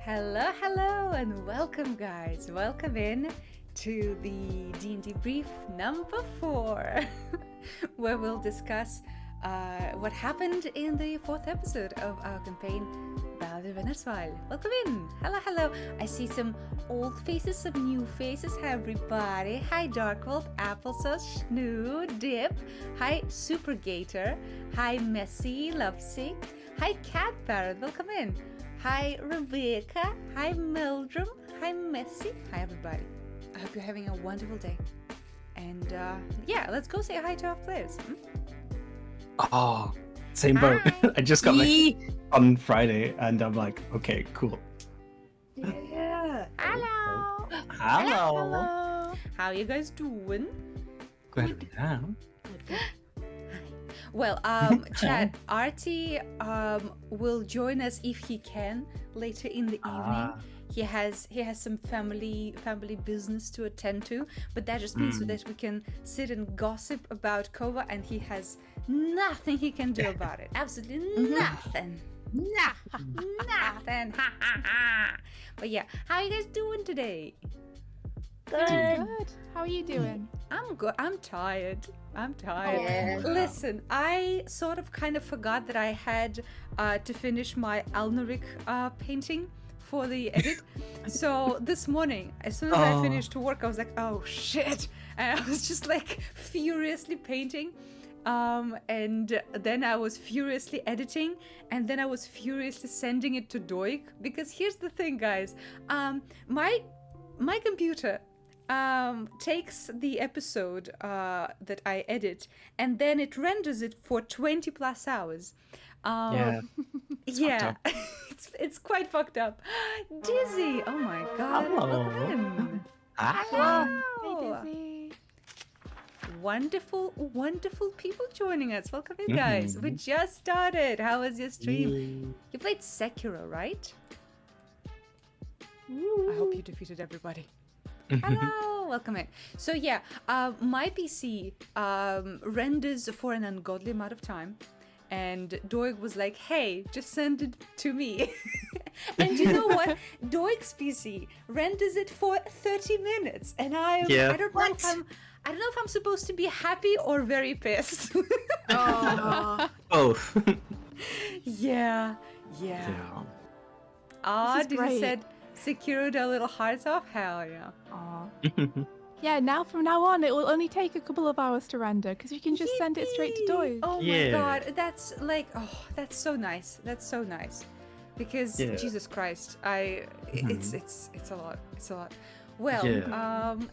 Hello, and welcome, guys. Welcome in to the D&Debrief number 4, where we'll discuss what happened in the 4th episode of our campaign, Ballad of Ennersval. Welcome in. Hello. I see some old faces, some new faces. Hi, everybody. Hi, Darkwold, Applesauce, Schnoo, Dip. Hi, Super Gator. Hi, Messy, Lovesick. Hi, Cat Parrot. Welcome in. Hi, Rebecca. Hi, Meldrum. Hi, Messy. Hi, everybody. I hope you're having a wonderful day. And let's go say hi to our players. Oh, same boat. I just got on Friday, and I'm like, okay, cool. Yeah. Hello. Hello. How are you guys doing? Good now. Well, Chad, Artie will join us if he can later in the evening. He has some family business to attend to, but that just means so that we can sit and gossip about Kova, and he has nothing he can do about it. Absolutely nothing. Nothing. But yeah, how are you guys doing today? Good. How are you doing? I'm good. I'm tired. Yeah. Listen, I sort of kind of forgot that I had to finish my Alneric painting for the edit. So this morning, as soon as I finished work, I was like, oh shit. And I was just like furiously painting. And then I was furiously editing, and then I was furiously sending it to Doig. Because here's the thing, guys. My computer takes the episode that I edit, and then it renders it for 20 plus hours. It's quite fucked up. Dizzy, oh my god. Hello. Welcome in. Hello. Hello. Hey, Dizzy. Wonderful people joining us. Welcome in, guys. We just started. How was your stream? You played Sekiro, right? I hope you defeated everybody. Hello, welcome in. So yeah, my PC renders for an ungodly amount of time, and Doig was like, "Hey, just send it to me." And you know what? Doig's PC renders it for 30 minutes, and I don't know if I'm supposed to be happy or very pissed. Both. Yeah. Did you said secured our little hearts off? Hell yeah. Yeah, from now on, it will only take a couple of hours to render, because you can just send it straight to Doig. Oh my god, that's like, that's so nice. That's so nice. Because, Jesus Christ, it's a lot. It's a lot. Well,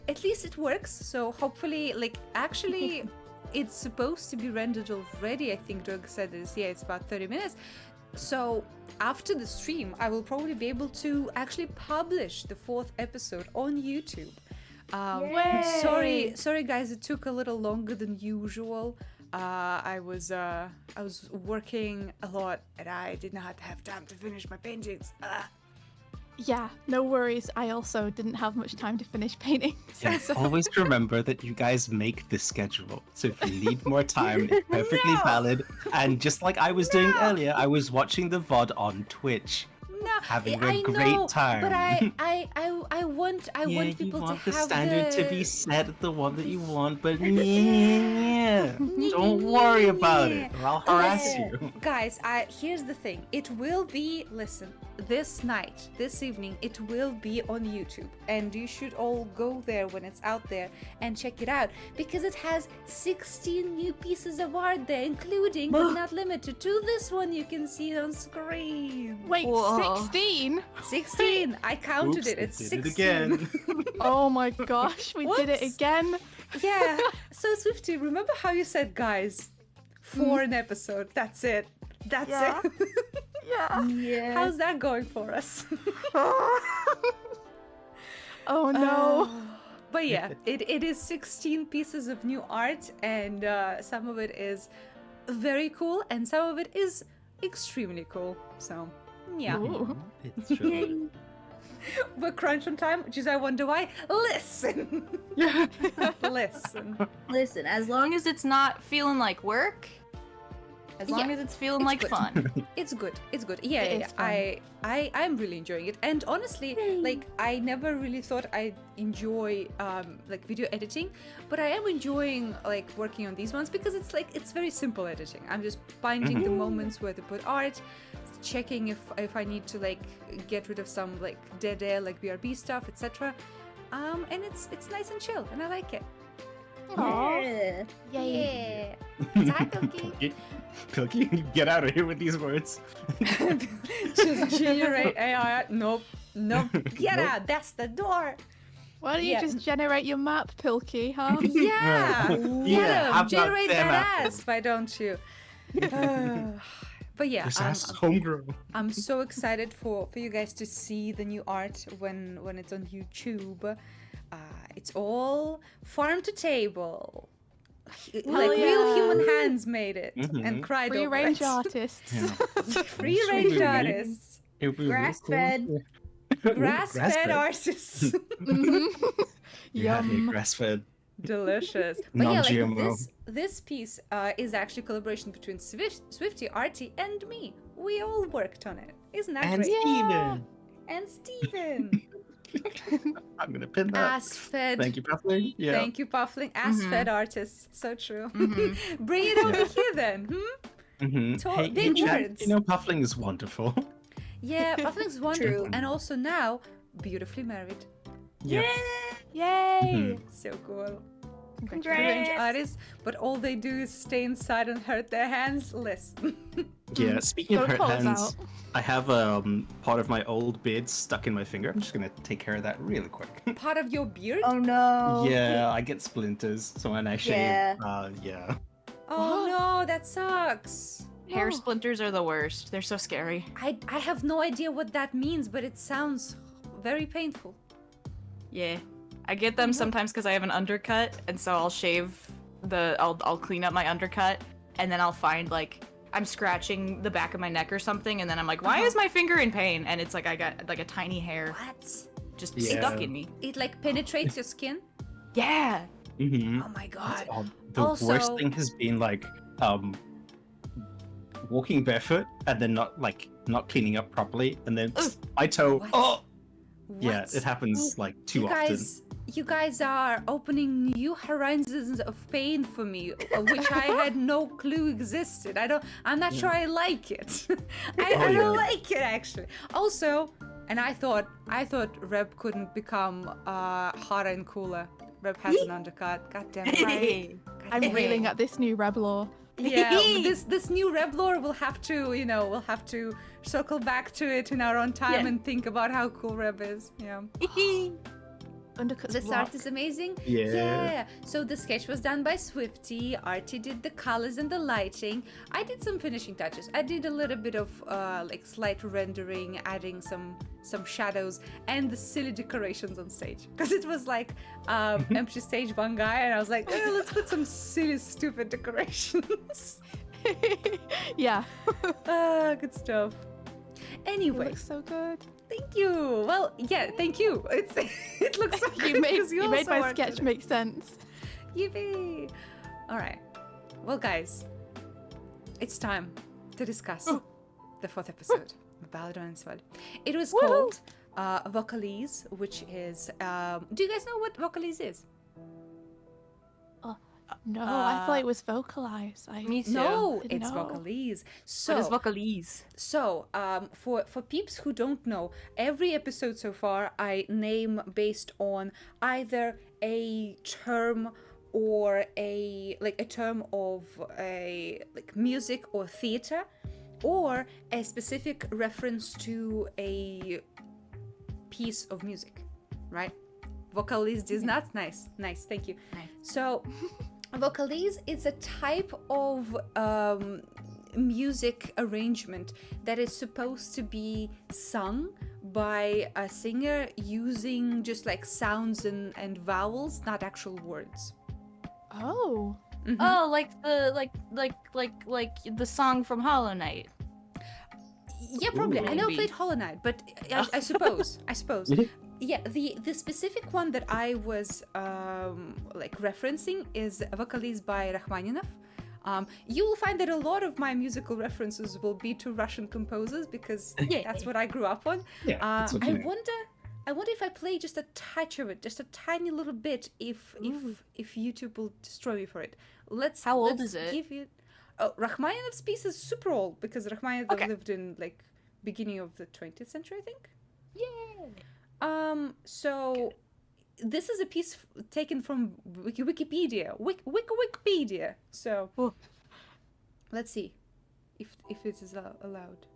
at least it works, so hopefully, actually, it's supposed to be rendered already. I think Doug said this. Yeah, it's about 30 minutes. So after the stream, I will probably be able to actually publish the 4th episode on YouTube. Sorry guys, it took a little longer than usual. I was working a lot, and I did not have time to finish my paintings. Yeah, no worries. I also didn't have much time to finish painting. Always remember that you guys make the schedule. So if you need more time, it's perfectly valid. And just like I was doing earlier, I was watching the VOD on Twitch. Having a great time. But I want people to have the standard to be set, the one that you want, but don't worry about it, or I'll harass you. Guys, here's the thing. It will be, this evening, it will be on YouTube, and you should all go there when it's out there and check it out, because it has 16 new pieces of art there, including, but not limited to, this one you can see on screen. Wait, 16? 16! I counted it. It's 16. Did it again. Oh my gosh, we did it again. Yeah. So Swifty, remember how you said, guys, 4 an episode? That's it. That's it. Yeah. How's that going for us? Oh no. But yeah, it is 16 pieces of new art, and some of it is very cool, and some of it is extremely cool. So yeah. It's true. We're crunch on time, which is I wonder why. Listen. Listen. Listen, as long as it's not feeling like work, As long as it's feeling like good. fun. It's good. It's good. Yeah, It yeah, is yeah. I'm really enjoying it. And honestly, like I never really thought I'd enjoy like video editing, but I am enjoying like working on these ones because it's very simple editing. I'm just finding the moments where to put art, checking if I need to like get rid of some like dead air, like BRB stuff, etc. And it's nice and chill, and I like it. Aw. Yay. Yeah. Hi, Pilky. Pilky, get out of here with these words. Just generate AI. Nope. Get Nope. out. That's the door. Why don't you Yeah. just generate your map, Pilky, huh? Yeah. Yeah, how about Generate them that apples? ass. Why don't you? But yeah, This ass is homegrown. I'm so excited for you guys to see the new art when it's on YouTube. It's all farm to table. Like real yeah. human hands made it Mhm. and cried Free over range it. artists. Free range artists. Grass-fed. Grass-fed artists. Yum. Grass-fed. Delicious. But yeah, like Non-GMO. this piece is actually collaboration between Swifty, Artie, and me. We all worked on it. Isn't that And great? Steven. And Steven. I'm gonna pin that. Ass-fed. Thank you, Puffling. Yeah. Thank you, Puffling. Ass-fed artists. So true. Bring it over here then. Mm-hmm. Big Chat, words. you know, Puffling is wonderful. Yeah, Puffling's wonderful. True. And also now, beautifully married. Yep. Yay! So cool. Congrats. Range artists, but all they do is stay inside and hurt their hands. Listen. Yeah, speaking of Gotta hurt call us hands, out. I have part of my old beard stuck in my finger. I'm just gonna take care of that really quick. Part of your beard? Oh no. Yeah, I get splinters, so when I shave, Yeah. yeah. Oh no, that sucks. Hair splinters are the worst. They're so scary. I have no idea what that means, but it sounds very painful. Yeah. I get them sometimes because I have an undercut, and so I'll shave I'll clean up my undercut, and then I'll find like I'm scratching the back of my neck or something, and then I'm like, why is my finger in pain? And it's like I got like a tiny hair What? just Yeah. stuck in me. It like penetrates your skin? Yeah. Mm-hmm. Oh my god. The Also- worst thing has been like walking barefoot and then not cleaning up properly, and then my toe. What? Oh, What? yeah, it happens like too you often. You guys are opening new horizons of pain for me, which I had no clue existed. I'm not sure I like it. I don't like it actually. Also, and I thought Reb couldn't become hotter and cooler. Reb has an undercut. God damn it. Right. I'm reeling at this new Reb law. Yeah, this new Reb lore will have to, we'll have to circle back to it in our own time Yeah. and think about how cool Reb is. Yeah. Undercuts This rock. art is amazing. Yeah. So the sketch was done by Swifty. Artie did the colors and the lighting. I did some finishing touches. I did a little bit of like slight rendering, adding some shadows and the silly decorations on stage. Because it was like empty stage, one guy, and I was like, let's put some silly, stupid decorations. Yeah. Good stuff. It Anyway, looks so good. thank you. Well, yeah, thank you. It looks so good. You made 'cause you also made my worked sketch on it. make sense. Yippee! All right. Well, guys, it's time to discuss the fourth episode of Ballad on Ennersval. It was called Vocalise, which is. Do you guys know what Vocalise is? No, I thought it was vocalized. Me too. No, Didn't it's know. Vocalise. What is vocalese? So, for peeps who don't know, every episode so far I name based on either a term or a term of a like music or theater, or a specific reference to a piece of music, right? Vocalise is not nice. Thank you. Nice. So, vocalise is a type of music arrangement that is supposed to be sung by a singer using just like sounds and vowels, not actual words. Oh. Oh, like the song from Hollow Knight. Yeah, probably. I never Maybe. played Hollow Knight, but I suppose. Yeah, the specific one that I was like referencing is Vocalise by Rachmaninoff. You will find that a lot of my musical references will be to Russian composers because that's what I grew up on. Yeah, that's what you know. I wonder if I play just a touch of it, just a tiny little bit, if YouTube will destroy me for it. How old is it? Give you... Oh, Rachmaninoff's piece is super old because Rachmaninoff lived in like beginning of the 20th century, I think. Yeah. So this is a piece taken from Wikipedia. Wikipedia. So let's see if it is allowed.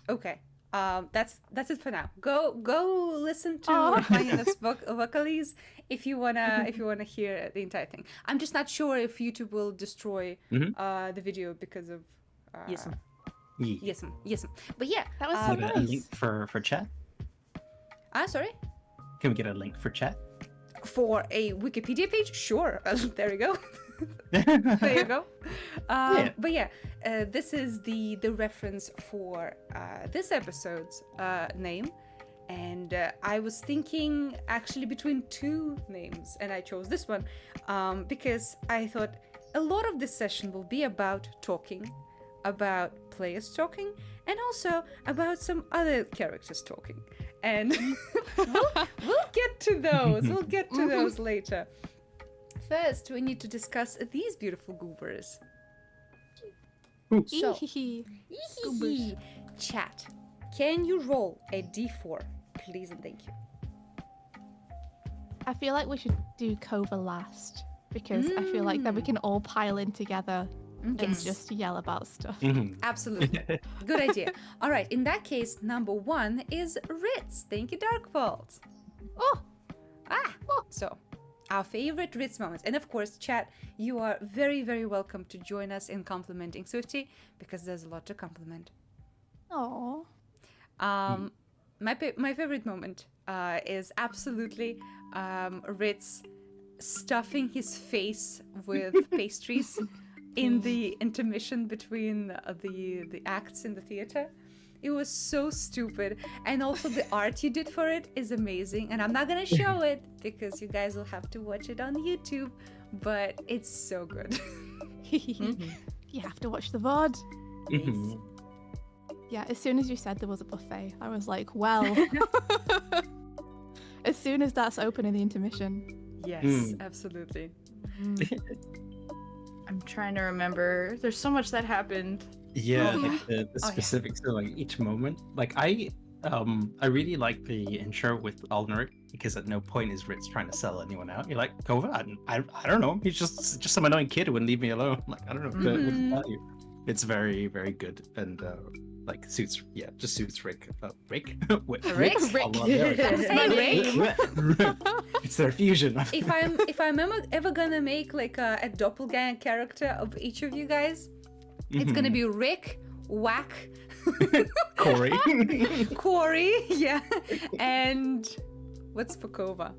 Okay. That's it for now. Go listen to Rachmaninoff's vocals if you wanna hear the entire thing. I'm just not sure if YouTube will destroy the video because of yes. But yeah, that was so a nice. link for chat. Sorry. Can we get a link for chat? For a Wikipedia page? Sure. There we go. There you go. But yeah, this is the reference for this episode's name, and I was thinking actually between two names, and I chose this one because I thought a lot of this session will be about talking, about players talking, and also about some other characters talking, and we'll get to those. We'll get to those later. First, we need to discuss these beautiful goobers. So, chat, can you roll a d4, please and thank you? I feel like we should do Kova last because I feel like then we can all pile in together and just yell about stuff. Absolutely. Good idea. All right, in that case, number 1 is Ritz. Thank you, Darkvault. So, our favorite Ritz moments. And of course, chat, you are very, very welcome to join us in complimenting Swifty because there's a lot to compliment. Oh. My favorite moment is absolutely Ritz stuffing his face with pastries in the intermission between the acts in the theater. It was so stupid, and also the art you did for it is amazing, and I'm not gonna show it because you guys will have to watch it on YouTube, but it's so good. You have to watch the VOD. Yeah, as soon as you said there was a buffet, I was like, well, as soon as that's open in the intermission. Yes, absolutely. I'm trying to remember. There's so much that happened. Yeah, like the specifics of like each moment. Like I really like the intro with Alneric because at no point is Ritz trying to sell anyone out. You're like, Kova, I don't know. He's just some annoying kid who wouldn't leave me alone. Like I don't know what to tell you. It's very, very good and like suits Rick. Rick. Rick. It's their fusion. If I'm ever gonna make like a doppelganger character of each of you guys, it's gonna be Rick, Whack, Corey, yeah, and what's for Kova?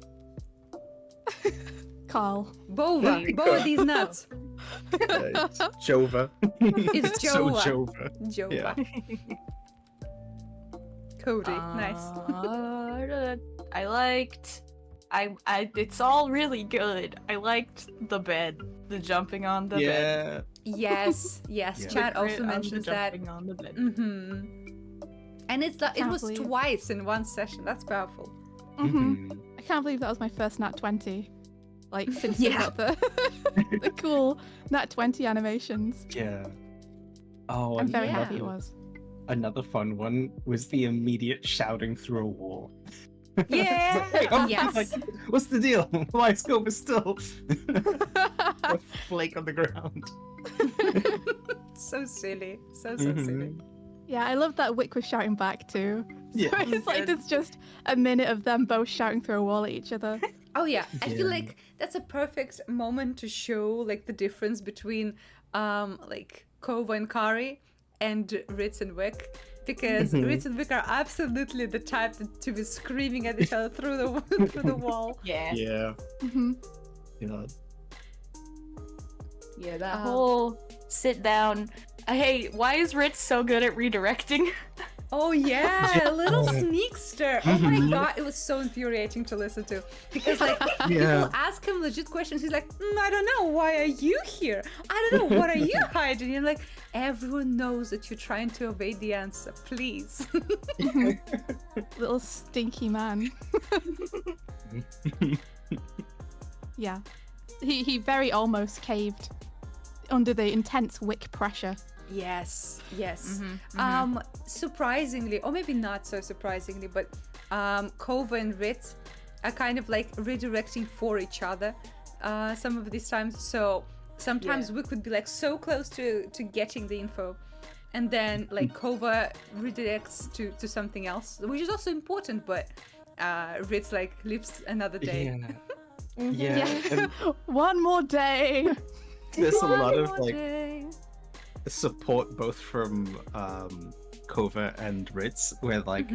Carl. Bova these nuts. It's Jova. It's Jova. So Jova. Yeah. Cody, nice. It's all really good. I liked the bed, the jumping on the bed. Yes. Chad also mentions that. Jumping on the bed. And it was twice in one session. That's powerful. I can't believe that was my first Nat 20. Like since we got the cool Nat 20 animations. Yeah. Oh, I'm very happy it was. Another fun one was the immediate shouting through a wall. Yeah. Yes. Like, what's the deal? Why is Kova still a flake on the ground? So silly. So silly. Yeah, I love that Wick was shouting back too. So Yeah. it's like there's just a minute of them both shouting through a wall at each other. Oh yeah, I feel like that's a perfect moment to show like the difference between like Kova and Kari. and Ritz and Wick, because Ritz and Wick are absolutely the type to be screaming at each other through the wall. Yeah. Yeah. Mm-hmm. Yeah. Yeah, that whole sit down. Hey, why is Ritz so good at redirecting? Oh yeah, a little sneakster. Oh my god, it was so infuriating to listen to, because like people ask him legit questions. He's like, I don't know. Why are you here? I don't know. What are you hiding? And like, everyone knows that you're trying to evade the answer. Please. Little stinky man. Yeah, he very almost caved under the intense Wick pressure. Yes, yes. Mm-hmm, Surprisingly, or maybe not so surprisingly, but Kova and Ritz are kind of like redirecting for each other some of these times. So sometimes we could be like so close to getting the info, and then like Kova redirects to something else, which is also important, but Ritz like lives another day. Yeah. And One more day. there's a lot of One like day. support both from Kova and Ritz, where like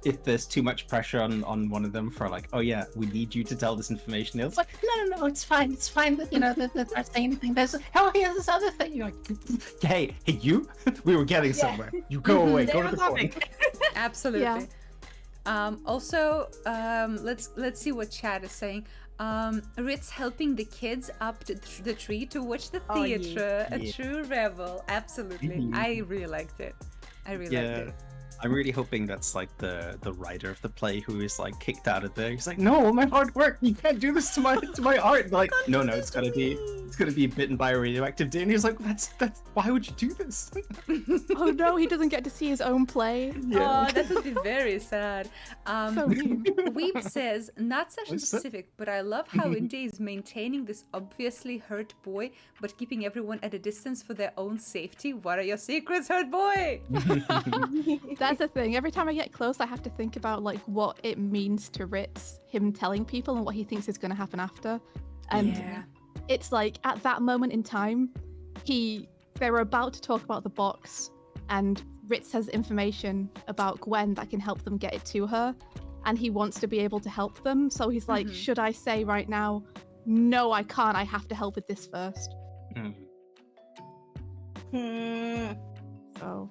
if there's too much pressure on one of them for like, oh yeah, we need you to tell this information, it's like, no, it's fine, that they're not saying anything. There's here's this other thing. You're like, hey, you, we were getting somewhere. You go away, go to the point. Absolutely. Yeah. Also, let's see what Chad is saying. Ritz helping the kids up the tree to watch the theater. A true rebel. Absolutely. I really liked it. I really liked it. I'm really hoping that's like the writer of the play who is like kicked out of there. He's like, no, my hard work. You can't do this to my art. And like, no, it's gonna be bitten by a radioactive day. And he's like, that's why would you do this? Oh no, he doesn't get to see his own play. Oh, that would be very sad. So mean. Weep says, not session specific, but I love how Indy is maintaining this obviously hurt boy, but keeping everyone at a distance for their own safety. What are your secrets, hurt boy? That's the thing. Every time I get close, I have to think about like what it means to Ritz, him telling people and what he thinks is going to happen after. And it's like at that moment in time, they were about to talk about the box, and Ritz has information about Gwen that can help them get it to her, and he wants to be able to help them. So he's like, should I say right now, no, I can't. I have to help with this first. So.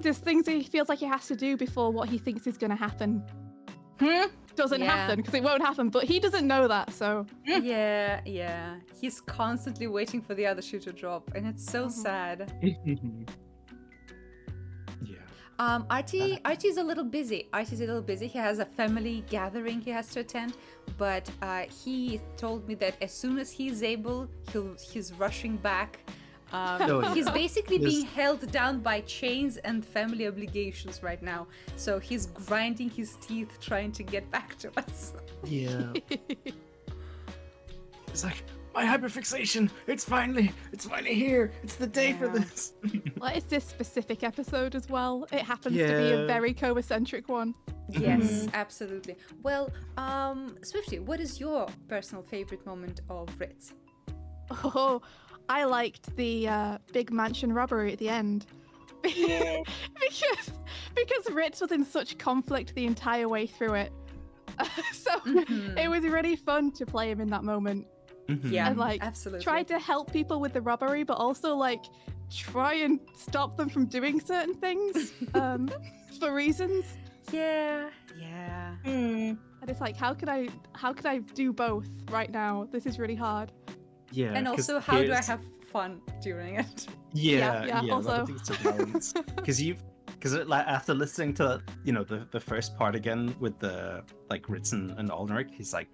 There's things he feels like he has to do before what he thinks is going to happen doesn't happen, because it won't happen, but he doesn't know that, so Yeah, he's constantly waiting for the other shoe to drop, and it's so sad. Archie's a little busy. He has a family gathering he has to attend, but he told me that as soon as he's able, he's rushing back. He's basically being held down by chains and family obligations right now. So he's grinding his teeth trying to get back to us. Yeah. It's like, my hyperfixation, it's finally here. It's the day for this. Well, it's this specific episode as well. It happens to be a very Kova-centric one. Yes, absolutely. Well, Swifty, what is your personal favorite moment of Ritz? Oh, I liked the big mansion robbery at the end. because Ritz was in such conflict the entire way through it. So it was really fun to play him in that moment. Yeah, and like absolutely. Try to help people with the robbery, but also like try and stop them from doing certain things for reasons. Yeah. And it's like, how could I do both right now? This is really hard. Yeah. And also, how do I have fun during it? Yeah, also. Because after listening to the first part again with the like Ritz and Ulrich, he's like,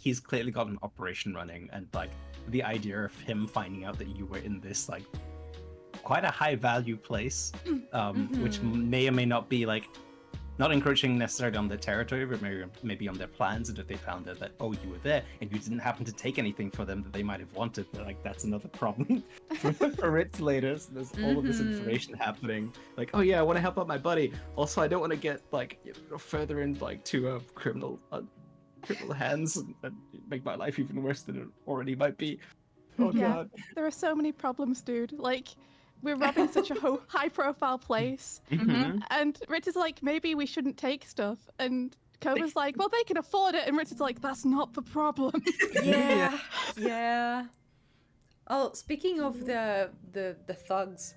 he's clearly got an operation running, and like the idea of him finding out that you were in this like quite a high value place, which may or may not be like not encroaching necessarily on their territory, but maybe on their plans. And if they found out that, oh, you were there and you didn't happen to take anything for them that they might have wanted, but like that's another problem for Ritz later. So there's all of this information happening. Like, oh yeah, I want to help out my buddy. Also, I don't want to get like further in like to criminal hands and make my life even worse than it already might be. Oh Yeah. god. There are so many problems, dude. Like, we're robbing such a high-profile place, Mhm. and Ritz is like, maybe we shouldn't take stuff, and Kova's like, well, they can afford it, and Ritz is like, that's not the problem. Yeah, yeah. Oh, speaking of the thugs,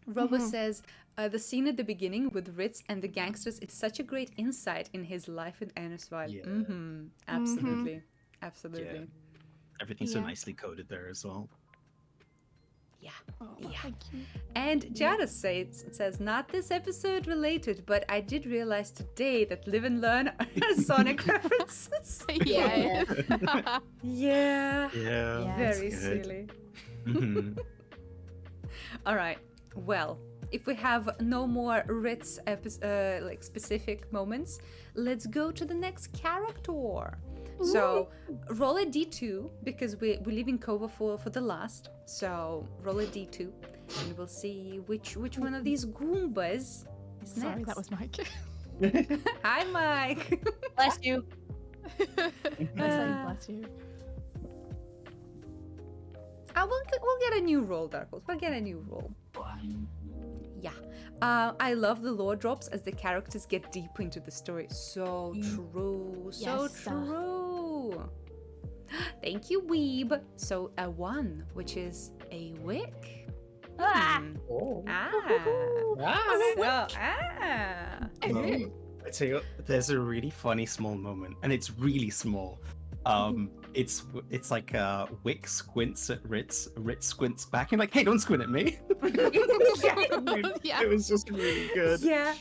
Robo says the scene at the beginning with Ritz and the gangsters is such a great insight in his life in Ennersval. Yeah. Absolutely, absolutely. Everything's so Yeah. nicely coded there as well. Yeah. Oh, Yeah. thank you. And Jada says, not this episode related, but I did realize today that Live and Learn are Sonic references. Yeah. Yeah. Yeah. Very that's good. silly. Mhm. All right. Well, if we have no more Ritz like specific moments, let's go to the next character. So roll a d2 because we leave in Kova for the last. So roll a d2 and we'll see which one of these Goombas is next. Sorry, that was Mike. Hi, Mike. Bless you. I said bless you. We'll get a new roll, Dark Horse. We'll get a new roll. Yeah. I love the lore drops as the characters get deeper into the story. So true. So Yes. true. Thank you, Weeb. So a 1, which is a wick. Ah. Oh. I tell you, there's a really funny small moment, and it's really small. It's like Wick squints at Ritz squints back and like, hey, don't squint at me. Yeah. It was just really good. Yeah.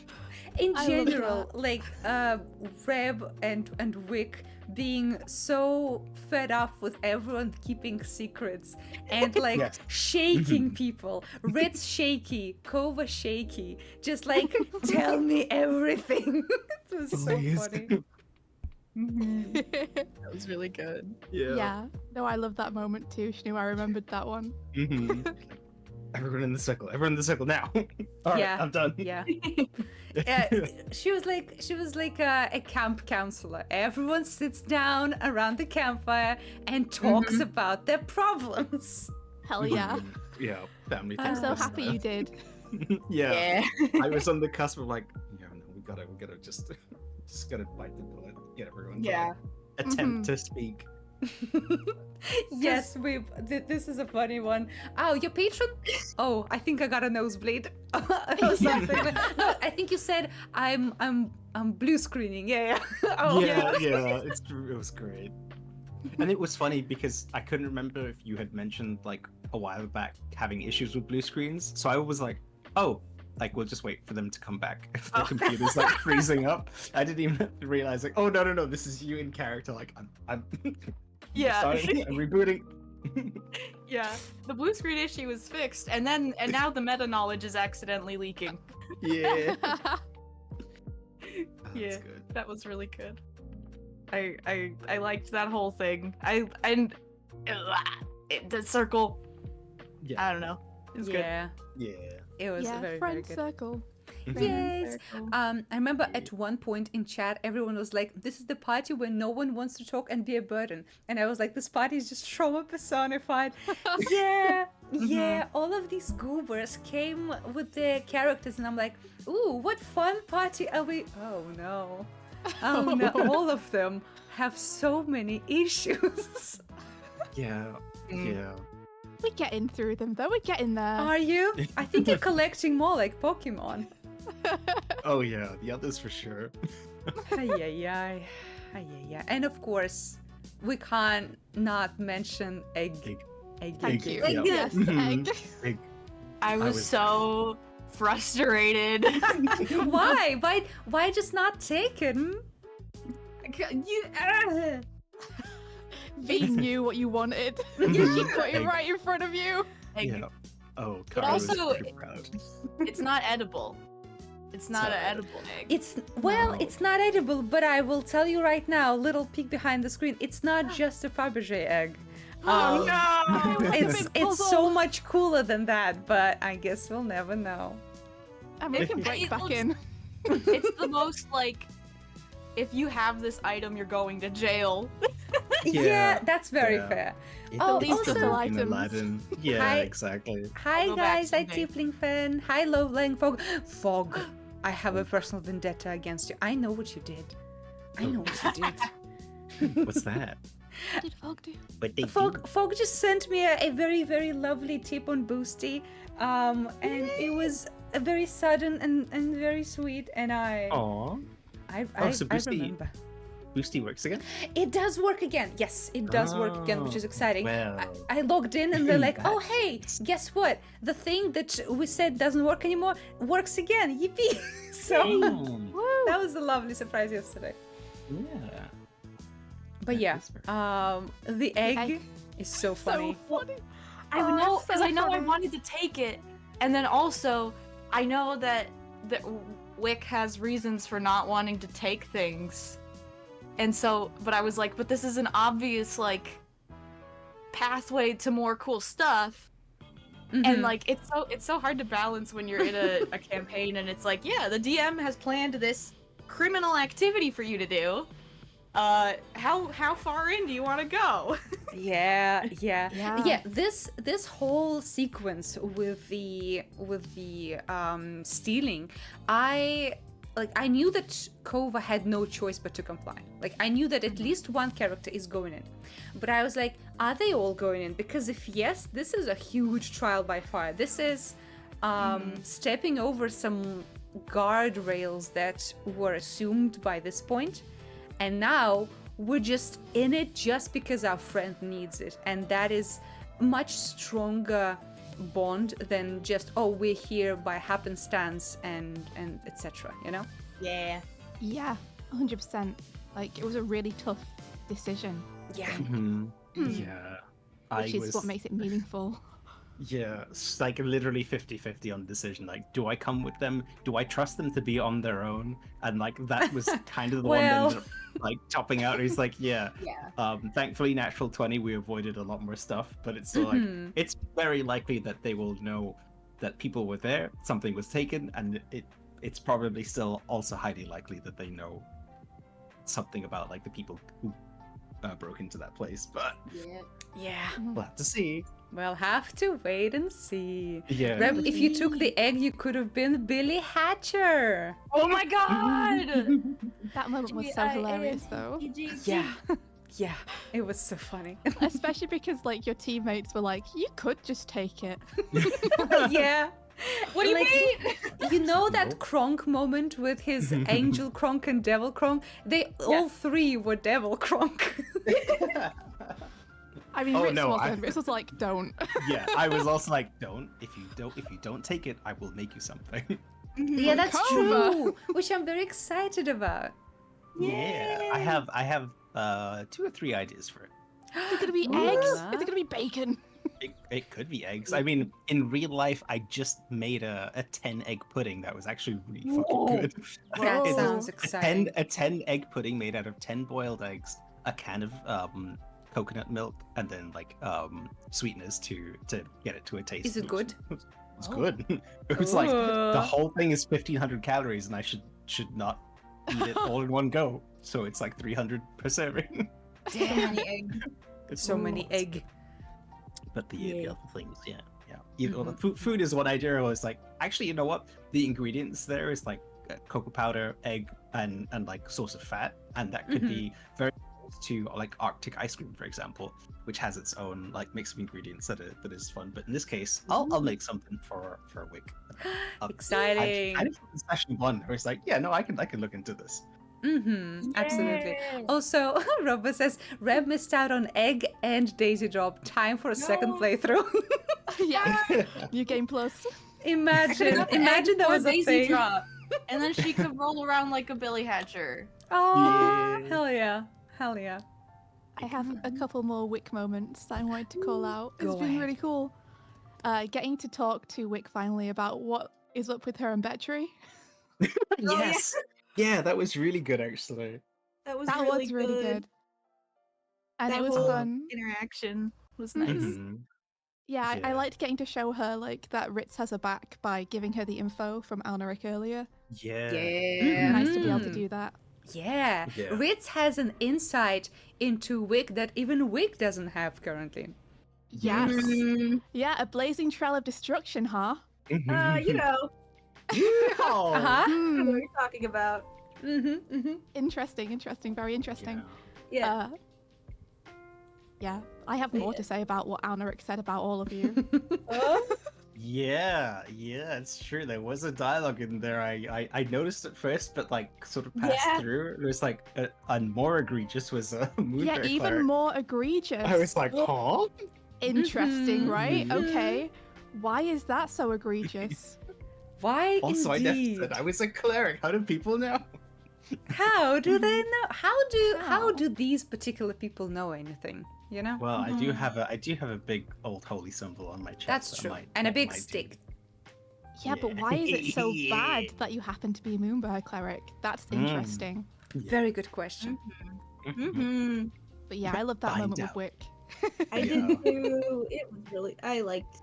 In I love general, like Reb and Wick being so fed up with everyone keeping secrets and like Yes. shaking people. Ritz shaky, Kova shaky, just like tell me everything. It was so Please. funny. That was really good. Yeah. No, I love that moment too, Shnu. I remembered that one. Mhm. Everyone in the circle. Everyone in the circle now. All right, Yeah. I'm done. Yeah. She was like a camp counselor. Everyone sits down around the campfire and talks about their problems. Hell yeah. Yeah, family. I'm so therapist happy style. you did. Yeah. I was on the cusp of like, yeah, no, we gotta just gotta bite the bullet. Get everyone. to, Yeah. like, attempt to speak. Yes, this is a funny one. Oh, your patron? Oh, I think I got a nosebleed or something. No, I think you said I'm blue screening. Yeah. Oh, Yeah. It was great. And it was funny because I couldn't remember if you had mentioned like a while back having issues with blue screens. So I was like, oh, like we'll just wait for them to come back if the computer's like freezing up. I didn't even realize like, oh no, this is you in character. Like I'm Yeah. starting, I'm rebooting. Yeah. The blue screen issue was fixed, and now the meta knowledge is accidentally leaking. Yeah. Oh, Yeah. that's good. That was really good. I liked that whole thing. The circle. Yeah. I don't know. It was yeah. Yeah. It was Yeah, very, very friend good. circle. Yes. Circle. I remember at one point in chat, everyone was like, "This is the party where no one wants to talk and be a burden," and I was like, "This party is just trauma personified." Yeah, yeah. All of these goobers came with their characters, and I'm like, "Ooh, what fun party are we?" Oh no, oh no! All of them have so many issues. Yeah. Yeah. We're getting through them though. We're getting there. Are you? I think you're collecting more like Pokemon. Oh yeah, the others for sure. Ay, ay, ay. Ay, ay, ay. And of course, we can't not mention egg. Egg. Egg. Thank Egg, you. yeah. Yes, Mhm. egg. Big. I was was- so frustrated. Why? Why just not take it? Hmm? V knew what you wanted. Mhm. She put it Egg. right in front of you. Yeah. Oh, But Kara was also, pretty proud. It's not edible. It's not an So- edible egg. It's well, No. it's not edible, but I will tell you right now, little peek behind the screen. It's not just a Fabergé egg. Oh Um, no! It's Big so puzzle. much cooler than that, but I guess we'll never know. And we can break It back looks- in. It's the most like, if you have this item, you're going to jail. Yeah, that's very yeah. fair. It Oh, These is little also, in items. Aladdin. Yeah, Hi. exactly. Hi go back guys, hi someday. Tiefling Fan. Hi Loveling Fog. Fog, I have a personal vendetta against you. I know what you did. I know what you did. What's that? What did Fog do? What they do? Fog just sent me a very, very lovely tip on Boosty. And it was a very sudden and very sweet, and I Aw. So I Boosty, remember. Boosty works again? It does work again. Yes, it does work again, which is exciting. Well. I logged in and they're like, oh, That hey, guess what? The thing that we said doesn't work anymore works again. Yippee. So Mm, that was a lovely surprise yesterday. yeah. But That yeah, is very- the egg egg. is so funny. So funny. I Oh, know, so because I know I funny. wanted to take it, and then also I know that Wick has reasons for not wanting to take things, and so, but I was like, but this is an obvious like pathway to more cool stuff, and Mhm. like it's so hard to balance when you're in a campaign, and it's like, yeah, the DM has planned this criminal activity for you to do. How far in do you want to go? Yeah. Yeah. This whole sequence with the stealing, I knew that Kova had no choice but to comply. Like I knew that at least one character is going in, but I was like, are they all going in? Because if yes, this is a huge trial by fire. This is stepping over some guardrails that were assumed by this point. And now we're just in it just because our friend needs it. And that is much stronger bond than just, oh, we're here by happenstance and etc. You know? Yeah. Yeah, 100%. Like, it was a really tough decision, Yeah. Mhm. Yeah. which is what makes it meaningful. Yeah, it's like literally 50-50 on the decision. Like, do I come with them? Do I trust them to be on their own? And like that was kind of the one that Well. ended up like topping out. He's like, yeah. Yeah. Thankfully, natural 20, we avoided a lot more stuff, but it's still like Mhm. it's very likely that they will know that people were there, something was taken, and it's probably still also highly likely that they know something about like the people who broke into that place. But Yeah. we'll have to see. We'll have to wait and see. Yeah. Reb, if you took the egg, you could have been Billy Hatcher. Oh my god! That moment was so hilarious, though. Yeah. Yeah. It was so funny. Especially because, like, your teammates were like, you could just take it. Yeah. What do you Like, mean? You know that Nope. Kronk moment with his Angel Kronk and Devil Kronk? They all three were Devil Kronk. I mean, Oh, Ritz no, wasn't. Ritz was like, don't. Yeah, I was also like, if you don't take it, I will make you something. Yeah, that's Kova. true. Which I'm very excited about. Yeah, I have 2 or 3 ideas for it. Is it gonna be Ooh. eggs? Is it gonna be bacon? It could be eggs. I mean, in real life, I just made a 10 egg pudding that was actually really fucking good. That Whoa. sounds a exciting. 10 egg pudding made out of 10 boiled eggs, a can of coconut milk, and then like sweeteners to get it to a taste. Is it good? It's good. It was like the Ooh. whole thing is 1,500 calories, and I should not eat it all in one go. So it's like 300 per serving. Damn. So many egg. But the other things, yeah. Either food is one idea. I was like, actually, you know what? The ingredients there is like cocoa powder, egg, and like source of fat, and that could be very close to like Arctic ice cream, for example, which has its own like mix of ingredients that is fun. But in this case, I'll make something for a week. Exciting. I did session 1 where it's like, yeah, no, I can look into this. Absolutely. Also, Robert says Reb missed out on Egg and Daisy Drop. Time for a second playthrough. Yeah. New game plus. imagine that Or was a Daisy thing. drop, and then she could roll around like a Billy Hatcher. Oh, Yeah. hell yeah. I have a couple more Wick moments that I wanted to call out. It's Go been ahead. really cool. Getting to talk to Wick finally about what is up with her and Betry. Yes. Yeah, that was really good actually. That was That was really good. And That it was whole fun. interaction was nice. Mhm. Yeah, I Yeah. liked getting to show her like that Ritz has her back by giving her the info from Alnaric earlier. Yeah. Yeah. Nice to be able to Mhm. do that. Yeah. Ritz has an insight into Wick that even Wick doesn't have currently. Yes. Yeah, a blazing trail of destruction, huh? You know. Uh-huh. I know what you're talking about. Interesting, very interesting. Yeah. Yeah, I have more to say about what Alneric said about all of you. Yeah, it's true. There was a dialogue in there. I noticed at first, but like sort of passed through. It was like and more egregious was Moonbear Yeah, even cleric. more egregious. I was like, huh? Interesting, right? Okay. Why is that so egregious? Why Also, I indeed? never said I was a cleric. How do people know? How do they know? How do these particular people know anything? You know? Well, I do have a big old holy symbol on my chest. That's that true. might- And a that big might do. stick. Yeah, but why is it so bad that you happen to be a Moonbear cleric? That's interesting. Very good question. Mm-hmm. But yeah, I love that Find moment out. with Wick. I did too. It was really. I liked.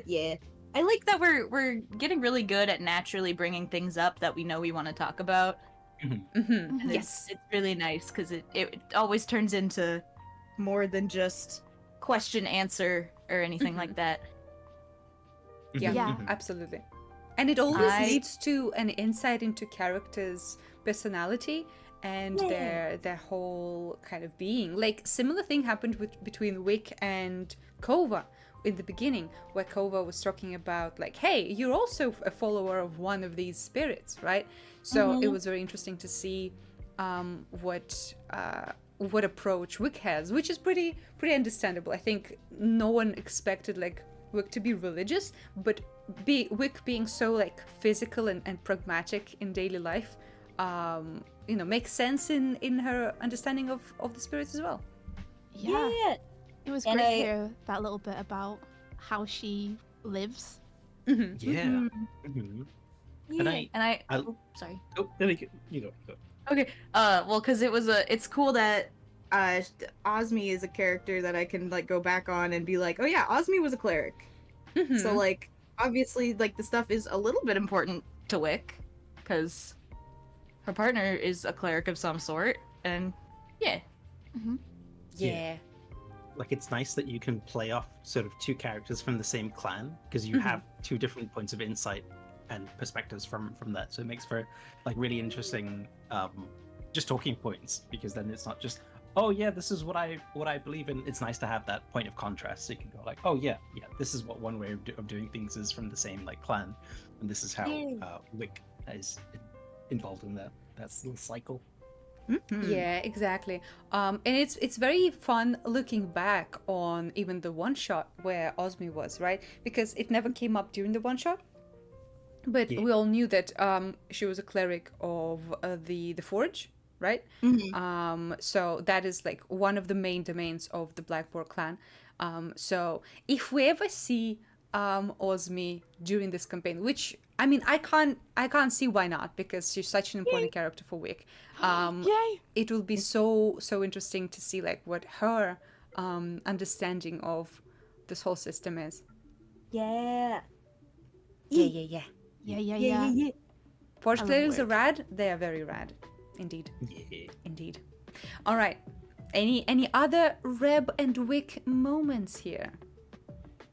Yeah. I like that we're getting really good at naturally bringing things up that we know we want to talk about. And Yes. it's really nice because it always turns into more than just question answer or anything like that. Yeah, Yeah. absolutely. And it always I- leads to an insight into characters' personality and their whole kind of being. Like similar thing happened between Wick and Kova in the beginning, where Kova was talking about like, hey, you're also a follower of one of these spirits, right? So it was very interesting to see what approach Wick has, which is pretty understandable. I think no one expected like Wick to be religious, but Wick being so like physical and pragmatic in daily life, makes sense in her understanding of the spirits as well. Yeah. It was And great I- to hear that little bit about how she lives. Yeah. Yeah. And I Sorry. oh, there you go. Okay. Well, because it's cool that Osmi is a character that I can like go back on and be like, oh yeah, Osmi was a cleric. So like obviously like the stuff is a little bit important to Wick because her partner is a cleric of some sort, and yeah. Yeah. Like it's nice that you can play off sort of two characters from the same clan because you have two different points of insight and perspectives from that. So it makes for like really interesting just talking points, because then it's not just, oh yeah, this is what I believe in. It's nice to have that point of contrast, so you can go like, oh yeah, this is what one way of doing things is from the same like clan, and this is how Wick is involved in that little cycle. Yeah, exactly. And it's very fun looking back on even the one shot where Osmi was, right? Because it never came up during the one shot, but we all knew that she was a cleric of the Forge, right? So that is like one of the main domains of the Blackboard clan. So if we ever see Osmi during this campaign, which I mean I can't see why not, because she's such an important character for Wick. Yay! It will be so interesting to see like what her understanding of this whole system is. Yeah. Yeah. Yeah. Forge I love clerics are Wick. rad. They are very rad, indeed. Yeah. Indeed. All right. Any other Reb and Wick moments here?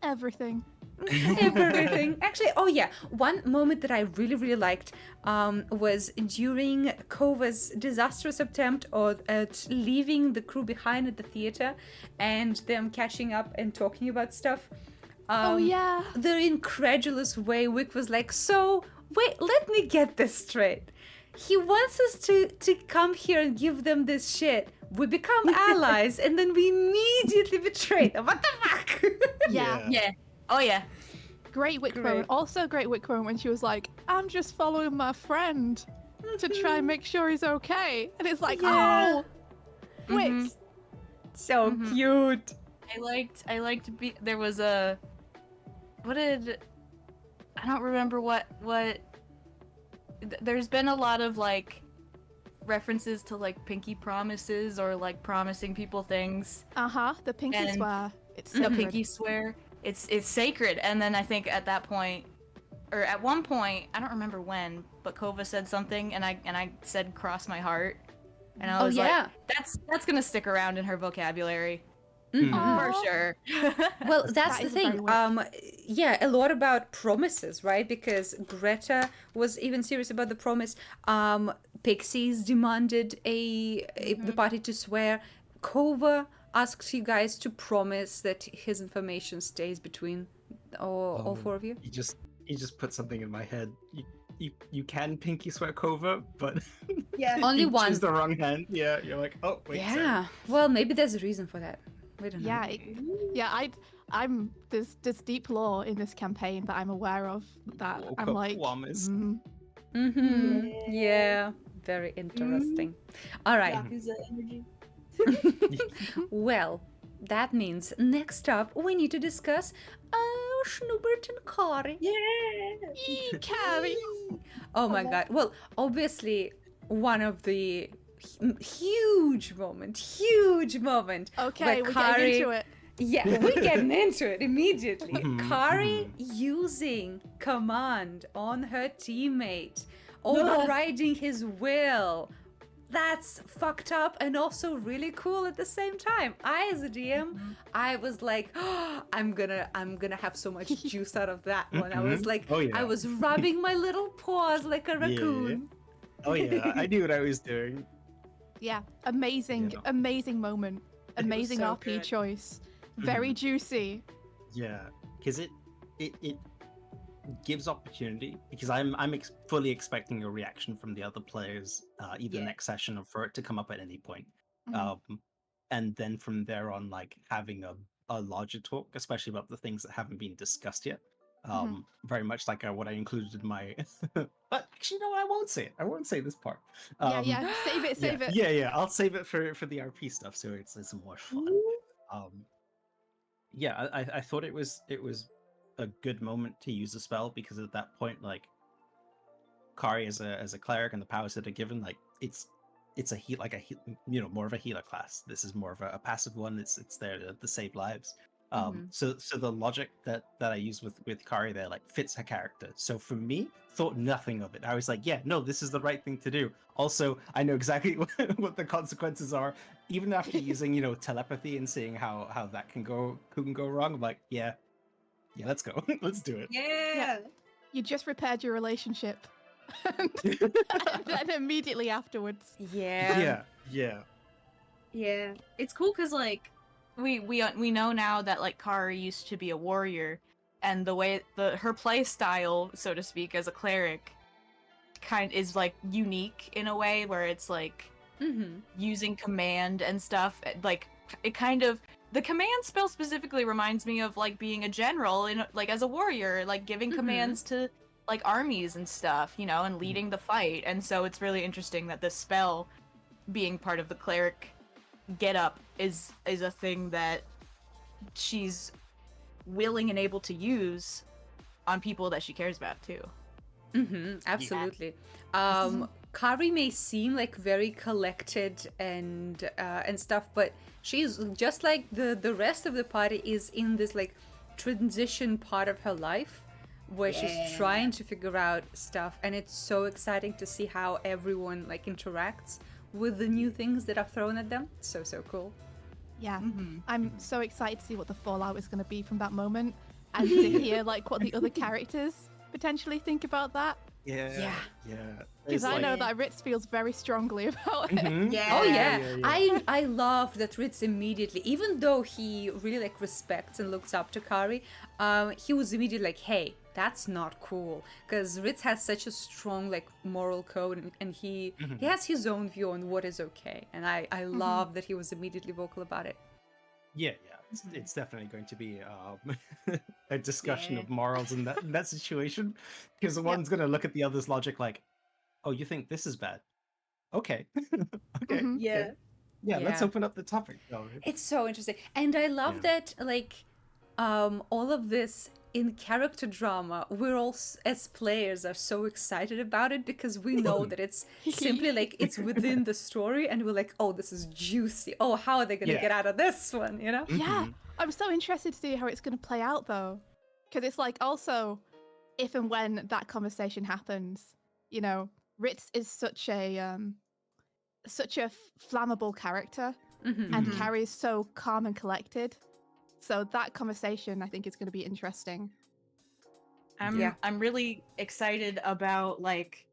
Everything. Everything. Actually, oh yeah, one moment that I really liked was during Kova's disastrous attempt at leaving the crew behind at the theater and them catching up and talking about stuff. Oh yeah. The incredulous way Wick was like, so wait, let me get this straight. He wants us to come here and give them this shit. We become allies and then we immediately betray them. What the fuck? Yeah. Yeah. Oh yeah. Great Wick Great. moment. Also great Wick moment when she was like, I'm just following my friend to try and make sure he's okay. And it's like, Yeah. oh, Wick. So cute. I liked there was a I don't remember what there's been a lot of like references to like pinky promises or like promising people things. The pinky And swear. It's The sacred. pinky swear. It's sacred. And then I think at that point, or at one point, I don't remember when, but Kova said something, and I said "cross my heart," and I was like, that's gonna stick around in her vocabulary. For sure. Well, that's That the is thing. very weird. Yeah, a lot about promises, right? Because Greta was even serious about the promise. Pixies demanded the party to swear. Kova asks you guys to promise that his information stays between all four of you. You just put something in my head. You can pinky swear Kova, but Yeah. Only you one. choose the wrong hand. Yeah, you're like, oh wait. Yeah. Well, maybe there's a reason for that. We don't know. Yeah, I'm there's deep lore in this campaign that I'm aware of that Woke I'm up like, Wammas. Yeah. Very interesting. All right. Yakuza energy. Well, that means next up we need to discuss Schnoobert and Kari. Yeah. Carrie. Oh my god. Well, obviously one of the huge moment. Okay, where we're getting into it. Yeah, we're getting into it immediately. Mhm, Kari using command on her teammate, overriding his will. That's fucked up and also really cool at the same time. I, as a DM, I was like, oh, I'm gonna have so much juice out of that one. I was like, Oh, yeah. I was rubbing my little paws like a raccoon. Oh yeah, I knew what I was doing. Yeah, amazing, You know. amazing moment. Amazing so RP good. choice. Very juicy. Yeah, because it gives opportunity, because I'm fully expecting a reaction from the other players, either next session or for it to come up at any point. And then from there on, like having a larger talk, especially about the things that haven't been discussed yet. Very much like what I included in my. But actually, no, I won't say it. I won't say this part. Yeah, save it. Yeah. I'll save it for the RP stuff, so it's more fun. Yeah, I thought it was a good moment to use a spell, because at that point, like, Kari as a cleric and the powers that are given, like it's more of a healer class. This is more of a passive one. It's there to save lives. So the logic that I use with Kari there, like, fits her character. So for me, thought nothing of it. I was like, yeah, no, this is the right thing to do. Also, I know exactly what the consequences are. Even after using, telepathy and seeing how that can go wrong, I'm like, yeah, let's go. Let's do it. Yeah. You just repaired your relationship. and then immediately afterwards. Yeah. Yeah. It's cool because, like, we know now that, like, Kari used to be a warrior, and the way her play style, so to speak, as a cleric is like unique in a way where it's like using command and stuff. Like, it kind of, the command spell specifically reminds me of, like, being a general in, like, as a warrior, like giving commands to, like, armies and stuff, and leading the fight. And so it's really interesting that this spell, being part of the cleric get up, is a thing that she's willing and able to use on people that she cares about too. Absolutely. Kari may seem like very collected and stuff, but she's just like the rest of the party is in this, like, transition part of her life where she's trying to figure out stuff, and it's so exciting to see how everyone, like, interacts with the new things that are thrown at them. So cool. Yeah, I'm so excited to see what the fallout is going to be from that moment, and to hear, like, what the other characters potentially think about that. Yeah. Because I know that Ritz feels very strongly about it. Yeah. Oh yeah. I love that Ritz immediately, even though he really, like, respects and looks up to Kari, he was immediately like, hey, that's not cool. Because Ritz has such a strong, like, moral code, and he has his own view on what is okay. And I love that he was immediately vocal about it. Yeah. It's definitely going to be a discussion of morals in that situation, because one's going to look at the other's logic like, oh, you think this is bad? Okay. Okay. Yeah. Yeah, let's open up the topic. It's so interesting. And I love that, like, all of this in character drama, we're all, as players, are so excited about it, because we know that it's simply, like, it's within the story, and we're like, oh, this is juicy. Oh, how are they going to get out of this one, Yeah, I'm so interested to see how it's going to play out, though. Because it's like, also, if and when that conversation happens, you know, Ritz is such a flammable character, and Carrie's so calm and collected. So that conversation, I think, is going to be interesting. I'm really excited about, like,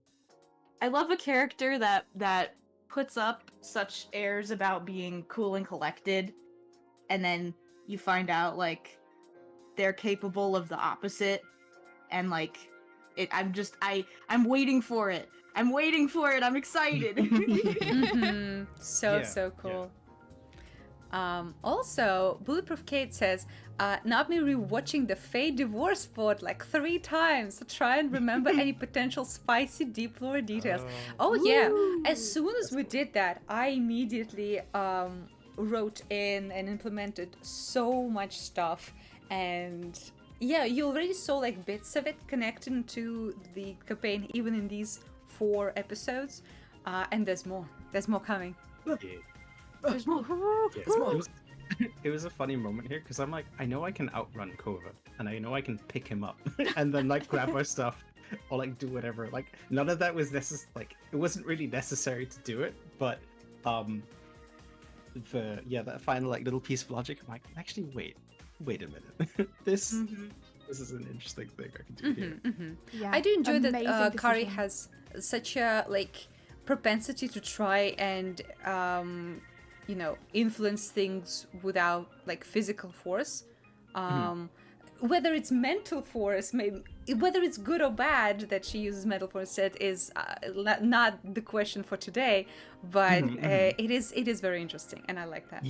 I love a character that puts up such airs about being cool and collected, and then you find out like they're capable of the opposite, and like I'm waiting for it. I'm waiting for it. I'm excited. So cool. Also, Bulletproof Kate says, not me rewatching the Faye divorce pod like 3 times to try and remember any potential spicy deep lore details. As soon as we did that, I immediately wrote in and implemented so much stuff. And yeah, you already saw like bits of it connecting to the campaign, even in these 4 episodes. And there's more. There's more coming. There's more. It was a funny moment here because I'm like, I know I can outrun Kova and I know I can pick him up and then like grab our stuff or like do whatever. Like none of that was necessary. Like it wasn't really necessary to do it, but that final like little piece of logic. I'm like, actually, wait a minute. This is an interesting thing I can do here. Yeah, I do enjoy that amazing Kari decision. has such a like propensity to try and influence things without like physical force, whether it's mental force, maybe whether it's good or bad that she uses mental force instead is not the question for today, but it is very interesting and I like that.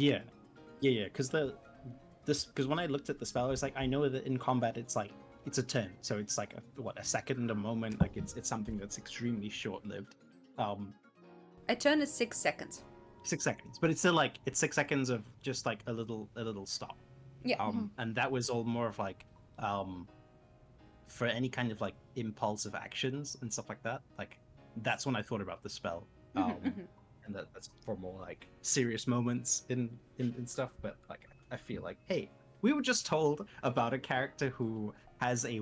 Because when I looked at the spell, I was like, I know that in combat it's like it's a turn, so it's like a second, a moment, like it's something that's extremely short-lived. A turn is 6 seconds. 6 seconds, but it's still like it's 6 seconds of just like a little stop. Yeah. And that was all more of like for any kind of like impulsive actions and stuff like that. Like that's when I thought about the spell. And that's for more like serious moments in stuff. But like I feel like, hey, we were just told about a character who has a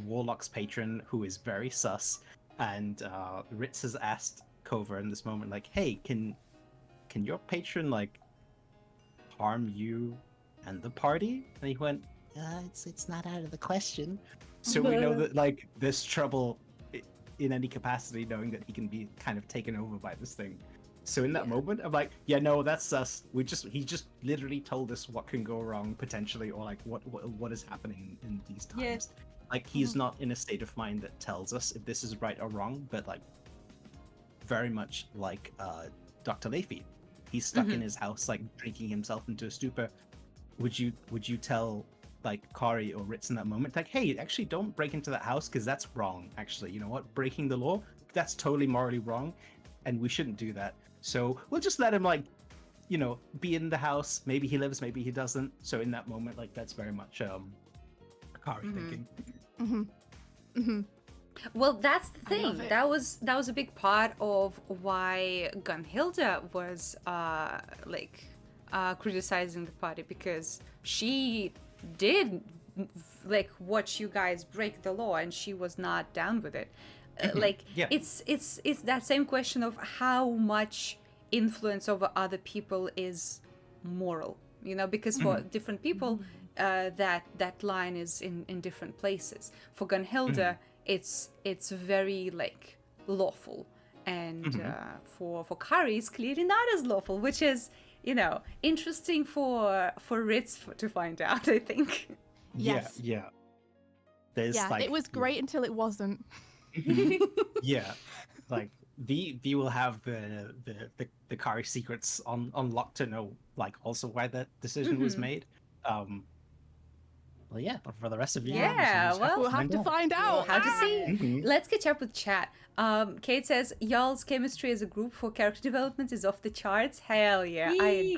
warlock's patron who is very sus, and Ritz has asked Kova in this moment, like, hey, can your patron like harm you and the party? And he went, it's not out of the question. So we know that like there's trouble in any capacity, knowing that he can be kind of taken over by this thing. So in that moment, I'm like, yeah, no, that's sus. He just literally told us what can go wrong potentially, or like what is happening in these times. Yes. Like he's not in a state of mind that tells us if this is right or wrong, but like very much like Dr. Leafy. He's stuck in his house, like drinking himself into a stupor. Would you tell like Kari or Ritz in that moment, like, hey, actually don't break into that house because that's wrong. Actually, you know what? Breaking the law, that's totally morally wrong, and we shouldn't do that. So we'll just let him like, be in the house. Maybe he lives, maybe he doesn't. So in that moment, like that's very much Kari thinking. Well, that's the thing. That was a big part of why Gunhilda was criticizing the party, because she did like watch you guys break the law and she was not down with it. It's that same question of how much influence over other people is moral, because for different people that line is in different places. For Gunhilda, it's very like lawful, and for Kari it's clearly not as lawful, which is interesting for Ritz to find out, I think. Yes. Yeah. There's it was great until it wasn't. Yeah, like V will have the Kari secrets on lock to know like also why that decision was made. Well, yeah, but for the rest of you, We'll have to find out. We'll have to see. Let's catch up with chat. Kate says, y'all's chemistry as a group for character development is off the charts. Hell yeah, I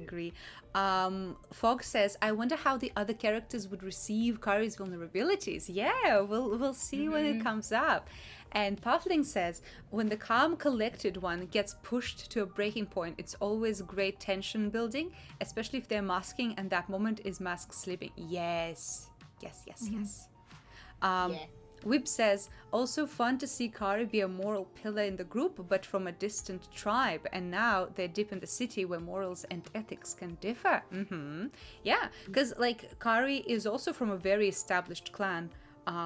agree. Fogg says, I wonder how the other characters would receive Kari's vulnerabilities. Yeah, we'll see when it comes up. And Puffling says, when the calm, collected one gets pushed to a breaking point, it's always great tension building, especially if they're masking and that moment is mask slipping. Yes. Yeah. Wib says, also fun to see Kari be a moral pillar in the group, but from a distant tribe, and now they're deep in the city where morals and ethics can differ. Yeah, because like Kari is also from a very established clan,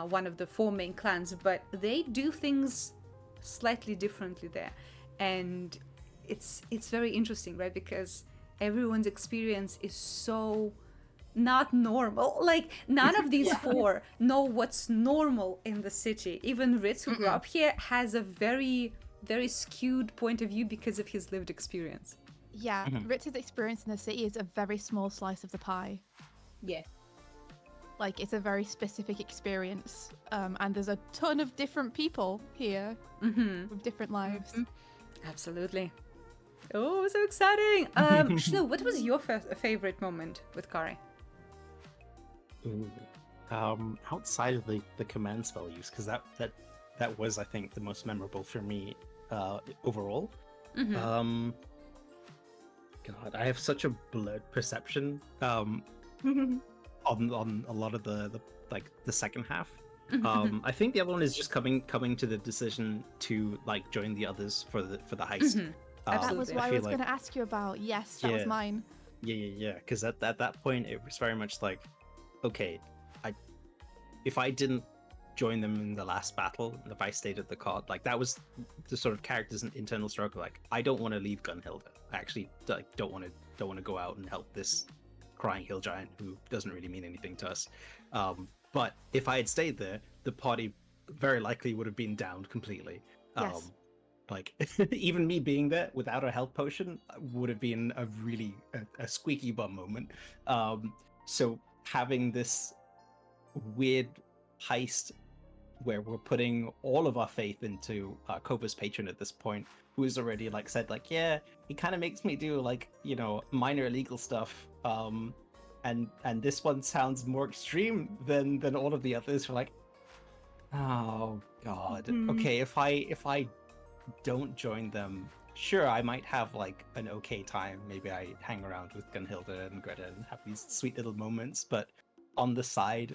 one of the 4 main clans, but they do things slightly differently there, and it's very interesting, right? Because everyone's experience is so not normal. Like none of these 4 know what's normal in the city. Even Ritz, who grew up here, has a very, very skewed point of view because of his lived experience. Yeah, Ritz's experience in the city is a very small slice of the pie. Yeah. Like, it's a very specific experience. And there's a ton of different people here with different lives. Absolutely. Oh, so exciting. Shlo, what was your favorite moment with Kari? Ooh. Outside of the command spell use, because that was, I think, the most memorable for me overall. God, I have such a blurred perception on a lot of the second half. I think the other one is just coming to the decision to like join the others for the heist. That was what I was going to ask you about. Yes, that was mine. Yeah. Because at that point, it was very much like, okay, if I didn't join them in the last battle, and if I stayed at the card, like that was the sort of character's internal struggle. Like, I don't want to leave Gunhilda. I actually don't want to go out and help this crying hill giant who doesn't really mean anything to us. But if I had stayed there, the party very likely would have been downed completely. Yes. Like even me being there without a health potion would have been a really a squeaky bum moment. So having this weird heist where we're putting all of our faith into Kova's patron at this point, who is already like said like, yeah, he kind of makes me do like, you know, minor illegal stuff. And this one sounds more extreme than all of the others. We're like, oh god, okay, if I don't join them, sure, I might have like an okay time. Maybe I hang around with Gunhilda and Greta and have these sweet little moments, but on the side,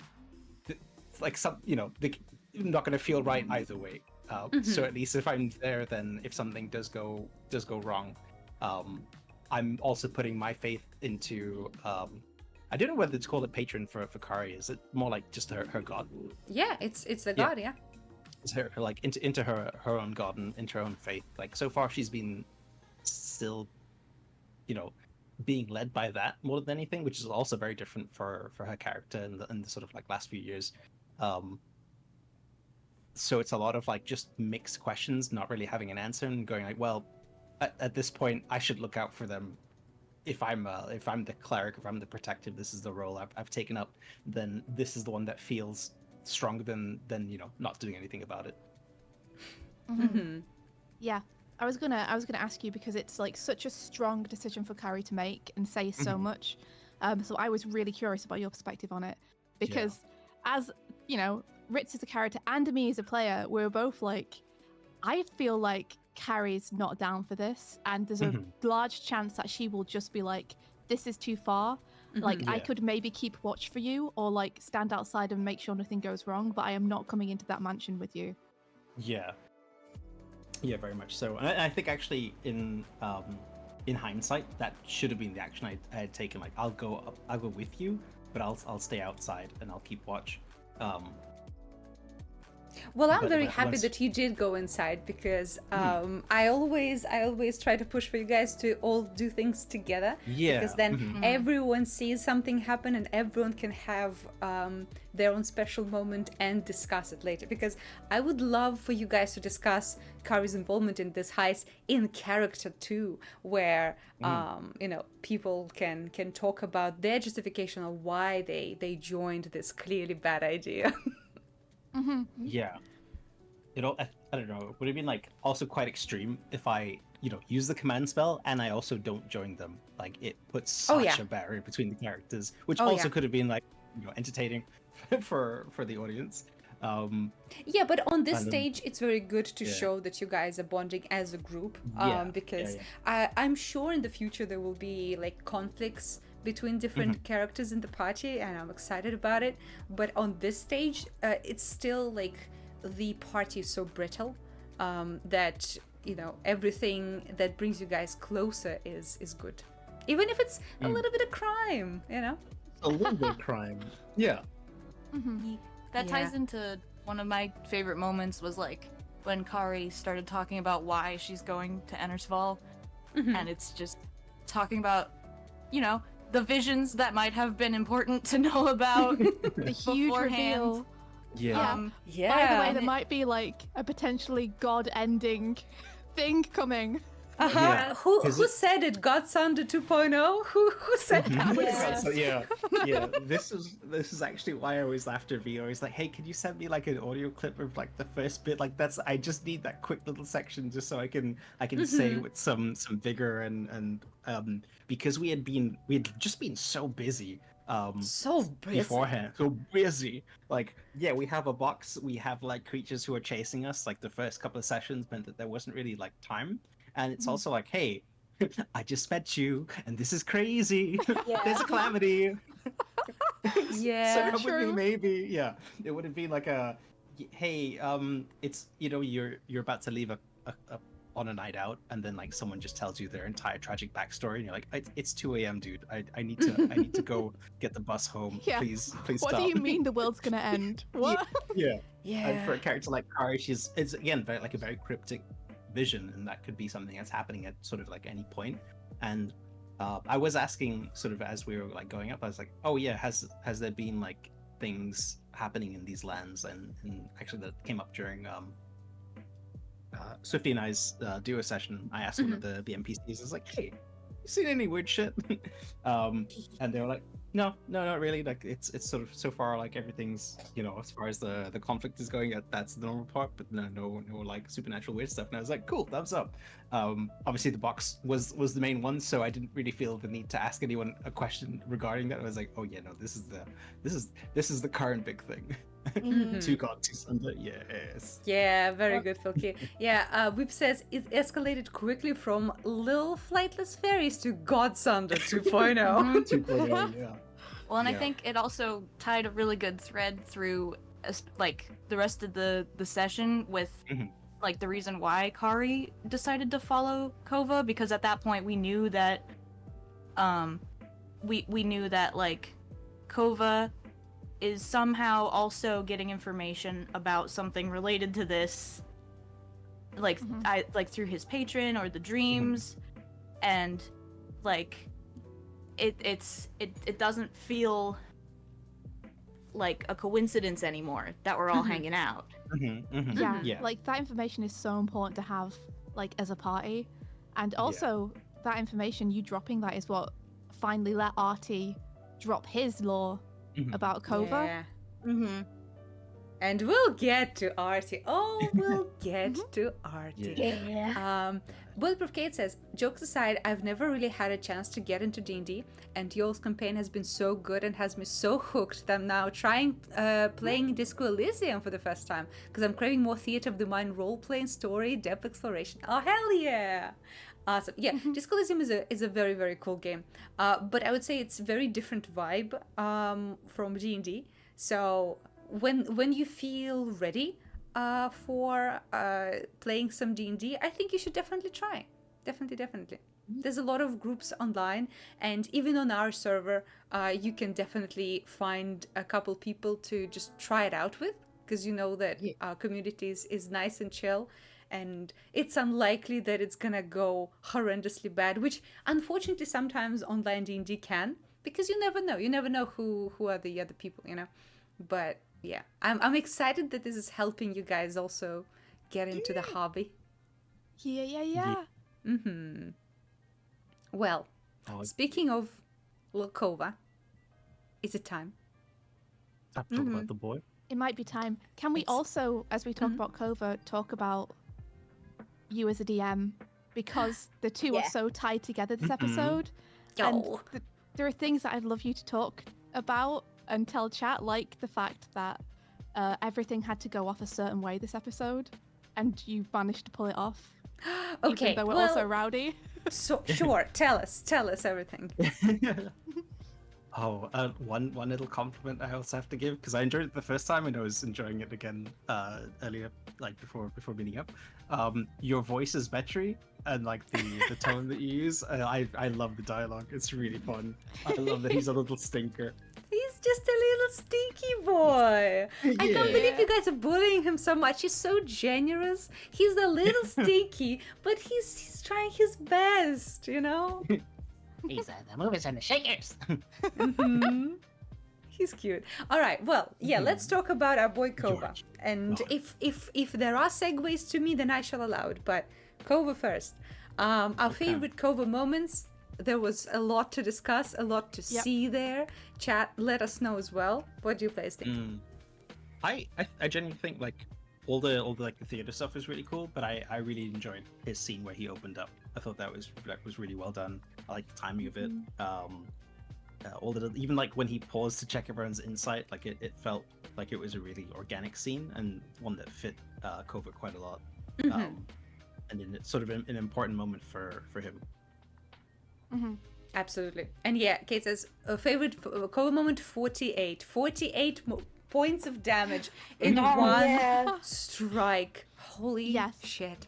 it's like some, you know, I'm not going to feel right either way. So at least if I'm there, then if something does go wrong, I'm also putting my faith into. I don't know whether it's called a patron for Kari. Is it more like just her god? Yeah, it's the god. Yeah. It's her like into her own god and into her own faith. Like so far, she's been still, you know, being led by that more than anything, which is also very different for her character in the sort of like last few years. So it's a lot of like just mixed questions, not really having an answer, and going like, well, at this point, I should look out for them. If I'm the cleric, if I'm the protective, this is the role I've taken up. Then this is the one that feels stronger than you know not doing anything about it. Yeah, I was gonna ask you because it's like such a strong decision for Kari to make and say so much. So I was really curious about your perspective on it because, as you know, Ritz as a character and me as a player, we're both like, I feel like Kari's not down for this, and there's a large chance that she will just be like, this is too far. Like, I could maybe keep watch for you or like stand outside and make sure nothing goes wrong, but I am not coming into that mansion with you. Yeah, very much so. And I think actually in hindsight, that should have been the action I had taken. Like, I'll go with you, but I'll stay outside and I'll keep watch. Well, I'm very happy that you did go inside because I always try to push for you guys to all do things together. Yeah. Because then everyone sees something happen and everyone can have their own special moment and discuss it later. Because I would love for you guys to discuss Kari's involvement in this heist in character too, where you know, people can talk about their justification of why they joined this clearly bad idea. Yeah, you know, I don't know. It would have been like also quite extreme if I, you know, use the command spell and I also don't join them. Like, it puts such a barrier between the characters, which also could have been like, you know, entertaining for the audience. Yeah, but on this stage, it's very good to show that you guys are bonding as a group. Because I'm sure in the future there will be like conflicts between different characters in the party, and I'm excited about it. But on this stage, it's still like the party is so brittle that everything that brings you guys closer is good, even if it's a little bit of crime. A little bit of crime. Yeah. That ties into one of my favorite moments was like when Kari started talking about why she's going to Ennersval, and it's just talking about, the visions that might have been important to know about The huge reveal. Yeah. By the way, there might be like a potentially god-ending thing coming. Yeah. Who said it? Godsunder 2.0? Who said that? So yeah. This is actually why I always laughed at Vio. He's like, hey, can you send me like an audio clip of like the first bit? Like I just need that quick little section just so I can say with some vigor and because we had just been so busy. So busy. Beforehand. So busy. Like, yeah, we have a box, we have like creatures who are chasing us. Like the first couple of sessions meant that there wasn't really like time. And it's also like, hey, I just met you, and this is crazy. There's a calamity. So come with me, maybe. Yeah, it would have been like a, hey, it's you're about to leave on a night out, and then like someone just tells you their entire tragic backstory, and you're like, it's 2 a.m., dude. I need to go get the bus home. Yeah. Please What stop. do you mean the world's gonna end? What? Yeah. Yeah. And for a character like Kari, it's again very like a very cryptic vision, and that could be something that's happening at sort of like any point. And I was asking sort of as we were like going up, I was like, oh yeah, has there been like things happening in these lands? And actually that came up during Swifty and I's duo session. I asked one of the NPCs, I was like, hey, you seen any weird shit? And they were like, no, not really. Like it's sort of so far like everything's as far as the conflict is going, that's the normal part, but no like supernatural weird stuff. And I was like, cool, thumbs up. Obviously the box was the main one, so I didn't really feel the need to ask anyone a question regarding that. I was like, oh yeah, no, this is the current big thing. Two God, two Thunder, yes. Yeah, very good, Filky. Yeah, Whip says it escalated quickly from little flightless fairies to Godsunder 2.0. 2.0, yeah. Well, and I think it also tied a really good thread through like the rest of the session with like the reason why Kari decided to follow Kova, because at that point we knew that we knew that like Kova is somehow also getting information about something related to this, like through his patron or the dreams, and like it doesn't feel like a coincidence anymore that we're all hanging out. Yeah, like that information is so important to have like as a party, and also that information, you dropping that is what finally let Artie drop his lore about Kova. Yeah. And we'll get to Artie. Oh, we'll get to Artie. Yeah. Bulletproof Kate says, jokes aside, I've never really had a chance to get into D&D, and Yoel's campaign has been so good and has me so hooked that I'm now trying playing Disco Elysium for the first time, because I'm craving more theater of the mind role-playing, story, depth exploration. Oh, hell yeah! Awesome. Yeah, Disco Elysium is a very, very cool game. But I would say it's very different vibe from D&D. So when you feel ready for playing some D&D, I think you should definitely try. Definitely. There's a lot of groups online, and even on our server, you can definitely find a couple people to just try it out with, because you know that our community is nice and chill, and it's unlikely that it's gonna go horrendously bad, which unfortunately sometimes online D&D can, because you never know who are the other people, But yeah, I'm excited that this is helping you guys also get into the hobby. Yeah. Well, speaking of Lokova, is it time? Stop talking about the boy. It might be time. Can we also, as we talk about Kova, talk about you as a DM? Because the two are so tied together this episode. And there are things that I'd love you to talk about and tell chat, like the fact that everything had to go off a certain way this episode, and you managed to pull it off. Okay, even though we're also rowdy. So sure, tell us everything. One little compliment I also have to give, because I enjoyed it the first time and I was enjoying it again earlier, like before meeting up. Your voice is Metri, and like the tone that you use. I love the dialogue. It's really fun. I love that he's a little stinker. He's just a little stinky boy. I can't believe you guys are bullying him so much. He's so generous. He's a little stinky, but he's trying his best, you know? He's the movers and the shakers. Mhm. He's cute. All right. Well, yeah. Let's talk about our boy Kova. George. And Oh. if there are segues to me, then I shall allow it. But Kova first. Our favorite Kova moments. There was a lot to discuss, a lot to see there. Chat, let us know as well. What do you guys think? I genuinely think like all the like the theater stuff is really cool, but I really enjoyed his scene where he opened up. I thought that was really well done. I like the timing of it. All the even like when he paused to check everyone's insight, like it felt like it was a really organic scene and one that fit Kova quite a lot. And then it's sort of an important moment for him. Absolutely. And yeah, Kate says, a favorite Kova moment 48. 48 points of damage in one strike. Holy shit.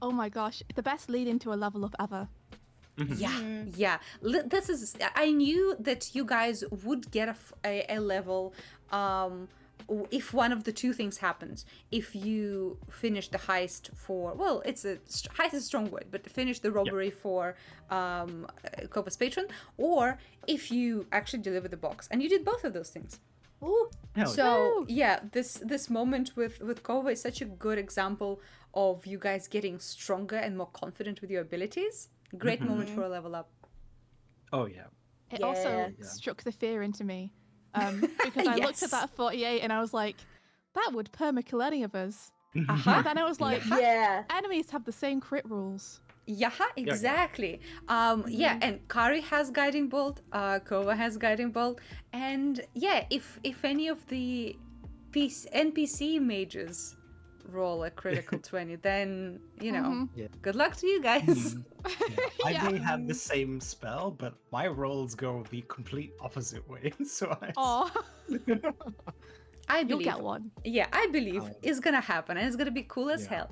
Oh my gosh, the best lead into a level up ever. Yeah. This is. I knew that you guys would get a level if one of the two things happens. If you finish the heist for, well, it's heist is a strong word, but finish the robbery for Kova's patron, or if you actually deliver the box, and you did both of those things. Ooh. So yeah, this moment with Kova is such a good example of you guys getting stronger and more confident with your abilities. Great moment for a level up. Oh yeah. It also struck the fear into me because I looked at that 48 and I was like, that would permakill any of us. And then I was like, enemies have the same crit rules. Yeah, exactly. And Kari has Guiding Bolt, Kova has Guiding Bolt, and yeah, if any of the NPC mages roll a critical 20, then you know, good luck to you guys. I may have the same spell, but my rolls go the complete opposite way. So I believe you'll get one. Yeah, I believe it's gonna happen, and it's gonna be cool as hell.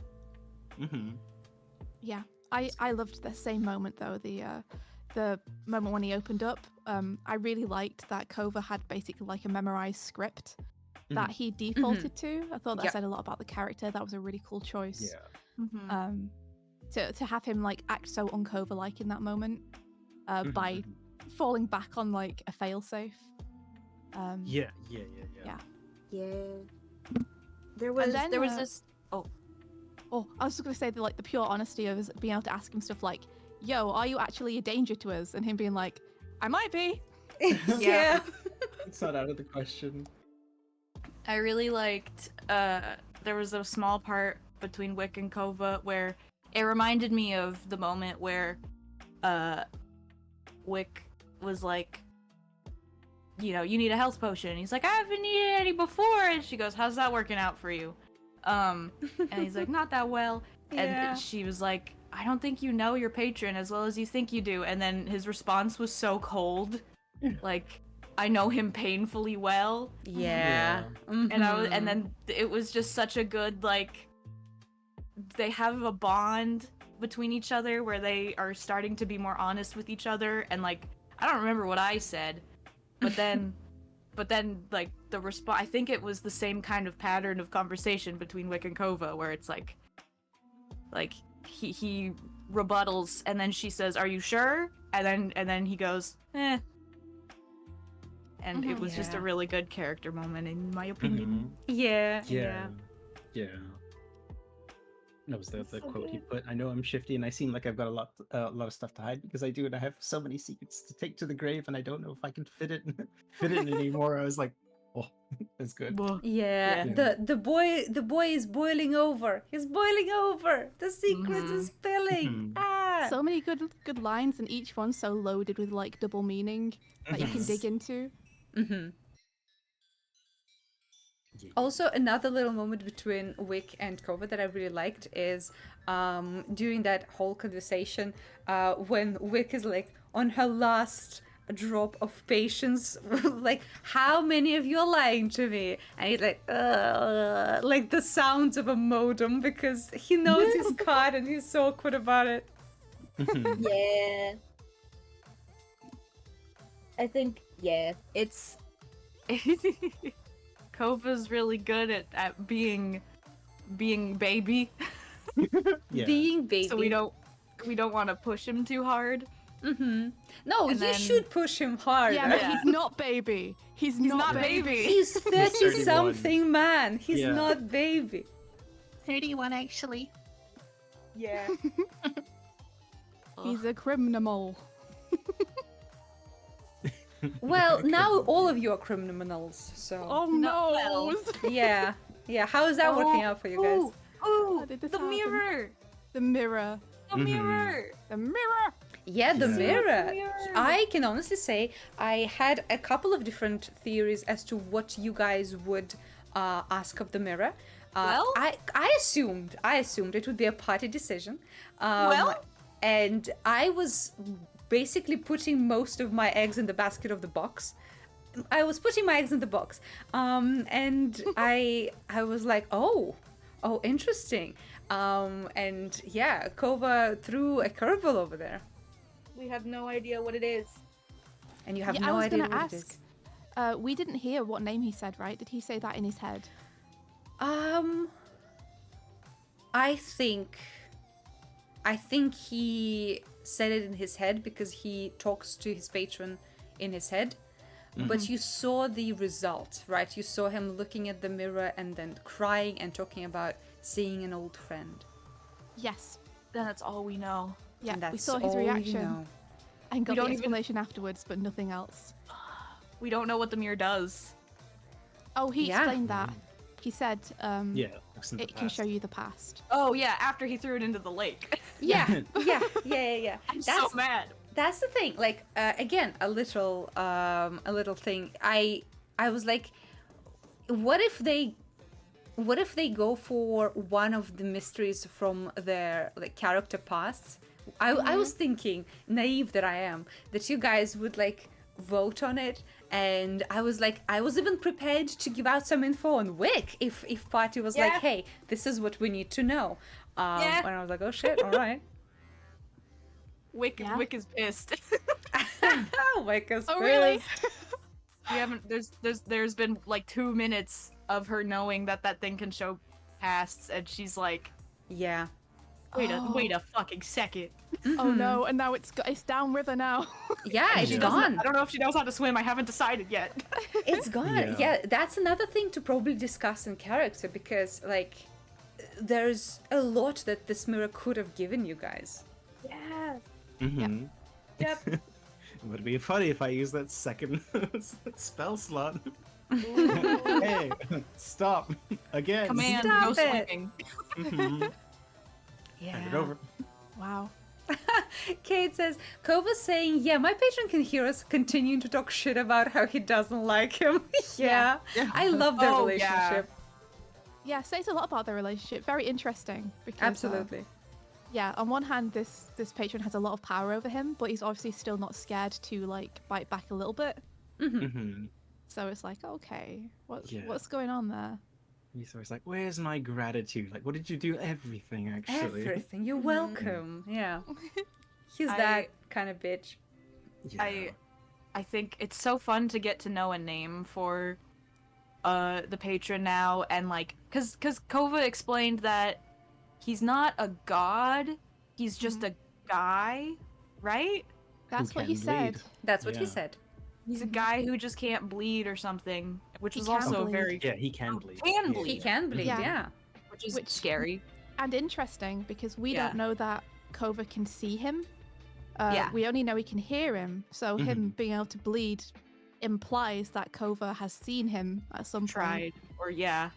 Yeah, I loved the same moment though. The moment when he opened up, I really liked that Kova had basically like a memorized script that he defaulted to. I thought that said a lot about the character. That was a really cool choice. To have him like act so unkova like in that moment by falling back on like a failsafe. Yeah. There was this. Oh, I was just gonna say that like the pure honesty of us being able to ask him stuff like, "Yo, are you actually a danger to us?" and him being like, "I might be." Yeah. It's not out of the question. I really liked there was a small part between Wick and Kova where it reminded me of the moment where Wick was like, you know, you need a health potion. And he's like, I haven't needed any before. And she goes, how's that working out for you? And he's like, not that well. And she was like, I don't think you know your patron as well as you think you do. And then his response was so cold. Like, I know him painfully well. Yeah. And then it was just such a good, like, they have a bond between each other where they are starting to be more honest with each other. And like, I don't remember what I said, but then like the response, I think it was the same kind of pattern of conversation between Wick and Kova where it's like he rebuttals and then she says, are you sure? And then he goes, eh. And it was just a really good character moment in my opinion. Yeah. That was the quote he put. I know I'm shifty and I seem like I've got a lot of stuff to hide because I do, and I have so many secrets to take to the grave, and I don't know if I can fit it in anymore. I was like, oh, that's good. Yeah. The boy is boiling over. He's boiling over. The secrets are spilling. So many good lines, and each one so loaded with like double meaning that you can dig into. Also, another little moment between Wick and Kova that I really liked is during that whole conversation when Wick is like on her last drop of patience. Like, how many of you are lying to me? And he's like the sounds of a modem, because he knows he's caught and he's so awkward about it. Yeah. I think, yeah. It's Kova's really good at being baby. Yeah. Being baby. So we don't want to push him too hard. No, And you then- should push him hard. Yeah, but Yeah. he's not baby. He's not baby. He's 30 something, man. He's Yeah. not baby. 31 actually. Yeah. He's a criminal. Well, now all of you are criminals, so Oh No. no! yeah. How is that working out for you guys? Oh, How did this the happen? mirror. The mirror. The mirror. The mirror. Yeah, the Yeah. mirror. Mirror. I can honestly say I had a couple of different theories as to what you guys would ask of the mirror. Well? I assumed it would be a party decision. Well? And I was basically putting most of my eggs in the basket of the box. I was putting my eggs in the box, and I was like, oh, interesting. And yeah, Kova threw a curveball over there. We have no idea what it is. And you have Yeah, no I was idea gonna what it ask. is. We didn't hear what name he said, right? Did he say that in his head? I think he said it in his head because he talks to his patron in his head. But you saw the result, right? You saw him looking at the mirror and then crying and talking about seeing an old friend. Yes. Then that's all we know. Yeah, And that's we saw his all you reaction know. and got We the don't even- explanation afterwards, but nothing else. We don't know what the mirror does. Oh, he Yeah. explained that. He said Yeah. looks in the it can show past. you the past. Oh yeah, after he threw it into the lake. Yeah. I'm so mad. That's the thing. Like again, a little thing. I was like, what if they go for one of the mysteries from their like character pasts? I was thinking, naive that I am, that you guys would like vote on it, and I was like, I was even prepared to give out some info on Wick if Party was like, Yeah. hey, this is what we need to know. Yeah. And I was like, oh shit, all right. Wick Yeah. Wick is pissed. Wick is Oh, really? pissed. We haven't. There's been like 2 minutes of her knowing that thing can show pasts, and she's like, Yeah. wait Oh. a fucking second. Oh no! And now it's downriver now. Yeah, it's She doesn't- gone. I don't know if she knows how to swim. I haven't decided yet. It's gone. Yeah. Yeah, that's another thing to probably discuss in character, because like there's a lot that this mirror could have given you guys. Yeah. Mhm. Yep. It would be funny if I used that second spell slot. Hey, stop again. Command, Stop no it. swimming. Mhm. Yeah. Hand it over. Wow. Kate says, Kova's saying, yeah, my patron can hear us continuing to talk shit about how he doesn't like him. Yeah. Yeah. I love their Oh, yeah. relationship. Yeah, says a lot about their relationship. Very interesting. Because, Absolutely. yeah, on one hand, this patron has a lot of power over him, but he's obviously still not scared to like bite back a little bit. Mhm. So it's like, okay, Yeah. what's going on there? He's always like, "Where's my gratitude? Like, what did you do? Everything, actually." Everything. You're welcome. Yeah. He's I- that kind of bitch. Yeah. I think it's so fun to get to know a name for the patron now, and like cuz Kova explained that he's not a god, he's just a guy, right? That's what can he said. bleed. That's what he Yeah. said. He's a guy who just can't bleed or something, which He is can also bleed. very Yeah, he can bleed. Can Yeah. bleed. He can bleed, Yeah. yeah. which is Which- scary. And interesting because we Yeah. don't know that Kova can see him. Yeah. We only know he can hear him. So him being able to bleed implies that Kova has seen him at some point. Tried or yeah.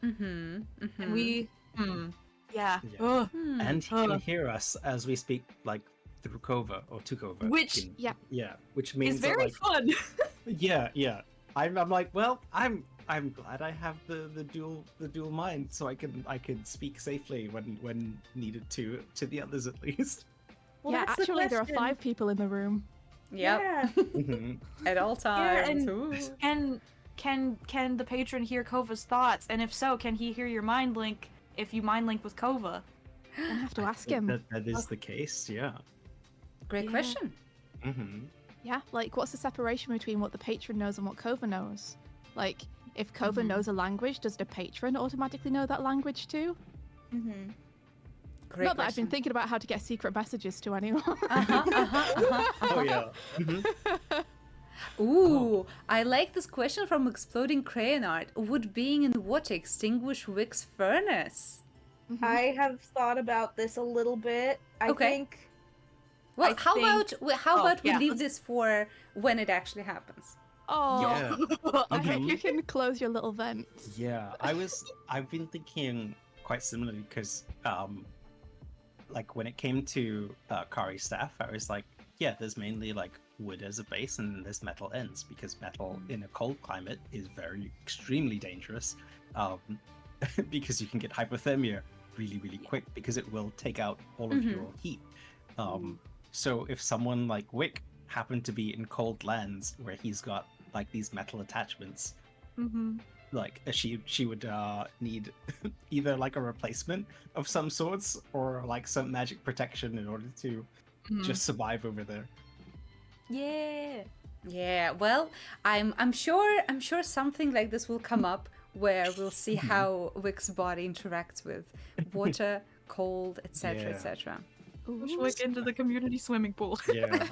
Mm-hmm. And we yeah. Yeah. Ugh. And he can Ugh. hear us as we speak, like through Kova or to Kova. Which- He can- Yeah. yeah, which means It's that, very like, fun. yeah. I'm like, well, I'm glad I have the dual mind, so I can speak safely when needed to the others at least. Well, Yeah, that's the actually, there are question. 5 people in the room. Yep. Yeah. Mhm. At all times. and- Ooh. Can the patron hear Kova's thoughts? And if so, can he hear your mind link if you mind link with Kova? I have to ask That- him. that is the case, yeah. Great Yeah. question. Mm-hmm. Yeah, like what's the separation between what the patron knows and what Kova knows? Like, if Kova knows a language, does the patron automatically know that language too? Mm-hmm. Great Not that I've been question. thinking about how to get secret messages to anyone. Oh yeah. Mhm. Ooh, I like this question from Exploding Crayon Art. Would being in water extinguish Wick's furnace? I have thought about this a little bit. I Okay. think Well, I how think- about we yeah, leave let's- this for when it actually happens? Oh, Yeah. I hope Mhm. you can close your little vents. Yeah, I've been thinking quite similarly because like when it came to Kari staff, I was like, yeah, there's mainly like wood as a base and then there's metal ends because metal in a cold climate is very extremely dangerous because you can get hypothermia really quick because it will take out all of your heat. So if someone like Wick happened to be in cold lands where he's got like these metal attachments, like she would need either like a replacement of some sorts or like some magic protection in order to just survive over there. Yeah. Yeah. Well, I'm sure something like this will come up where we'll see how Wick's body interacts with water, cold, etc., Yeah. etc. Push Wick into the community swimming pool. Yeah.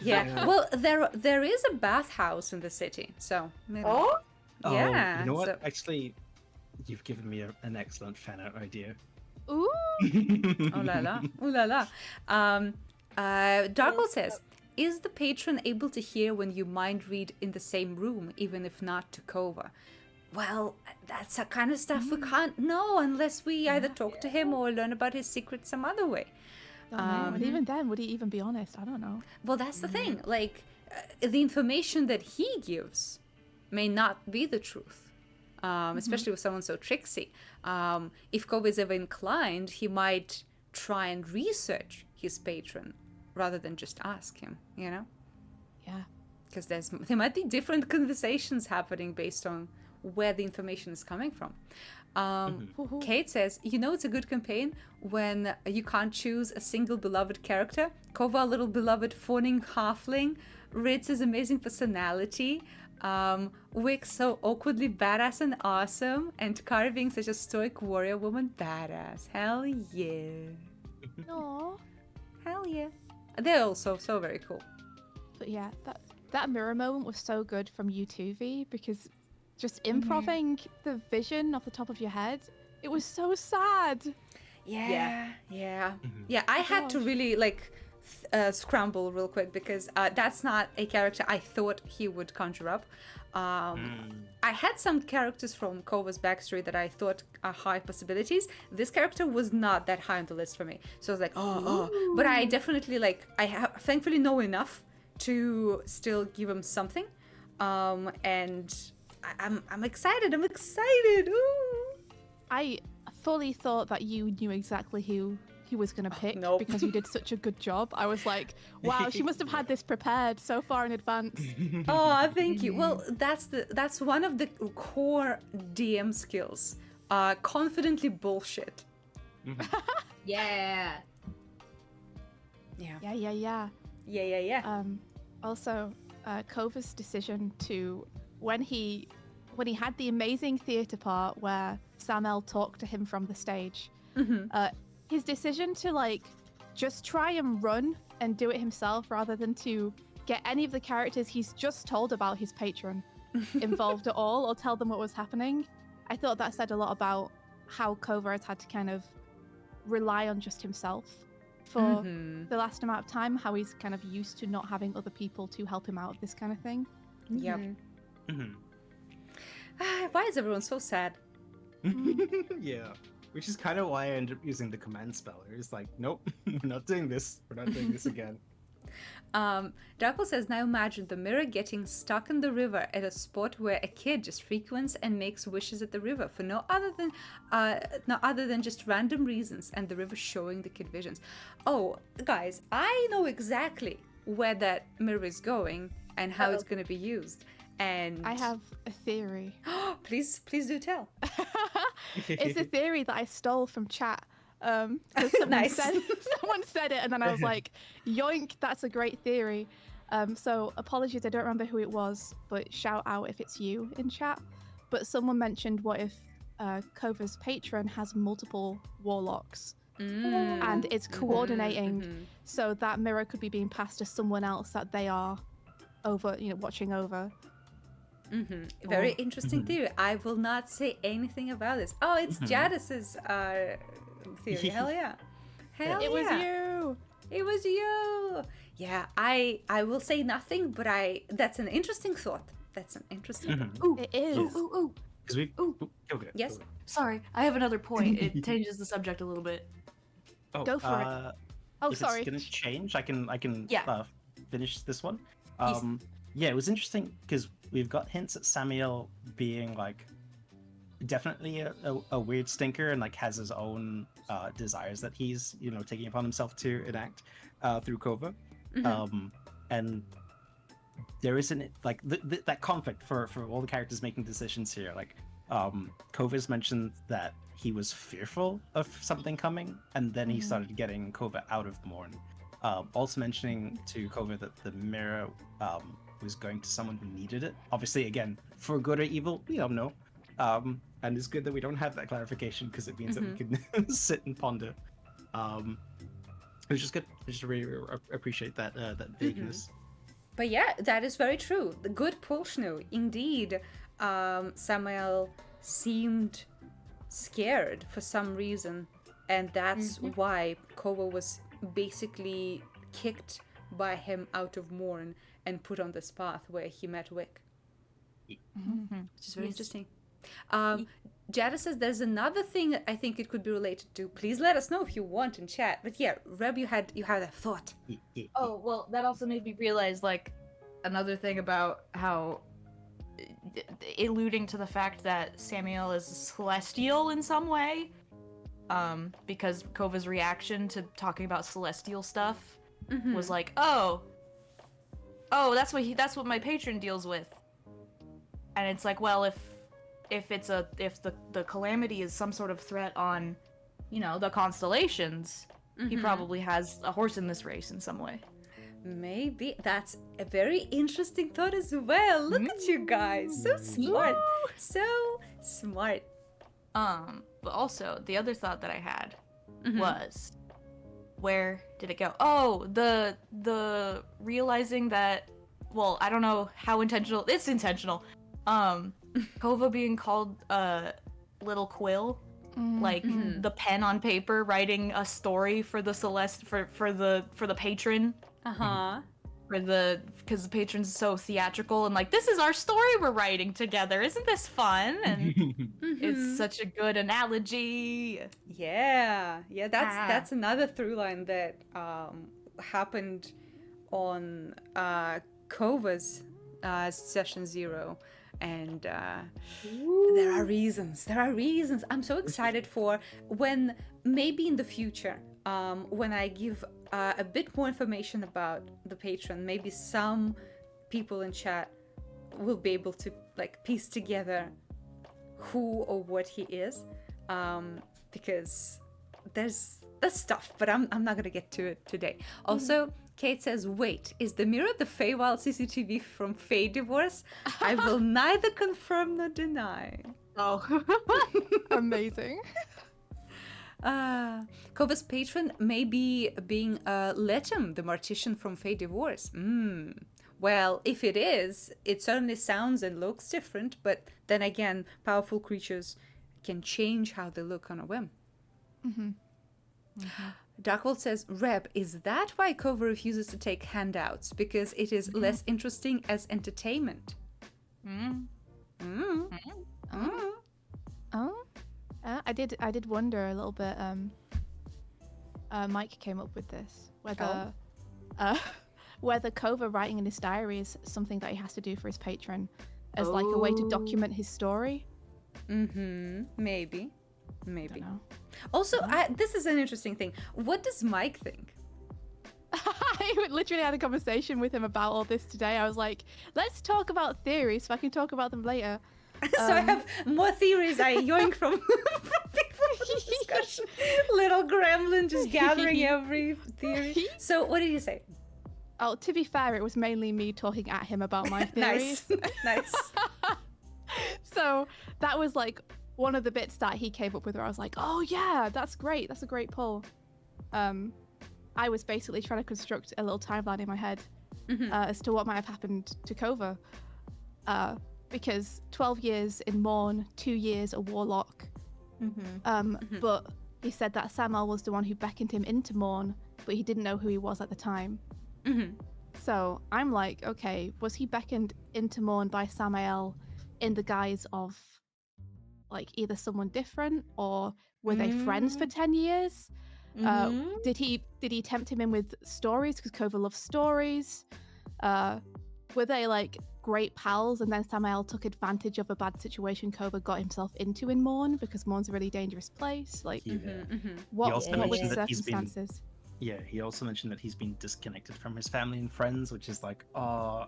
Yeah. Yeah. Well, there is a bathhouse in the city, so maybe. Oh, Yeah, Oh, you know what? so- Actually, you've given me an excellent fan art idea. Ooh. Oh la la. Ooh la la. Darkle says, is the patron able to hear when you mind read in the same room, even if not to Kova? Well, that's the kind of stuff we can't know unless we either talk to him or learn about his secret some other way. Don't know. And even then, would he even be honest? I don't know. Well, that's the thing. Like, the information that he gives may not be the truth, especially with someone so tricksy. If Kova is ever inclined, he might try and research his patron rather than just ask him, you know? Yeah. Because there might be different conversations happening based on where the information is coming from. Kate says, you know it's a good campaign when you can't choose a single beloved character. Kova, little beloved fawning halfling. Ritz's amazing personality. Wick so awkwardly badass and awesome. And Kari being such a stoic warrior woman badass. Hell yeah. Aww. Hell yeah. They're also so very cool. But yeah, that mirror moment was so good from you too, V, because just improving the vision off the top of your head, it was so sad. Yeah. I had to really scramble real quick because that's not a character I thought he would conjure up. I had some characters from Kova's backstory that I thought are high possibilities. This character was not that high on the list for me, so I was like, oh. But I definitely thankfully know enough to still give him something, and I'm excited. I'm excited. Ooh. I fully thought that you knew exactly who he was going to pick nope. because you did such a good job. I was like, wow, she must have had this prepared so far in advance. Oh, thank you. Well, that's one of the core DM skills. Confidently bullshit. yeah. Yeah. Yeah. Also, Kova's decision to when he had the amazing theatre part where Samel talked to him from the stage, his decision to just try and run and do it himself rather than to get any of the characters he's just told about his patron involved at all or tell them what was happening. I thought that said a lot about how Kova has had to kind of rely on just himself for the last amount of time, how he's kind of used to not having other people to help him out of this kind of thing. Yep. Why is everyone so sad? Yeah. Which is kind of why I ended up using the command speller. It's like, nope, we're not doing this. We're not doing this again. Darko says, now imagine the mirror getting stuck in the river at a spot where a kid just frequents and makes wishes at the river for no other than just random reasons, and the river showing the kid visions. Oh, guys, I know exactly where that mirror is going and how it's going to be used. And I have a theory. please do tell. It's a theory that I stole from chat. 'Cause someone Nice. someone said it, and then I was like, "Yoink, that's a great theory." So apologies, I don't remember who it was, but shout out if it's you in chat. But someone mentioned, what if Kova's patron has multiple warlocks and it's coordinating, so that mirror could be being passed to someone else that they are watching over. Very interesting theory. I will not say anything about this. Oh, it's Jadis's theory. Hell yeah. Hell It was yeah. you. It was you. Yeah, I will say nothing, but that's an interesting thought. That's an interesting thought. Ooh, It is. ooh. Because we've. Okay. Yes? Sorry, I have another point. It changes the subject a little bit. Oh, Go for it. Oh, if sorry. it's gonna change, I can Yeah. finish this one. Yes. Yeah, it was interesting because we've got hints at Samuel being like definitely a weird stinker and like has his own desires that he's taking upon himself to enact through Kova. And there isn't like that conflict for all the characters making decisions here. Like Kova's mentioned that he was fearful of something coming, and then he started getting Kova out of Morn. Also mentioning to Kova that the mirror was going to someone who needed it. Obviously, again, for good or evil, we don't know. And it's good that we don't have that clarification because it means that we can sit and ponder. Which is good. I just really appreciate that vagueness. But yeah, that is very true. The good pull, Shnu. Indeed, Samuel seemed scared for some reason, and that's why Kova was basically kicked by him out of Morn and put on this path where he met Wick. Which is very interesting. Jada says there's another thing that I think it could be related to. Please let us know if you want in chat. But yeah, Reb, you had a thought. Oh, well, that also made me realize, like, another thing about how alluding to the fact that Samuel is celestial in some way, because Kova's reaction to talking about celestial stuff was like, oh, that's what my patron deals with. And it's like, well, if the calamity is some sort of threat on, the constellations, he probably has a horse in this race in some way. Maybe that's a very interesting thought as well. Look at you guys, so smart, so smart. But also the other thought that I had was, where did it go? Oh, the realizing that, well, I don't know how intentional. It's intentional. Kova being called Little Quill, like the pen on paper writing a story for the for the patron. Because the patron's so theatrical and like, this is our story we're writing together. Isn't this fun? And it's such a good analogy. Yeah, that's another through line that happened on Kova's session 0. And there are reasons. I'm so excited for when, maybe in the future, when I give a bit more information about the patron, maybe some people in chat will be able to like piece together who or what he is, because there's stuff, but I'm not gonna get to it today. Also, Kate says, wait, is the mirror the Feywild CCTV from Fey Divorce? I will neither confirm nor deny. Oh, amazing. Kova's patron may be being Letum, the mortician from Fey Divorce. Well, if it is, it certainly sounds and looks different, but then again, powerful creatures can change how they look on a whim. Darkwold says, Reb, is that why Kova refuses to take handouts? Because it is less interesting as entertainment. I did wonder a little bit. Mike came up with this, whether Kova writing in his diary is something that he has to do for his patron, as like a way to document his story. Maybe. Also, this is an interesting thing. What does Mike think? I literally had a conversation with him about all this today. I was like, let's talk about theories so I can talk about them later. So I have more theories I yoink from people for this discussion. Little gremlin just gathering every theory. So what did you say? Oh, to be fair, it was mainly me talking at him about my theories. Nice. So that was like one of the bits that he came up with where I was like, oh yeah, that's great. That's a great pull. I was basically trying to construct a little timeline in my head as to what might have happened to Kova. Because 12 years in Morn, 2 years a warlock. But he said that Samael was the one who beckoned him into Morn, but he didn't know who he was at the time. So I'm like, okay, was he beckoned into Morn by Samael in the guise of like either someone different, or were they friends for 10 years? Did he tempt him in with stories because Kova loves stories? Were they like great pals and then Samael took advantage of a bad situation Kova got himself into in Morn because Morn's a really dangerous place? Like, what were the circumstances? He also mentioned that he's been disconnected from his family and friends, which is like,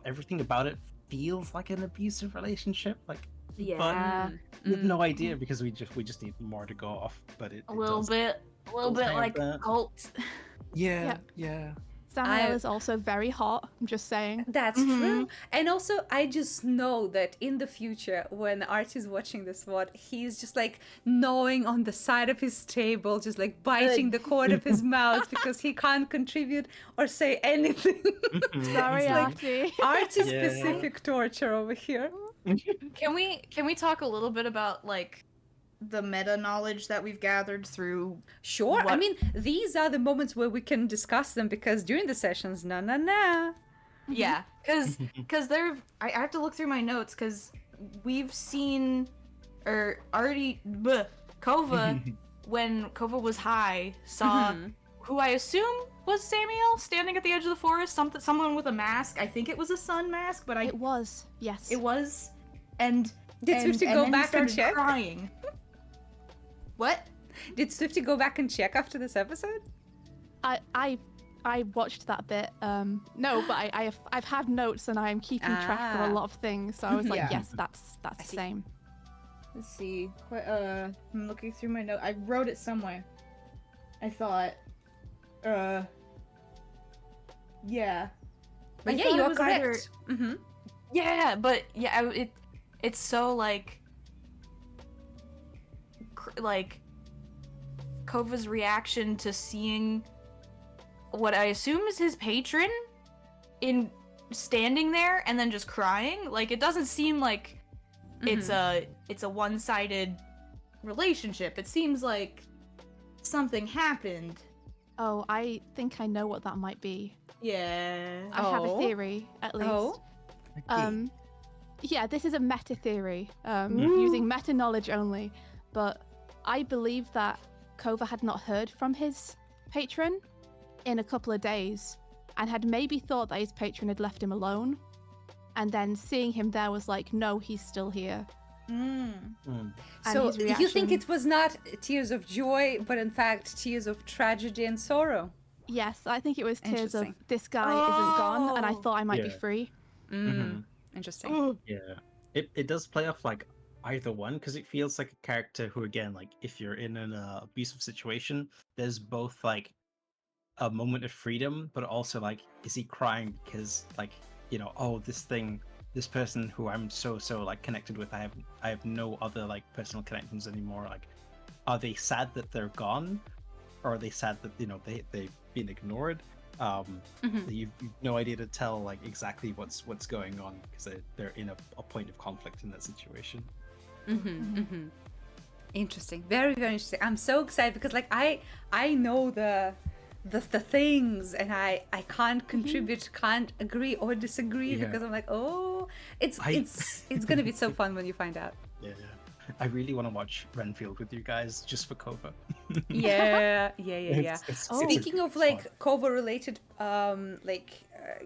everything about it feels like an abusive relationship. Like, but we have no idea because we just need more to go off. But it a little bit like a cult. Yeah. Samael is also very hot, I'm just saying. That's true. And also, I just know that in the future, when Art is watching this VOD, he's just like gnawing on the side of his table, just like biting the corner of his mouth because he can't contribute or say anything. Sorry, Artie. Artie-specific torture over here. Can we talk a little bit about like the meta knowledge that we've gathered through? Sure. I mean, these are the moments where we can discuss them because during the sessions, Yeah, because I have to look through my notes because we've seen Kova when Kova was high saw who I assume was Samuel standing at the edge of the forest. Someone with a mask. I think it was a sun mask, but it was. Yes, it was. And did Swifty go back and check? Crying. What? Did Swifty go back and check after this episode? I watched that bit. No, but I've had notes and I'm keeping track of a lot of things. So I was like, yes, that's the same. Let's see. I'm looking through my note. I wrote it somewhere. I thought. Yeah. But yeah, you're correct. Yeah, but yeah, it's so like Kova's reaction to seeing what I assume is his patron in standing there and then just crying. Like, it doesn't seem like it's a one-sided relationship. It seems like something happened. Oh, I think I know what that might be. Yeah. I have a theory, at least. Okay. Yeah, this is a meta theory, using meta knowledge only, but I believe that Kova had not heard from his patron in a couple of days and had maybe thought that his patron had left him alone, and then seeing him there was like, no, he's still here. So you think it was not tears of joy, but in fact tears of tragedy and sorrow? Yes, I think it was tears of this guy isn't gone and I thought I might be free. Interesting. Yeah, it does play off like either one because it feels like a character who, again, like if you're in an abusive situation, there's both like a moment of freedom, but also like, is he crying because like, you know, oh, this person who I'm so like connected with, I have no other like personal connections anymore. Like, are they sad that they're gone, or are they sad that, you know, they've been ignored? You've no idea to tell like exactly what's going on because they're in a point of conflict in that situation. Interesting. Very, very interesting. I'm so excited because like I know the things and I can't contribute, can't agree or disagree because I'm like, oh, it's gonna be so fun when you find out. Yeah. I really want to watch Renfield with you guys just for Kova. Yeah. It's Speaking of like Kova related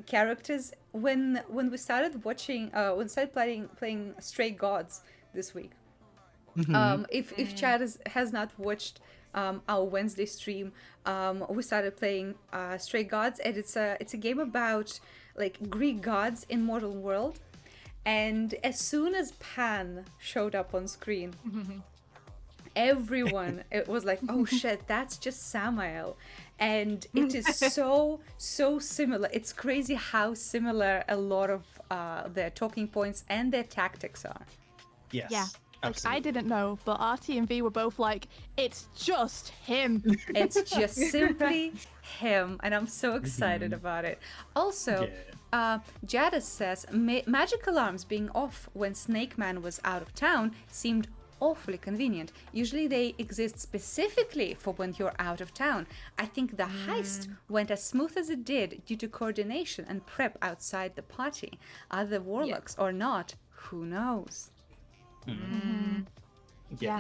characters, when we started watching when we started playing Stray Gods this week, if Chad has not watched our Wednesday stream, we started playing Stray Gods, and it's a game about like Greek gods in modern world. And as soon as Pan showed up on screen, everyone it was like, oh shit, that's just Samael. And it is so similar. It's crazy how similar a lot of their talking points and their tactics are. Yes. Yeah. Like, Absolutely. I didn't know, but RT and V were both like, it's just him. It's just simply him, and I'm so excited about it. Also, Jadis says magic alarms being off when Snake Man was out of town seemed awfully convenient. Usually they exist specifically for when you're out of town. I think the heist went as smooth as it did due to coordination and prep outside the party. Are the warlocks or not? Who knows? Yeah.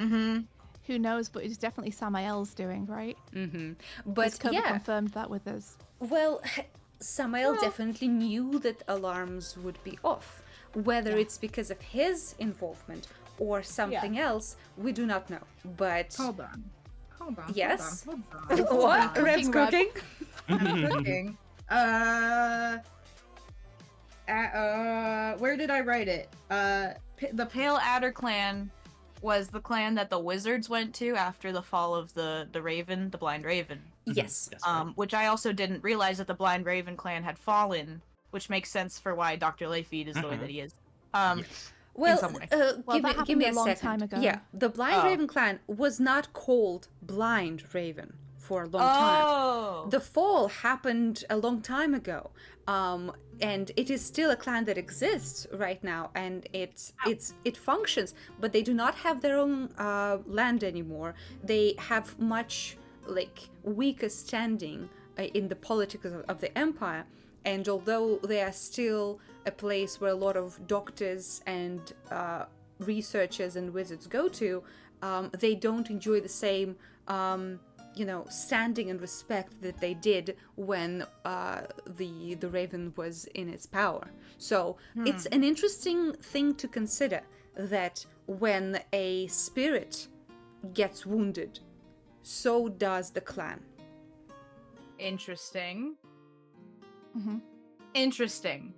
Who knows, but it's definitely Samael's doing, right? But Kobe yeah, confirmed that with us. well, Samael definitely knew that alarms would be off. Whether it's because of his involvement or something else, we do not know. But Hold on. yes, Hold on. what? Rev's Rev. cooking? I'm cooking. Where did I write it? The Pale Adder clan was the clan that the wizards went to after the fall of the Raven, the Blind Raven. Yes. Which I also didn't realize that the Blind Raven clan had fallen, which makes sense for why Dr. Layfeed is the way that he is. Well, some way. Well, that give me happened a a long second. time ago. Yeah, the Blind Raven clan was not called Blind Raven for a long time. The fall happened a long time ago, and it is still a clan that exists right now, and it functions, but they do not have their own land anymore. They have much like weaker standing in the politics of the empire. And although they are still a place where a lot of doctors and researchers and wizards go to, they don't enjoy the same, standing and respect that they did when the Raven was in its power. So it's an interesting thing to consider that when a spirit gets wounded, so does the clan. Interesting. Interesting.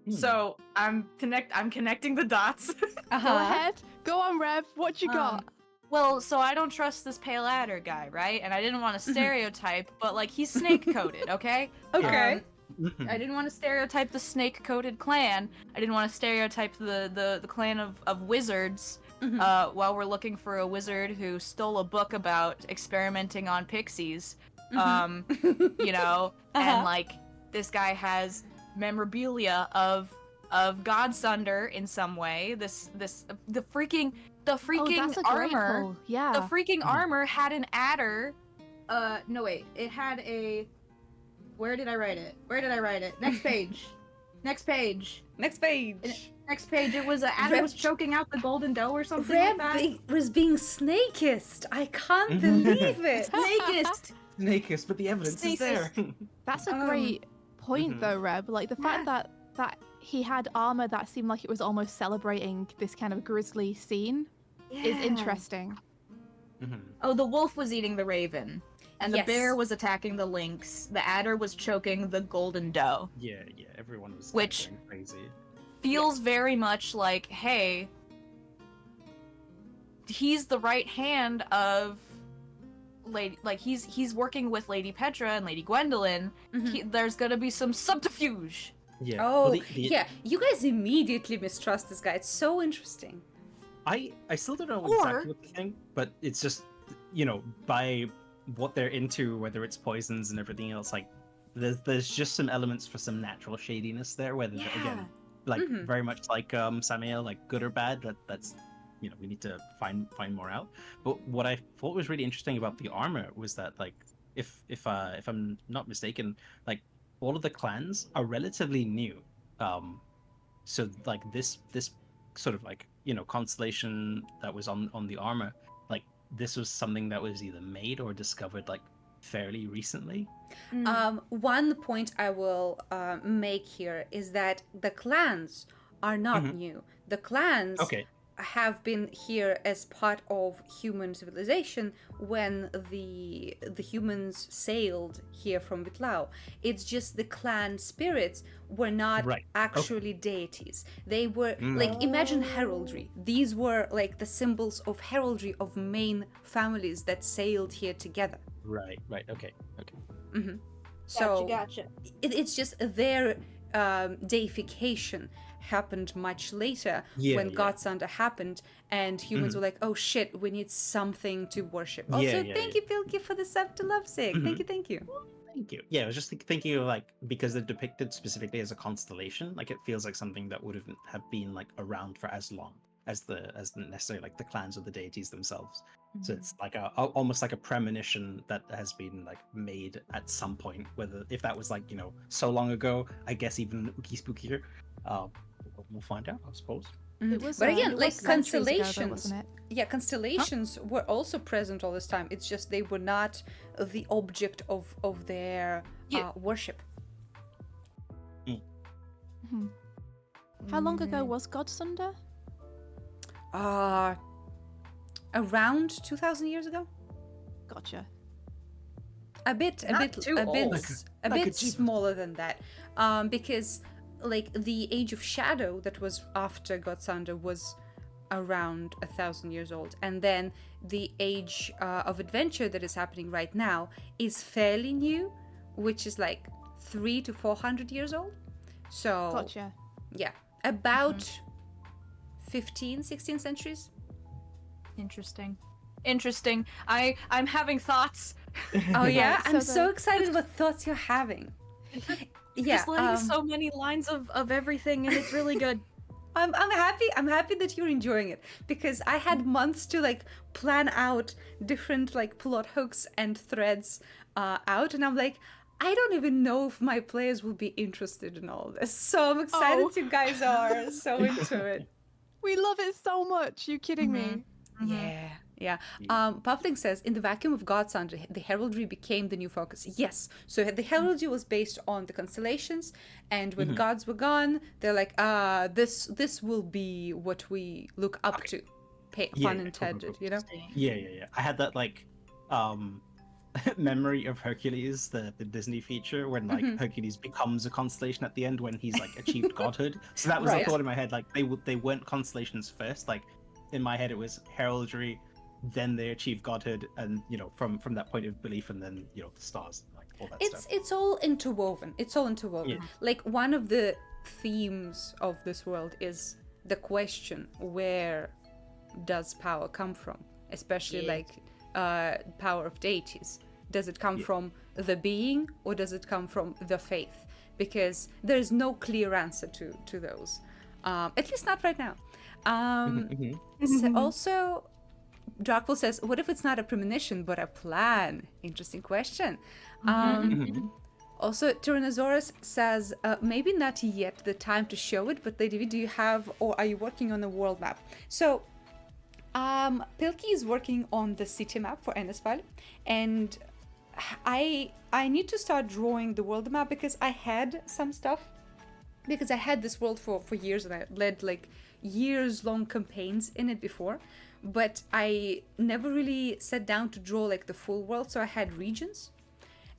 So I'm connecting the dots. Go ahead. Go on, Rev. What you got? Well, so I don't trust this Pale Adder guy, right? And I didn't want to stereotype, but like he's snake coated, okay? Okay. I didn't want to stereotype the snake coated clan. I didn't want to stereotype the clan of wizards. While we're looking for a wizard who stole a book about experimenting on pixies. And like this guy has memorabilia of Godsunder in some way. The freaking That's a great armor. pull. Yeah. The freaking armor had an adder. No wait, it had a. Where did I write it? Next page. Next page. Next page. It was an adder was choking out the golden dough or something like that. Was being snakist. I can't believe it. Snakist, but the evidence is there. That's a great point, though, Reb. Like the fact that he had armor that seemed like it was almost celebrating this kind of grisly scene is interesting. Oh, the wolf was eating the raven, and the bear was attacking the lynx. The adder was choking the golden doe. Yeah, everyone was Which going crazy. Feels very much like, hey, he's the right hand of Lady, like he's working with Lady Petra and Lady Gwendolyn. There's gonna be some subterfuge. Yeah. Oh, yeah. You guys immediately mistrust this guy. It's so interesting. I still don't know exactly what to think, but it's just, by what they're into, whether it's poisons and everything else, like there's just some elements for some natural shadiness there, whether again, like very much like Samael, like good or bad, that's we need to find more out. But what I thought was really interesting about the armor was that, like, if I'm not mistaken, like all of the clans are relatively new. So like this sort of like constellation that was on the armor, like this was something that was either made or discovered like fairly recently. One point I will make here is that the clans are not new. The clans have been here as part of human civilization when the humans sailed here from Vitlau. It's just the clan spirits were not Right. actually deities. They were Mm. like, imagine heraldry. These were like the symbols of heraldry of main families that sailed here together. Right. Okay. So Gotcha. it's just their deification happened much later when God's Thunder happened, and humans were like, oh shit, we need something to worship. Also, thank you, Pilky, for the sub to Lovesick. Thank you. Thank you. Yeah, I was just thinking of like, because they're depicted specifically as a constellation, like it feels like something that would have been like around for as long as the necessarily like the clans or the deities themselves. So it's like almost like a premonition that has been like made at some point. Whether if that was like so long ago, I guess even spookier. We'll find out, I suppose. It was, But again, it like was centuries ago, though, constellations, wasn't it? yeah, constellations were also present all this time. It's just they were not the object of their worship. How long ago was God's Thunder? Around 2,000 years ago. Gotcha. A bit smaller than that, because like the Age of Shadow that was after God's Thunder was around 1,000 years old, and then the Age of Adventure that is happening right now is fairly new, which is like 300 to 400 years old. So Gotcha. yeah, about 15, 16 centuries. Interesting. I'm having thoughts. Oh yeah, I'm so so excited what thoughts you're having. Yeah, Just letting so many lines of everything, and it's really good. I'm happy that you're enjoying it, because I had months to like plan out different like plot hooks and threads out, and I'm like, I don't even know if my players will be interested in all this. So I'm excited you guys are so into it. We love it so much. You kidding me? Yeah. Puffling says, in the vacuum of God's Thunder, the heraldry became the new focus. Yes. So the heraldry was based on the constellations, and when gods were gone, they're like, this will be what we look up to. Pun intended, you know? Yeah. I had that like memory of Hercules, the Disney feature, when like Hercules becomes a constellation at the end when he's like achieved godhood. So that was the thought in my head, like they weren't constellations first. Like in my head it was heraldry, then they achieve godhood, and from that point of belief, and then the stars, like all that stuff. It's all interwoven. Like one of the themes of this world is the question, where does power come from, especially like power of deities. Does it come from the being, or does it come from the faith? Because there is no clear answer to those, at least not right now. So also, Darkpool says, what if it's not a premonition but a plan? Interesting question. Also, Tyrannosaurus says, maybe not yet the time to show it, but Lady V, do you have, or are you working on a world map? So Pilky is working on the city map for Ennersval, and I need to start drawing the world map, because I had some stuff, because I had this world for years, and I led like years-long campaigns in it before, but I never really sat down to draw like the full world, so I had regions,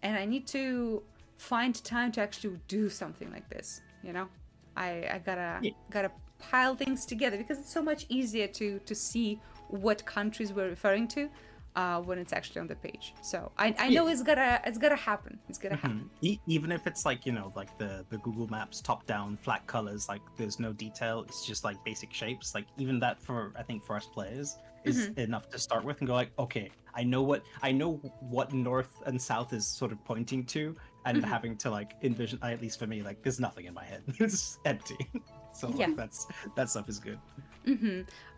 and I need to find time to actually do something like this, I gotta pile things together, because it's so much easier to see what countries we're referring to when it's actually on the page. So I know it's gonna happen. It's gonna happen. Even if it's like like the Google Maps top down flat colors, like there's no detail, it's just like basic shapes. Like even that, for I think for us players, is enough to start with and go like, okay, I know what north and south is sort of pointing to, and having to like envision. At least for me, like there's nothing in my head. It's empty. So like, that stuff is good.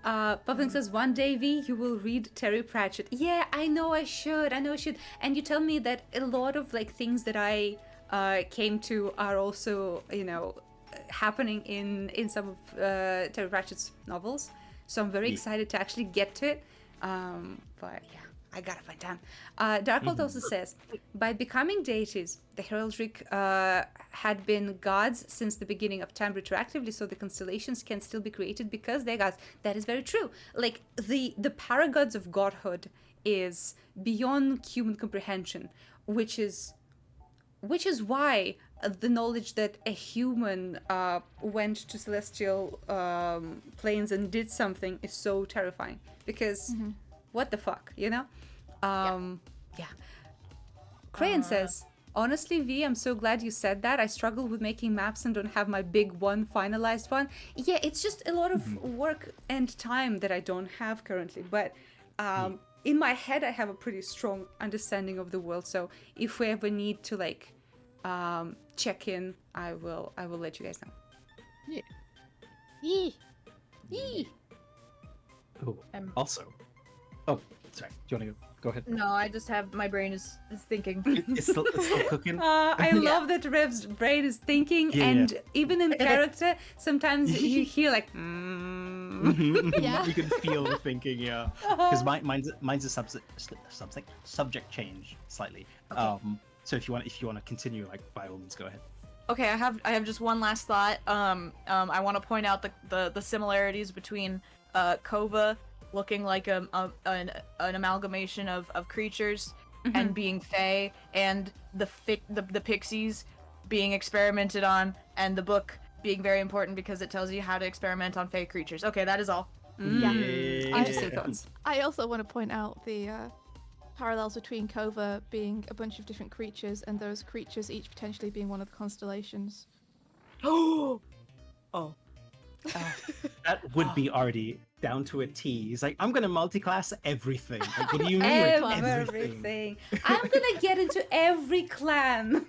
Puffin says, one day, V, you will read Terry Pratchett. Yeah, I know I should. And you tell me that a lot of like things that I came to are also, happening in some of Terry Pratchett's novels. So I'm very excited to actually get to it. But yeah, I gotta find time. Darkhold also says, by becoming deities, the heraldric had been gods since the beginning of time retroactively, so the constellations can still be created because they're gods. That is very true. Like, the paragods of godhood is beyond human comprehension, which is why the knowledge that a human went to celestial planes and did something is so terrifying. Because what the fuck, you know? Yeah. Crayon says, honestly, V, I'm so glad you said that. I struggle with making maps and don't have my big one finalized one. Yeah, it's just a lot of work and time that I don't have currently. But in my head, I have a pretty strong understanding of the world. So if we ever need to like check in, I will let you guys know. Yeah. Yee. Yee. Oh, also. Oh, sorry. Do you want to go ahead? No, I just have my brain is thinking. It's still cooking. I love that Rev's brain is thinking, and even in character, sometimes you hear like, Yeah. You can feel the thinking, yeah. Because mine's a subject change slightly. Okay. So if you want to continue, like by all means, go ahead. Okay, I have just one last thought. I want to point out the similarities between Kova looking like an amalgamation of creatures and being fae, and the pixies being experimented on, and the book being very important because it tells you how to experiment on fae creatures. Okay, that is all. Interesting thoughts. I also want to point out the parallels between Kova being a bunch of different creatures and those creatures each potentially being one of the constellations. Oh. That would be already down to a T. He's like, I'm gonna multi-class everything. Like, what do you mean? Everything. I'm gonna get into every clan.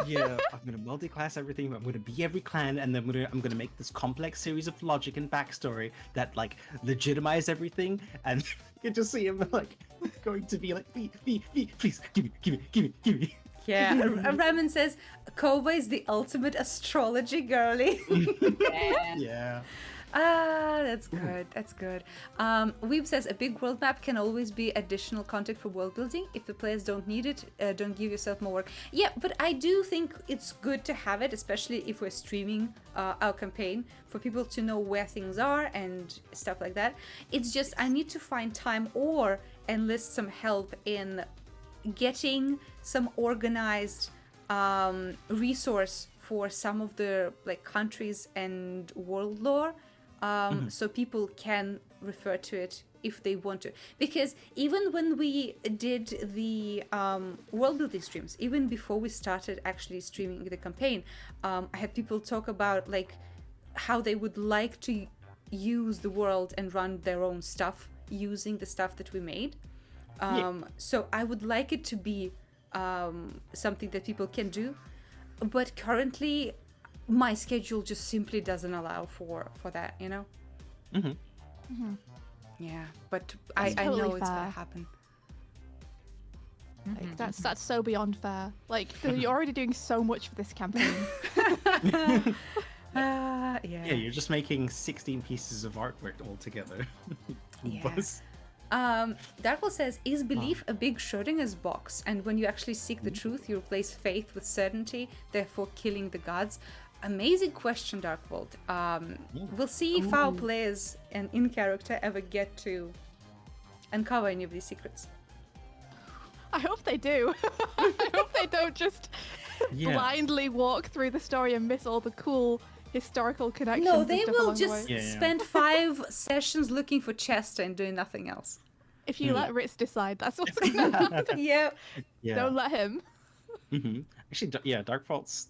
Yeah, I'm gonna multi-class everything. I'm gonna be every clan, and then I'm gonna make this complex series of logic and backstory that like legitimize everything. And you just see him like going to be like, please, give me. Yeah, Raman says, Kova is the ultimate astrology girly. Yeah. That's good. That's good. Weeb says a big world map can always be additional content for world building. If the players don't need it, don't give yourself more work. Yeah, but I do think it's good to have it, especially if we're streaming our campaign, for people to know where things are and stuff like that. It's just I need to find time or enlist some help in getting some organized resource for some of the like countries and world lore, so people can refer to it if they want to. Because even when we did the world building streams, even before we started actually streaming the campaign, I had people talk about like how they would like to use the world and run their own stuff using the stuff that we made. So I would like it to be something that people can do, but currently my schedule just simply doesn't allow for that, you know. Yeah, but I totally know it's fair. gonna happen. Like, that's so beyond fair. Like, you're already doing so much for this campaign. Yeah, You're just making 16 pieces of artwork all together. Yeah. Buzz. Darkle says, is belief a big Schrodinger's box, and when you actually seek the truth, you replace faith with certainty, therefore killing the gods? Amazing question, Darkvolt. We'll see if our players and in character ever get to uncover any of these secrets. I hope they do. I hope they don't just blindly walk through the story and miss all the cool historical connections. No, and they stuff will along the just way. spend 5 sessions looking for Chester and doing nothing else. If you let Ritz decide, that's what's going to happen. Yeah. Don't let him. Actually, Darkfault's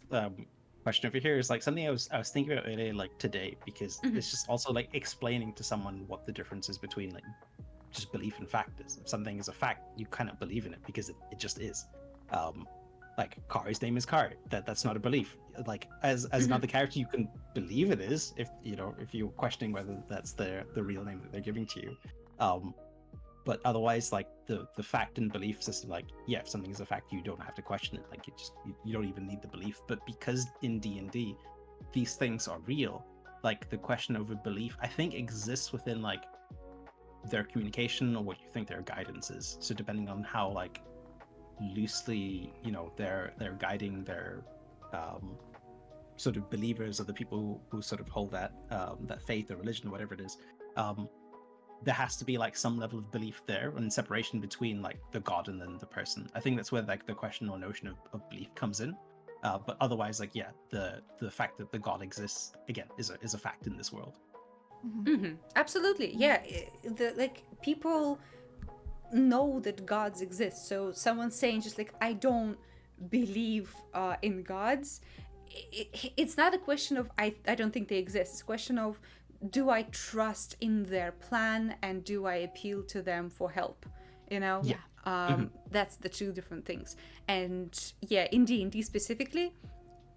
question over here is like something I was thinking about earlier, like today, because it's just also like explaining to someone what the difference is between like just belief and fact is. If something is a fact, you cannot believe in it because it just is. Like Kari's name is Kari. That's not a belief. Like as another character, you can believe it is if you're questioning whether that's the real name that they're giving to you. But otherwise, like the fact and belief system, like if something is a fact, you don't have to question it. Like you don't even need the belief. But because in D&D, these things are real, like the question over belief, I think exists within like their communication or what you think their guidance is. So depending on how like loosely, you know, they're guiding their sort of believers or the people who sort of hold that that faith or religion or whatever it is, there has to be like some level of belief there and separation between like the god and then the person. I think that's where like the question or notion of belief comes in. But otherwise, like, yeah, the fact that the god exists again is a fact in this world. Absolutely, yeah. Like people know that gods exist. So someone saying just like I don't believe in gods, it's not a question of I don't think they exist. It's a question of do I trust in their plan and do I appeal to them for help? You know, that's the two different things. And yeah, in D&D specifically,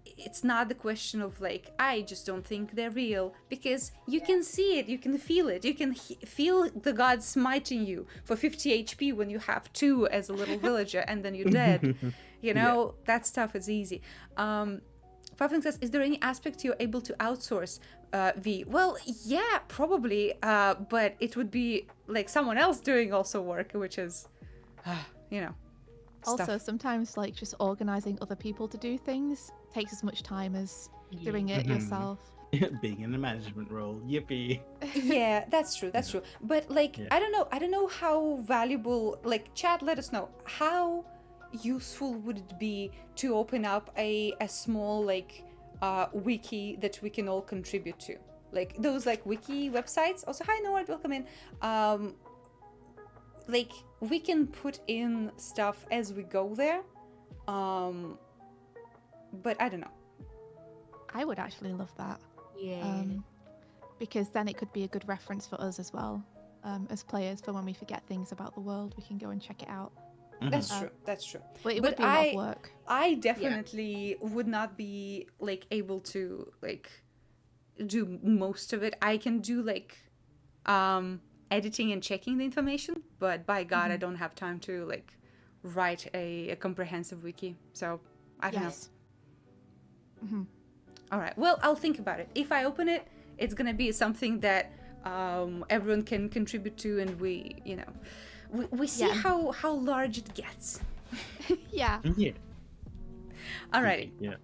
it's not the question of like I just don't think they're real, because you can see it, you can feel it, you can feel the god smiting you for 50 HP when you have 2 as a little villager and then you're dead. You know, that stuff is easy. Puffing says, is there any aspect you're able to outsource, V? Well, yeah, probably, but it would be like someone else doing also work, which is, you know, also stuff. sometimes like just organizing other people to do things takes as much time as doing it yourself. Being in a management role, yippee. Yeah, that's true, that's true. But like, I don't know how valuable, like, chat, let us know, how useful would it be to open up a small like wiki that we can all contribute to, like those like wiki websites. Also, hi Noah, welcome in. Like we can put in stuff as we go there, but I don't know. I would actually love that. Yeah. Because then it could be a good reference for us as well, as players, for when we forget things about the world, we can go and check it out. That's true. That's true. But it would be a lot of work. I definitely would not be like able to like do most of it. I can do like editing and checking the information, but by God, I don't have time to like write a comprehensive wiki. So I don't know. All right. Well, I'll think about it. If I open it, it's gonna be something that everyone can contribute to, and we, you know. We see how large it gets. Yeah. Alrighty. Yeah.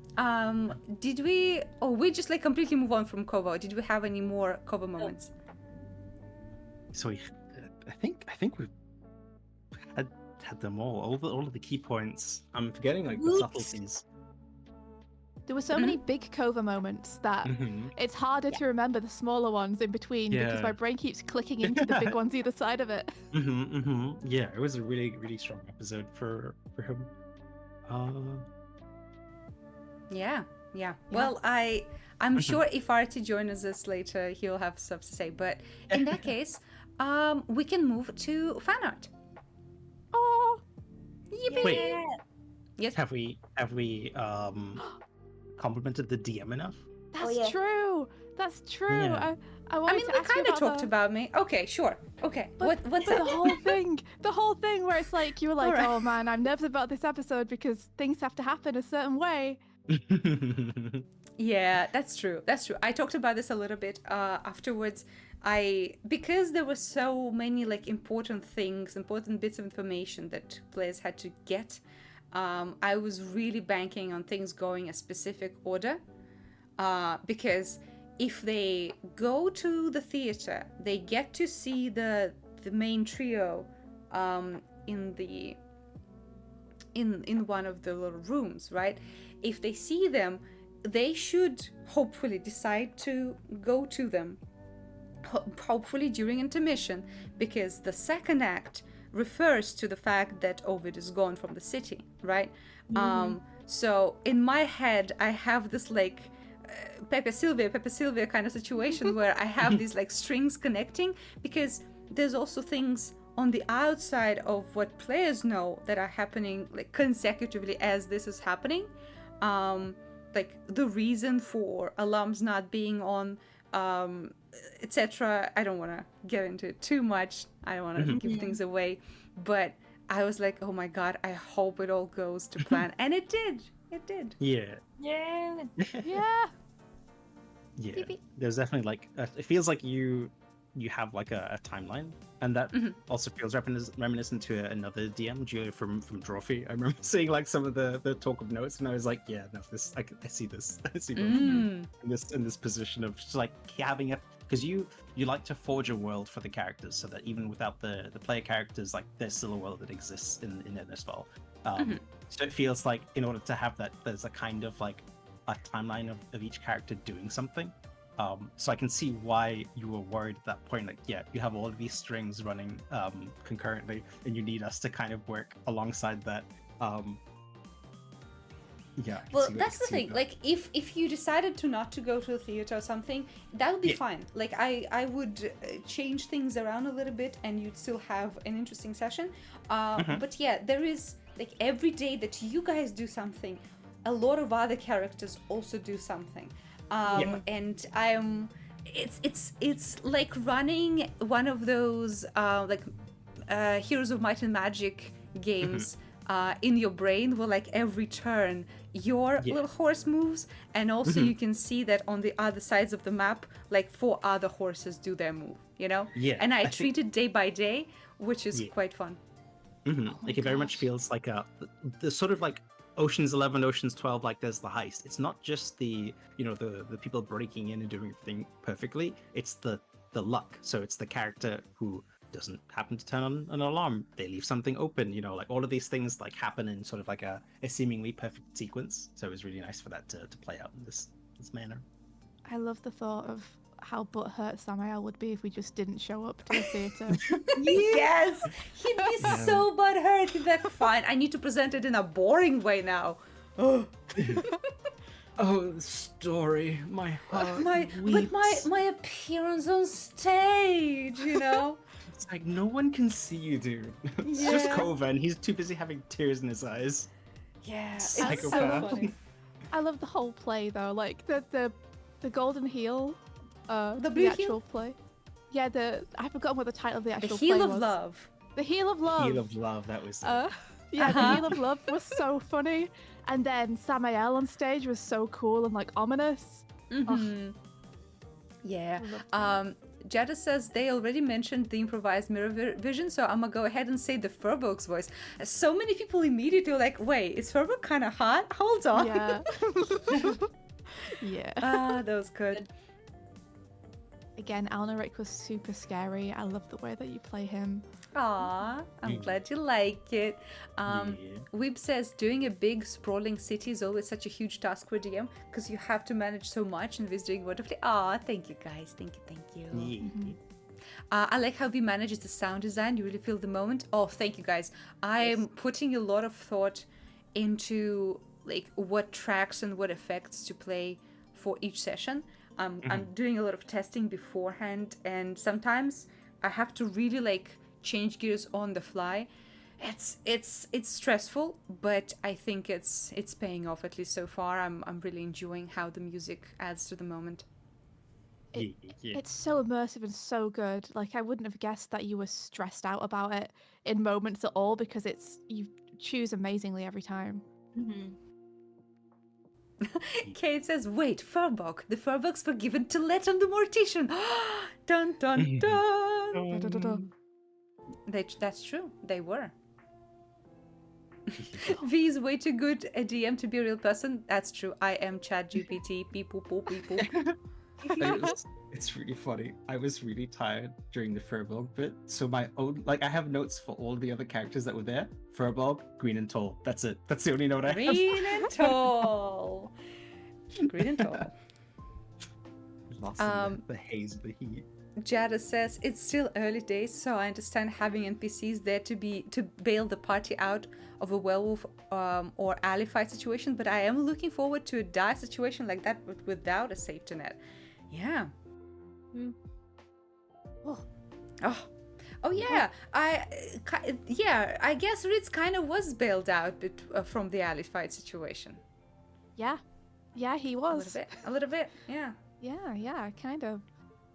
Did we? Oh, we just like completely move on from Kovo. Did we have any more Kovo moments? So I think we've had them all of the key points. I'm forgetting like the subtleties. There were so many big Kova moments that it's harder to remember the smaller ones in between because my brain keeps clicking into the big ones either side of it. Yeah, it was a really strong episode for him. Yeah. Well, I'm sure if Artie joins us later, he'll have stuff to say. But in that case, we can move to fan art. Oh, yippee! Wait. Yes. Have we complimented the DM enough? That's true. That's true. Yeah. I mean, we kind of talked about me. Okay, sure. Okay. What's the whole thing where it's like you were like, oh man, I'm nervous about this episode because things have to happen a certain way. Yeah, that's true. I talked about this a little bit afterwards. Because there were so many like important bits of information that players had to get. I was really banking on things going a specific order, because if they go to the theater, they get to see the main trio in one of the little rooms, right? If they see them, they should hopefully decide to go to them, hopefully during intermission, because the second act refers to the fact that Ovid is gone from the city, right? So in my head, I have this like Pepe Sylvia kind of situation where I have these like strings connecting, because there's also things on the outside of what players know that are happening like consecutively as this is happening. Like the reason for alums not being on, etc. I don't want to get into it too much. I don't want to give things away, but I was like, oh my God, I hope it all goes to plan. And it did. Yeah. Yeah. There's definitely like, it feels like you you have like a timeline, and that also feels reminiscent to another DM, Julia from Drawfee. I remember seeing like some of the talk of notes, and I was like, yeah, no, this I see this, I see both in this position of just like having a, because you like to forge a world for the characters, so that even without the player characters, like there's still a world that exists in Ennersval. So it feels like in order to have that, there's a kind of like a timeline of each character doing something. So I can see why you were worried at that point. Like, yeah, you have all of these strings running concurrently, and you need us to kind of work alongside that. Yeah. Well, that's the thing. Like, if you decided to not to go to the theater or something, that would be fine. Like, I would change things around a little bit, and you'd still have an interesting session. But yeah, there is like every day that you guys do something, a lot of other characters also do something. And it's like running one of those Heroes of Might and Magic games in your brain, where like every turn your little horse moves, and also you can see that on the other sides of the map, like 4 other horses do their move, you know? And I treat it day by day, which is quite fun. Like it very much feels like the sort of like Ocean's 11, Ocean's 12, like there's the heist. It's not just the, you know, the people breaking in and doing everything perfectly. It's the luck. So it's the character who doesn't happen to turn on an alarm. They leave something open, you know, like all of these things like happen in sort of like a seemingly perfect sequence. So it was really nice for that to play out in this manner. I love the thought of how butthurt Samael would be if we just didn't show up to the theatre. Yes! He'd be so butthurt. He'd be like, fine, I need to present it in a boring way now. Oh, the story, my heart weeps. my appearance on stage, you know? It's like, no one can see you, dude. It's just Kova, and he's too busy having tears in his eyes. Yeah, it's Psychopath. so funny. I love the whole play though, like the Golden Heel, The the actual play. Yeah, I forgot what the title of the actual play was. The Heel of Love. The Heel of Love. Heel of Love, that was the Heel of Love was so funny, and then Samael on stage was so cool and like ominous. Yeah. Jada says they already mentioned the improvised mirror vision, so I'm gonna go ahead and say the Furbolg's voice. So many people immediately were like, wait, is Furbolg kind of hot? Hold on. Yeah. Yeah. That was good. Again, Alnaric was super scary. I love the way that you play him. Aw, I'm glad you like it. Weeb says doing a big sprawling city is always such a huge task for DM because you have to manage so much, and V's doing wonderfully. Aw, thank you guys, thank you. I like how V manages the sound design. You really feel the moment. Oh, thank you guys. I'm putting a lot of thought into like what tracks and what effects to play for each session. I'm doing a lot of testing beforehand, and sometimes I have to really like change gears on the fly. It's stressful, but I think it's paying off, at least so far. I'm really enjoying how the music adds to the moment. It's so immersive and so good. Like, I wouldn't have guessed that you were stressed out about it in moments at all, because you choose amazingly every time. Kate says, wait, Furbolg. The Furbolgs were given to Leton the Mortician. Dun dun dun. That's true. They were. V is way too good a DM to be a real person. That's true. I am ChatGPT. Beep boop boop beep boop. It's really funny. I was really tired during the Furbolg bit, so my own, like, I have notes for all the other characters that were there. Furbolg, green and tall. That's it. That's the only note I have. Green and tall. Green and tall. Lost in the haze of the heat. Jada says it's still early days, so I understand having NPCs there to bail the party out of a werewolf or alley fight situation, but I am looking forward to a dire situation like that, but without a safety net. Yeah. Oh yeah. I guess Ritz kind of was bailed out from the alley fight situation. Yeah, he was. A little bit. Yeah. Yeah, kind of.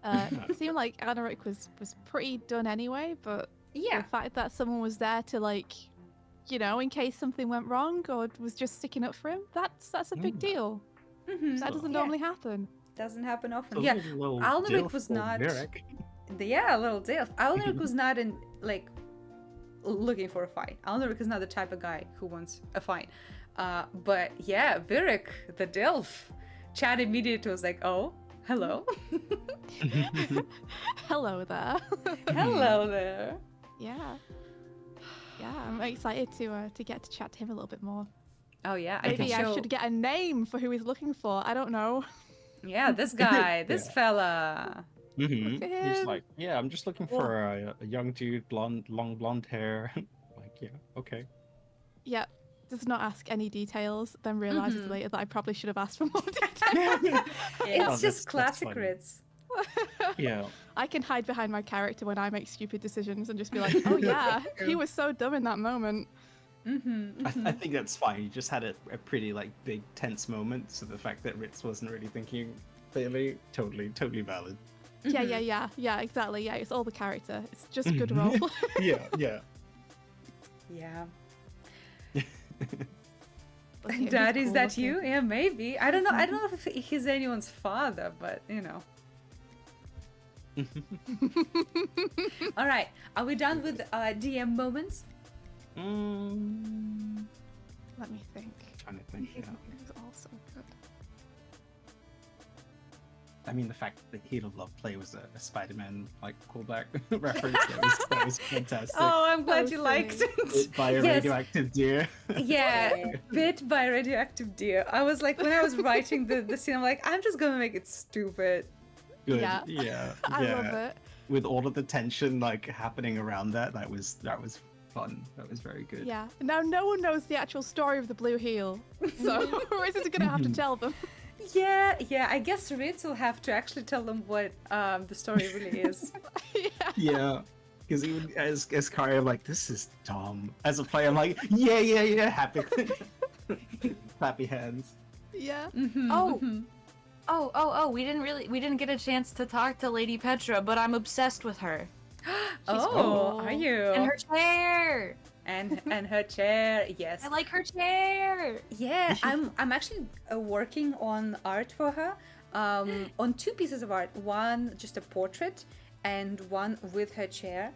It seemed like Alnaric was pretty done anyway, but yeah, the fact that someone was there to, like, you know, in case something went wrong or was just sticking up for him, that's a big deal. That doesn't normally happen. Doesn't happen often. Yeah, Alnaric was not. Yeah, a little Dilf. Alneric was not in like looking for a fight. Alneric is not the type of guy who wants a fight. But yeah, Virik, the Dilf. Chad immediately was like, "Oh, hello, Hello there. hello there." Yeah. Yeah, I'm excited to get to chat to him a little bit more. Oh yeah, Maybe I should get a name for who he's looking for. I don't know. Yeah, this guy, this fella. Look He's at him. like, yeah, I'm just looking for a young dude, long blonde hair. Like, yeah, okay. Yeah, does not ask any details, then realizes Mhm. later that I probably should have asked for more details. It's Oh, just that's classic funny. Ritz. Yeah. I can hide behind my character when I make stupid decisions and just be like, oh yeah, he was so dumb in that moment. Mm-hmm, I think that's fine. You just had a pretty like big tense moment, so the fact that Ritz wasn't really thinking clearly, totally valid. Yeah, exactly. Yeah, it's all the character. It's just good role. Yeah. Yeah. Okay, Dad, he's is cool that looking. you? Yeah, maybe. I don't know. I don't know if he's anyone's father, but you know. All right. Are we done with DM moments? Let me think. Trying to think. Yeah. It was all so good. I mean, the fact that Heal of Love play was a Spider-Man like callback reference that was fantastic. Oh, I'm glad So you liked silly. it. Bit by a Yes. radioactive deer. Yeah, bit by radioactive deer. I was like, when I was writing the scene, I'm like, I'm just gonna make it stupid. Good. Yeah. Yeah. I love it. With all of the tension like happening around that was fun. That was very good. Yeah. Now no one knows the actual story of the blue heel, so Riz is gonna have to tell them. Yeah. I guess Ritz will have to actually tell them what the story really is. Yeah. Yeah. Because even as Kari, I'm like, this is dumb. As a player, I'm like, yeah, happy, clappy hands. Yeah. Mhm, Oh. mhm. Oh, we didn't get a chance to talk to Lady Petra, but I'm obsessed with her. Oh, cool. are you? And her chair. and her chair, yes. I like her chair. Yeah, I'm actually working on art for her. On two pieces of art. One just a portrait, and one with her chair.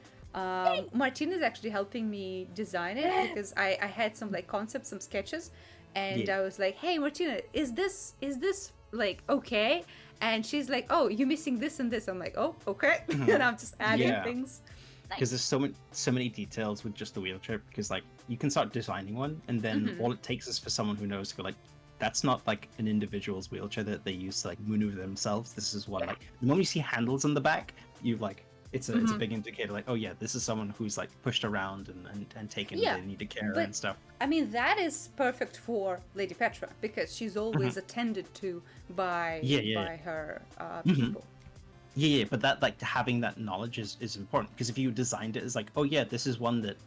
Martina is actually helping me design it because I had some like concepts, some sketches, and Yeah. I was like, "Hey, Martina, is this like okay?" And she's like, "Oh, you're missing this and this." I'm like, "Oh, okay," and I'm just adding Yeah. things. Because there's so many details with just the wheelchair. Because like you can start designing one, and then all it takes is for someone who knows to go like, that's not like an individual's wheelchair that they use to like maneuver themselves. This is one like the moment you see handles on the back, you like it's a big indicator like, oh yeah, this is someone who's like pushed around and taken. Yeah, They need to care but- and stuff. I mean, that is perfect for Lady Petra because she's always attended to by by her people. Yeah, but that like having that knowledge is important because if you designed it as like, oh yeah, this is one that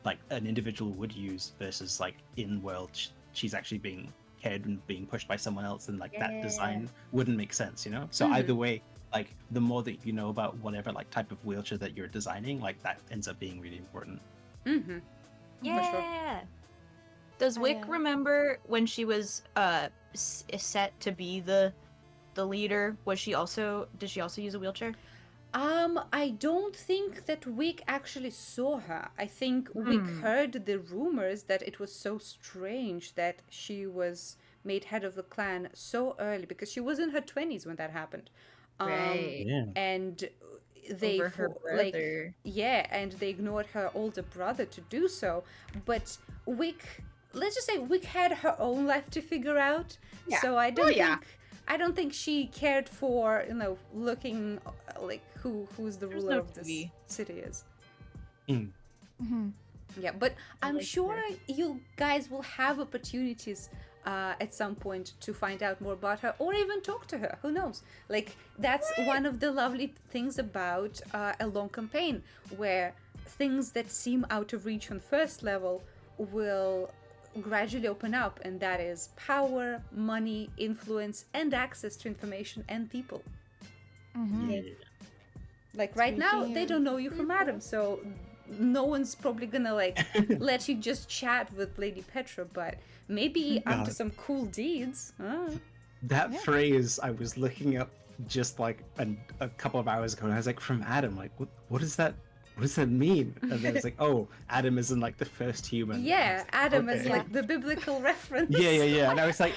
like an individual would use versus like in world she's actually being cared and being pushed by someone else, and like that design wouldn't make sense, you know. So either way, like the more that you know about whatever like type of wheelchair that you're designing, like that ends up being really important. Mm-hmm. Yeah. Does Wick remember when she was set to be the leader? Did she also use a wheelchair? I don't think that Wick actually saw her. I think Wick heard the rumors that it was so strange that she was made head of the clan so early because she was in her 20s when that happened. Right. Yeah. And they Over her like brother. and they ignored her older brother to do so. But Wick, let's just say Wick had her own life to figure out. Yeah. So I don't yeah. think I don't think she cared for, looking like who's the There's ruler no of this TV. city is. Mm-hmm. Yeah, but I'm like sure her. you guys will have opportunities at some point to find out more about her or even talk to her. Who knows? Like, that's one of the lovely things about a long campaign, where things that seem out of reach on first level will gradually open up, and that is power, money, influence, and access to information and people. Mm-hmm. Yeah. Like right now, Speaking they of don't know you from Adam, so no one's probably gonna like let you just chat with Lady Petra, but maybe up to some cool deeds. That Yeah. phrase I was looking up just like a couple of hours ago, and I was like, from Adam, like, what does that? What does that mean? And then it's like, oh, Adam isn't like the first human. And I Yeah, was like, Adam is okay. like the biblical reference. Yeah. And I was like,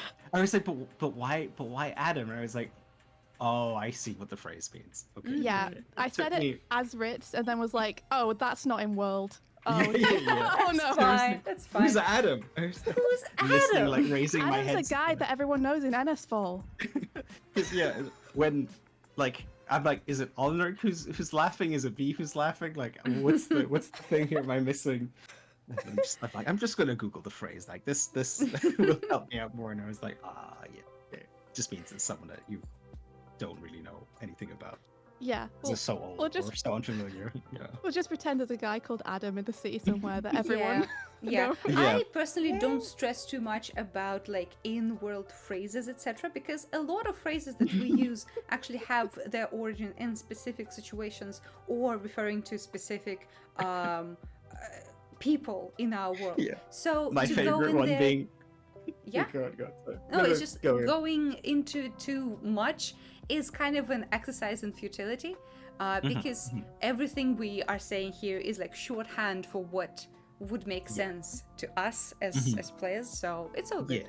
but why Adam? And I was like, oh, I see what the phrase means. Okay. Yeah, I Took said it me- as Ritz and then was like, oh, that's not in world. Oh, Yeah. oh no. Fine, that's fine. Who's Adam? I was Who's listening, Adam? like raising my head. Adam's a guy that everyone knows in Ennersval. Yeah, when like I'm like, is it Olnert who's laughing? Is it B who's laughing? Like, what's the thing here? Am I missing? And I'm just gonna Google the phrase. Like this will help me out more. And I was like, yeah, it just means it's someone that you don't really know anything about. Yeah. It's just so old we'll just- or so unfamiliar. Yeah. We'll just pretend there's a guy called Adam in the city somewhere that everyone. Yeah. know. Yeah. I personally don't stress too much about like in-world phrases, etc., because a lot of phrases that we use actually have their origin in specific situations or referring to specific people in our world. Yeah. So My to go favorite in one there, being. yeah. Go on, sorry. No, it's just go ahead. going into too much is kind of an exercise in futility, because everything we are saying here is like shorthand for what would make sense to us as players. So it's all good.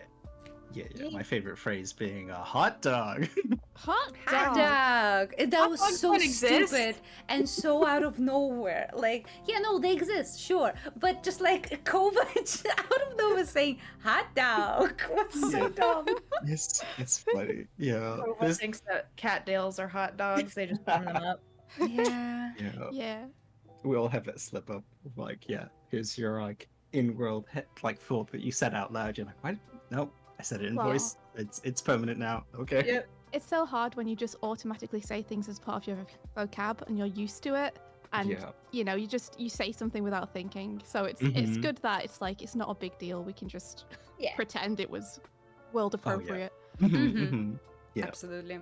Yeah. My favorite phrase being a hot dog. Hot Hot dog. dog. That was dogs so don't exist. stupid and so out of nowhere. Like, yeah, no, they exist, sure, but just like Kovac out of nowhere saying hot dog. What's so Yeah. dumb? It's funny. Yeah. Everyone This- thinks that cat dales are hot dogs. They just warm them up. Yeah. yeah. Yeah. We all have that slip up of like, yeah, here's your like in-world like thought that you said out loud. You're like, what? Nope, I said it in Wow. voice. It's permanent now. Okay. Yep. It's so hard when you just automatically say things as part of your vocab and you're used to it. And Yeah. you know, you say something without thinking. So it's Mhm. good that it's like it's not a big deal. We can just Yeah. pretend it was world appropriate. Mhm. Yeah. Absolutely.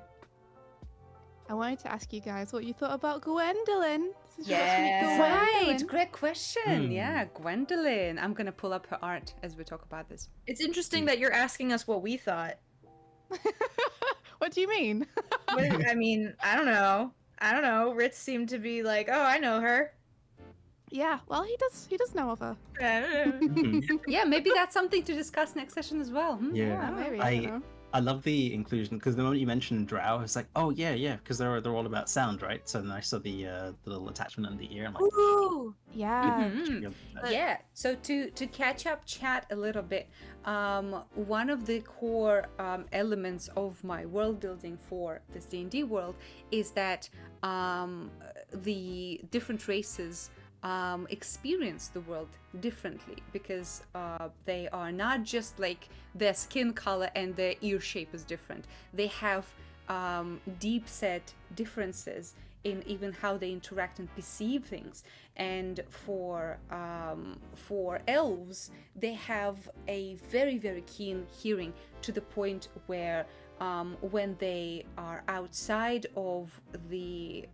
I wanted to ask you guys what you thought about Gwendolyn. Since you got to Yeah. meet Right, Gwendolyn. great question. Hmm. Yeah, Gwendolyn. I'm gonna pull up her art as we talk about this. It's interesting that you're asking us what we thought. What do you mean? I mean, I don't know. Ritz seemed to be like, oh, I know her. Yeah, well, he does know of her. Mhm. Yeah, maybe that's something to discuss next session as well. Hmm? Yeah. Maybe. I don't know. I love the inclusion because the moment you mentioned drow, it's like, oh yeah, because they're all about sound, right? So then I saw the little attachment on the ear. I'm like, Ooh. Yeah. Mhm. Yeah. So to catch up chat a little bit, one of the core elements of my world building for this D&D world is that the different races experience the world differently because they are not just like their skin color and their ear shape is different. They have deep set differences in even how they interact and perceive things. And for elves, they have a very, very keen hearing to the point where when they are outside of the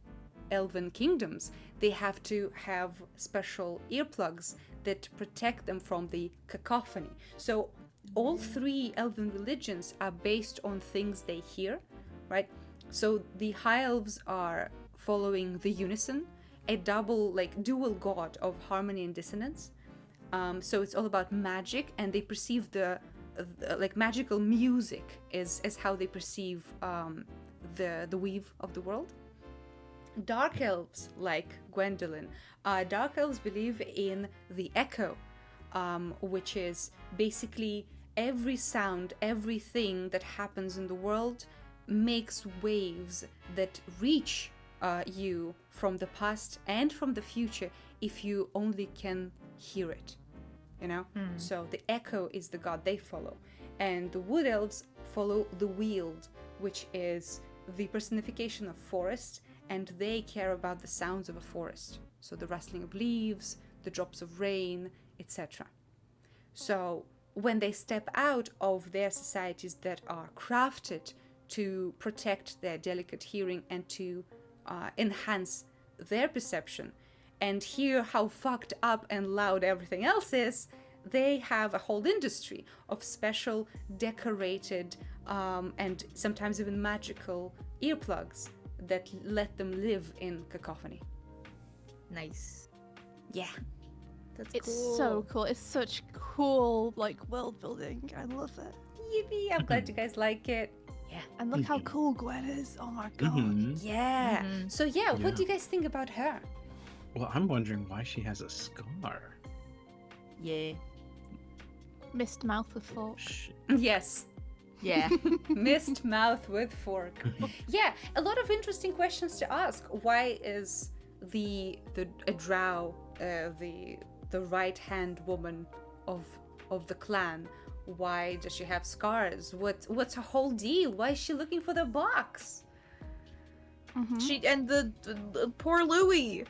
elven kingdoms, they have to have special earplugs that protect them from the cacophony. So all three elven religions are based on things they hear, right? So the high elves are following the unison, a dual god of harmony and dissonance. So it's all about magic, and they perceive the magical music is how they perceive the weave of the world. Dark elves, like Gwendolyn, dark elves believe in the echo, which is basically every sound, everything that happens in the world makes waves that reach you from the past and from the future if you only can hear it, you know? So the echo is the god they follow. And the wood elves follow the weald, which is the personification of forest, and they care about the sounds of a forest. So the rustling of leaves, the drops of rain, etc. So when they step out of their societies that are crafted to protect their delicate hearing and to enhance their perception and hear how fucked up and loud everything else is, they have a whole industry of special decorated and sometimes even magical earplugs that let them live in cacophony. Nice. Yeah. That's It's cool. so cool. It's such cool, like, world building. I love it. Yippee! I'm glad you guys like it. Yeah. And look how cool Gwen is. Oh my god. Mhm. Yeah. Mhm. So yeah, Yeah. what do you guys think about her? Well, I'm wondering why she has a scar. Yeah. Missed mouth with fork. Yes. Yeah. Missed mouth with fork. Yeah, a lot of interesting questions to ask. Why is a drow the right hand woman of the clan? Why does she have scars? What's her whole deal? Why is she looking for the box? She and the poor Louis.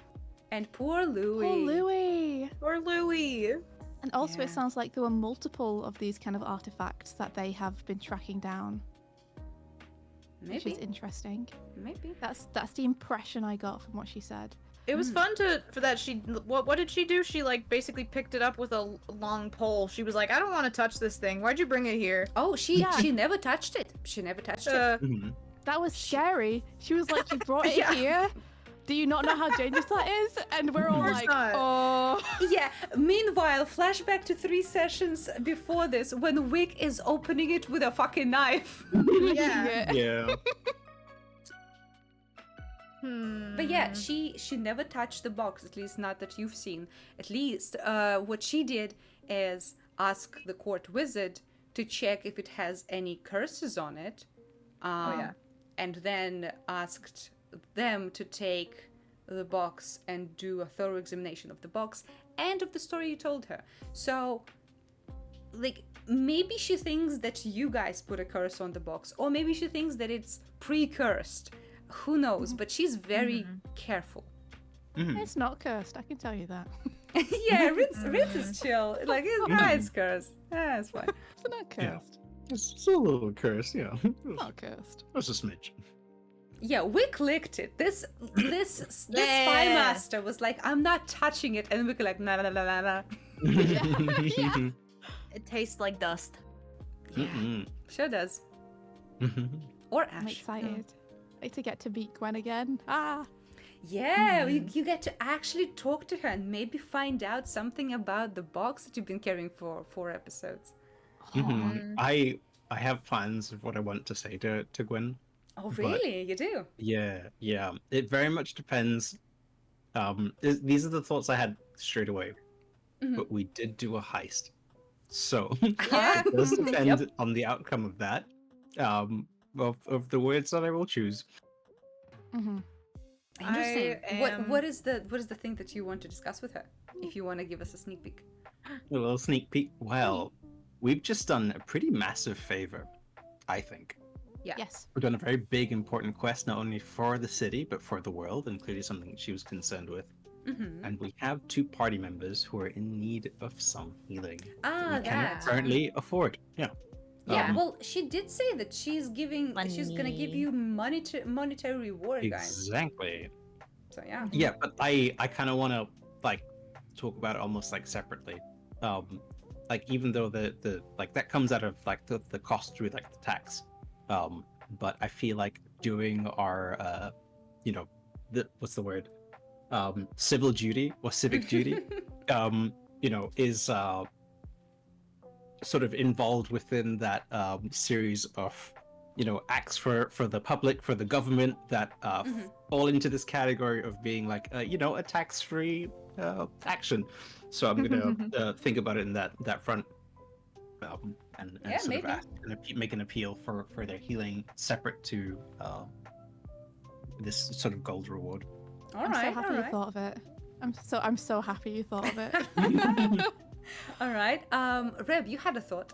And poor Louis. Poor Louis. Poor Louis. And also, Yeah. it sounds like there were multiple of these kind of artifacts that they have been tracking down, which Maybe. is interesting. Maybe. That's the impression I got from what she said. It was fun for that. She what did she do? She like basically picked it up with a long pole. She was like, I don't want to touch this thing. Why'd you bring it here? Oh, she Yeah. never touched it. She never touched it. Mhm. That was scary. She was like, "You brought it Yeah. here. Do you not know how dangerous that is?" And we're all course like, not. "Oh." Yeah. Meanwhile, flashback to 3 sessions before this, when Wick is opening it with a fucking knife. Yeah. Yeah. But yeah, she never touched the box. At least not that you've seen. At least, what she did is ask the court wizard to check if it has any curses on it. yeah. And then asked them to take the box and do a thorough examination of the box and of the story you told her. So, like, maybe she thinks that you guys put a curse on the box, or maybe she thinks that it's pre-cursed. Who knows? But she's very careful. It's not cursed. I can tell you that. Yeah, Ritz is chill. Like, it's cursed. Yeah, it's fine. It's not Yeah. cursed. It's a little curse, yeah. Not cursed. Just a smidge. Yeah, Wick licked it. This Yeah. spy master was like, I'm not touching it, and Wick like, nah, nah, nah, nah, nah. Yeah. It tastes like dust. Yeah, sure does. Or I'm ash. excited. Like to get to beat Gwen again. Ah. Yeah, you get to actually talk to her and maybe find out something about the box that you've been carrying for 4 episodes. I have plans of what I want to say to Gwen. Oh, really? You do? Yeah. It very much depends. These are the thoughts I had straight away. But we did do a heist, so it does depend on the outcome of that. Of the words that I will choose. Interesting. I What is the thing that you want to discuss with her? If you want to give us a sneak peek. A little sneak peek. Well, we've just done a pretty massive favor, I think. Yeah. Yes. We've done a very big, important quest, not only for the city, but for the world, and clearly something she was concerned with. And we have 2 party members who are in need of some healing. Ah, we cannot that. currently afford. Yeah. Yeah, well, she did say that she's gonna give you monetary reward, guys. Exactly. So yeah. Yeah, but I kind of want to like talk about it almost like separately. Like even though the like that comes out of like the cost through like the tax. But I feel like doing our what's the word? Civil duty or civic duty, is sort of involved within that series of acts for the public, for the government that fall into this category of being like a tax-free action. So I'm gonna think about it in that front, and Yeah, sort maybe. of ask and make an appeal for their healing separate to this sort of gold reward. All I'm so right. happy All you right. thought of it. I'm so happy you thought of it. All right. Reb, you had a thought.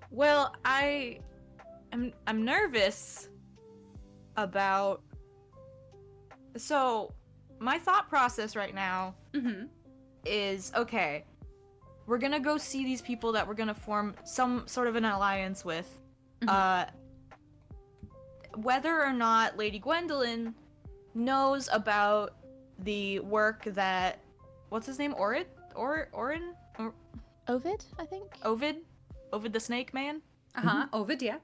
Well, I'm nervous about. So, my thought process right now is okay. We're gonna go see these people that we're gonna form some sort of an alliance with. Whether or not Lady Gwendolyn knows about the work that what's his name? Orin? Ovid, I think. Ovid the snake man? Ovid, yeah.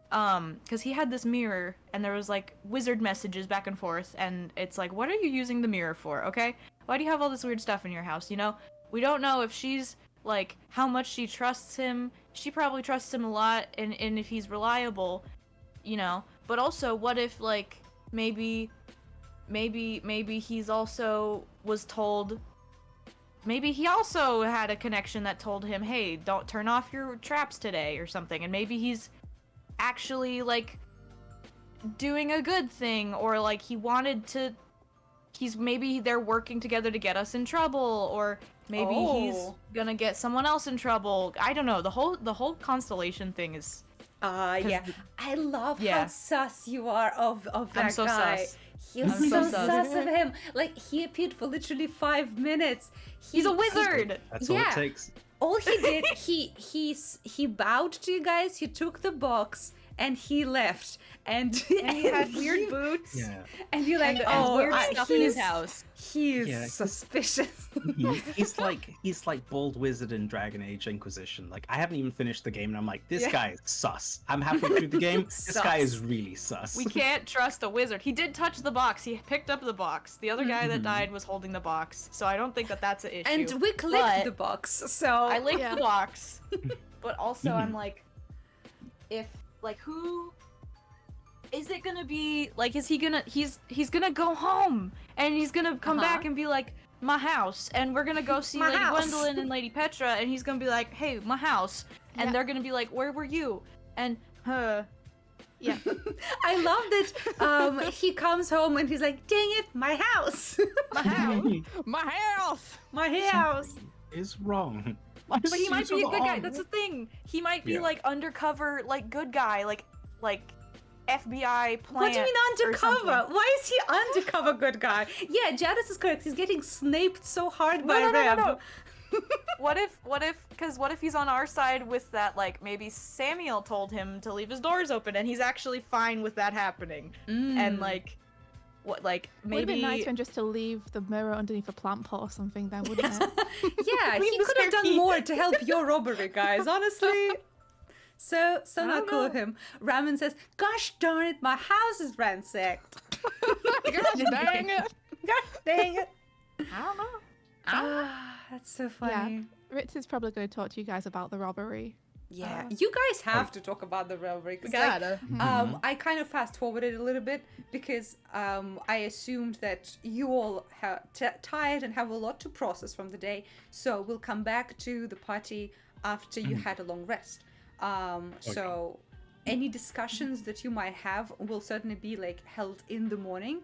because he had this mirror and there was like wizard messages back and forth, and it's like, what are you using the mirror for? Okay, why do you have all this weird stuff in your house? You know, we don't know if she's like how much she trusts him. She probably trusts him a lot, and if he's reliable, you know. But also, what if like maybe he's also was told. Maybe he also had a connection that told him, hey, don't turn off your traps today or something, and maybe he's actually like doing a good thing, or like maybe they're working together to get us in trouble, or maybe he's gonna get someone else in trouble. I don't know. The whole constellation thing is yeah. I love how sus you are of that I'm so guy. sus. You're I'm so so sus of him. Like, he appeared for literally 5 minutes. He's a wizard. That's all it takes. All he did, he bowed to you guys, he took the box, and he left. And he had weird boots. Yeah. And you're like, and weird stuff in his house. He is suspicious. He's like Bald Wizard in Dragon Age Inquisition. Like, I haven't even finished the game, and I'm like, this guy is sus. I'm halfway through the game. This guy is really sus. We can't trust a wizard. He did touch the box. He picked up the box. The other guy that died was holding the box, so I don't think that's an issue. And we clicked the box, so I licked the box. But also, I'm like, if like who is it gonna be? Like, is he gonna he's gonna go home and he's gonna come back and be like, my house, and we're gonna go see Lady Gwendolyn and Lady Petra, and he's gonna be like, hey, my house, and they're gonna be like, where were you? And yeah. I love that he comes home and he's like, dang it, my house. My house. My house! My house. Something is wrong. But he might be a good guy. That's the thing. He might be like undercover, like good guy, like FBI plant. What do you mean undercover? Why is he undercover good guy? Yeah, Janice is correct. He's getting sniped so hard by Reb. No. What if he's on our side with that, like, maybe Samuel told him to leave his doors open and he's actually fine with that happening. And like, what, like, maybe... Would have been nice for him just to leave the mirror underneath a plant pot or something then, wouldn't it? Yeah, he could have done more to help your robbery, guys, honestly. So not cool of him. Ramen says, gosh darn it, my house is ransacked. Gosh dang it! Gosh dang it. I don't know. That's so funny. Yeah, Ritz is probably going to talk to you guys about the robbery. Yeah, you guys have to talk about the robbery. We gotta. I kind of fast forwarded a little bit because I assumed that you all are tired and have a lot to process from the day. So we'll come back to the party after you had a long rest. So any discussions that you might have will certainly be like held in the morning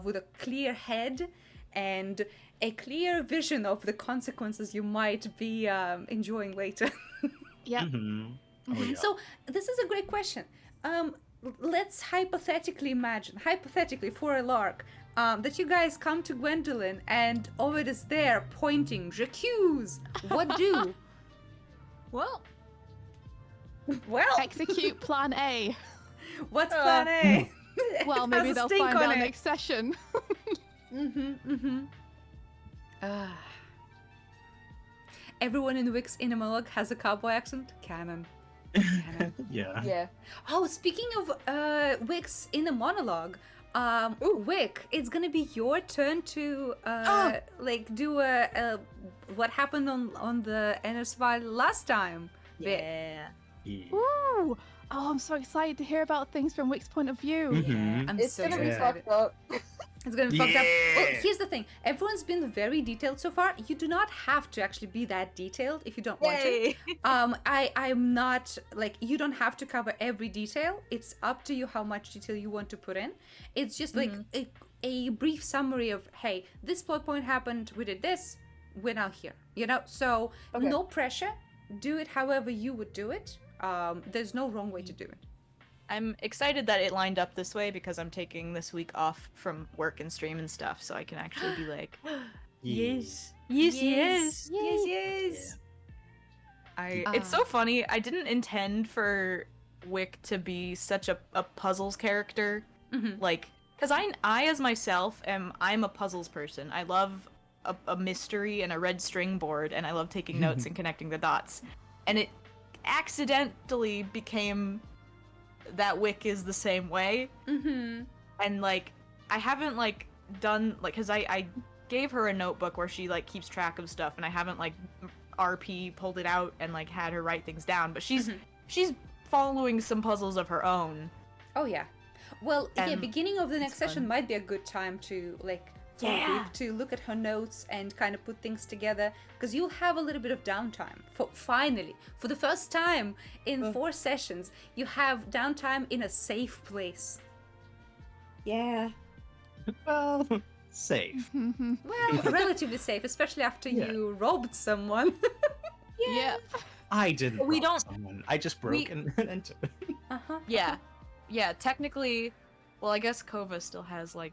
with a clear head and a clear vision of the consequences you might be enjoying later. Yeah. Oh, yeah. So this is a great question. Let's hypothetically imagine, for a lark, that you guys come to Gwendolyn and Ovid is there pointing, j'accuse. What do? Well, Execute plan A. What's plan A? Well, It maybe has a they'll stink find on out it. next session. Everyone in Wick's inner monologue has a cowboy accent. Canon. Yeah. Oh, speaking of Wick's inner monologue, Wick, it's gonna be your turn to like do a what happened on the Ennersval last time. yeah. Ooh! Oh, I'm so excited to hear about things from Wick's point of view. I'm It's so gonna be excited. fucked up. It's gonna be fucked up. Well, here's the thing. Everyone's been very detailed so far. You do not have to actually be that detailed if you don't want to. I'm not like, you don't have to cover every detail. It's up to you how much detail you want to put in. It's just like a brief summary of, hey, this plot point happened, we did this, we're now here. You know? So no pressure. Do it however you would do it. There's no wrong way to do it. I'm excited that it lined up this way because I'm taking this week off from work and stream and stuff, so I can actually be like, yes. Yes. It's so funny. I didn't intend for Wick to be such a puzzles character, like, because I as myself I'm a puzzles person. I love a mystery and a red string board, and I love taking notes and connecting the dots, and it accidentally became that wick is the same way. Mm-hmm. And like I haven't like done like because I gave her a notebook where she like keeps track of stuff, and I haven't like RP pulled it out and like had her write things down, but she's following some puzzles of her own. Oh yeah. Well, yeah, And beginning of the next fun. session might be a good time to like for a Yeah. week to look at her notes and kind of put things together, because you'll have a little bit of downtime. Finally, for the first time in 4 sessions, you have downtime in a safe place. Yeah. Well, safe. Well, relatively safe, especially after Yeah. you robbed someone. Yeah. I didn't. We rob don't- Someone. I just broke and entered. Uh-huh. Yeah, technically, well, I guess Kova still has like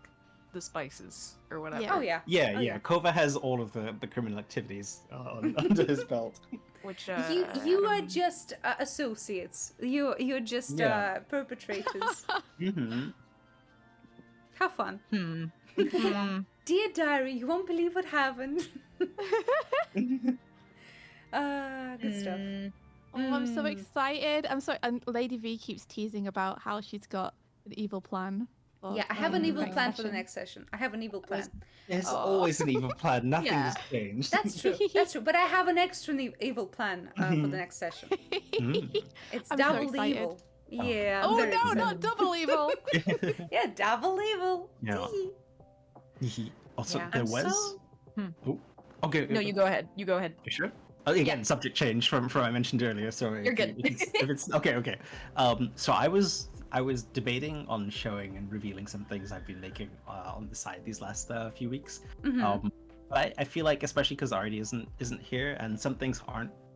the spices or whatever. Yeah. Oh yeah. Yeah, Oh, yeah. Kova has all of the criminal activities under his belt. Which You are just associates. You're just Yeah. perpetrators. Mm-hmm. How fun. Hmm. Dear diary, you won't believe what happened. Good stuff. Oh, I'm so excited. I'm sorry. And Lady V keeps teasing about how she's got an evil plan. for, Yeah, I have an the evil next plan for the session. next session. I have an evil plan. There's Oh. always an evil plan. Nothing Yeah. has changed. That's true. That's true. But I have an extra evil plan for the next session. Mm. It's I'm so double excited. evil. Yeah. I'm Oh very no, excited. not double evil! Yeah, double evil. Yeah. Also, Yeah. there I'm was. so- Oh, okay. No, you go ahead. You go ahead. You sure? Oh, again, subject change from I mentioned earlier. Sorry. You're if good. if it's okay. So I was debating on showing and revealing some things I've been making on the side these last few weeks. Mhm. But I feel like, especially because Artie isn't here and some things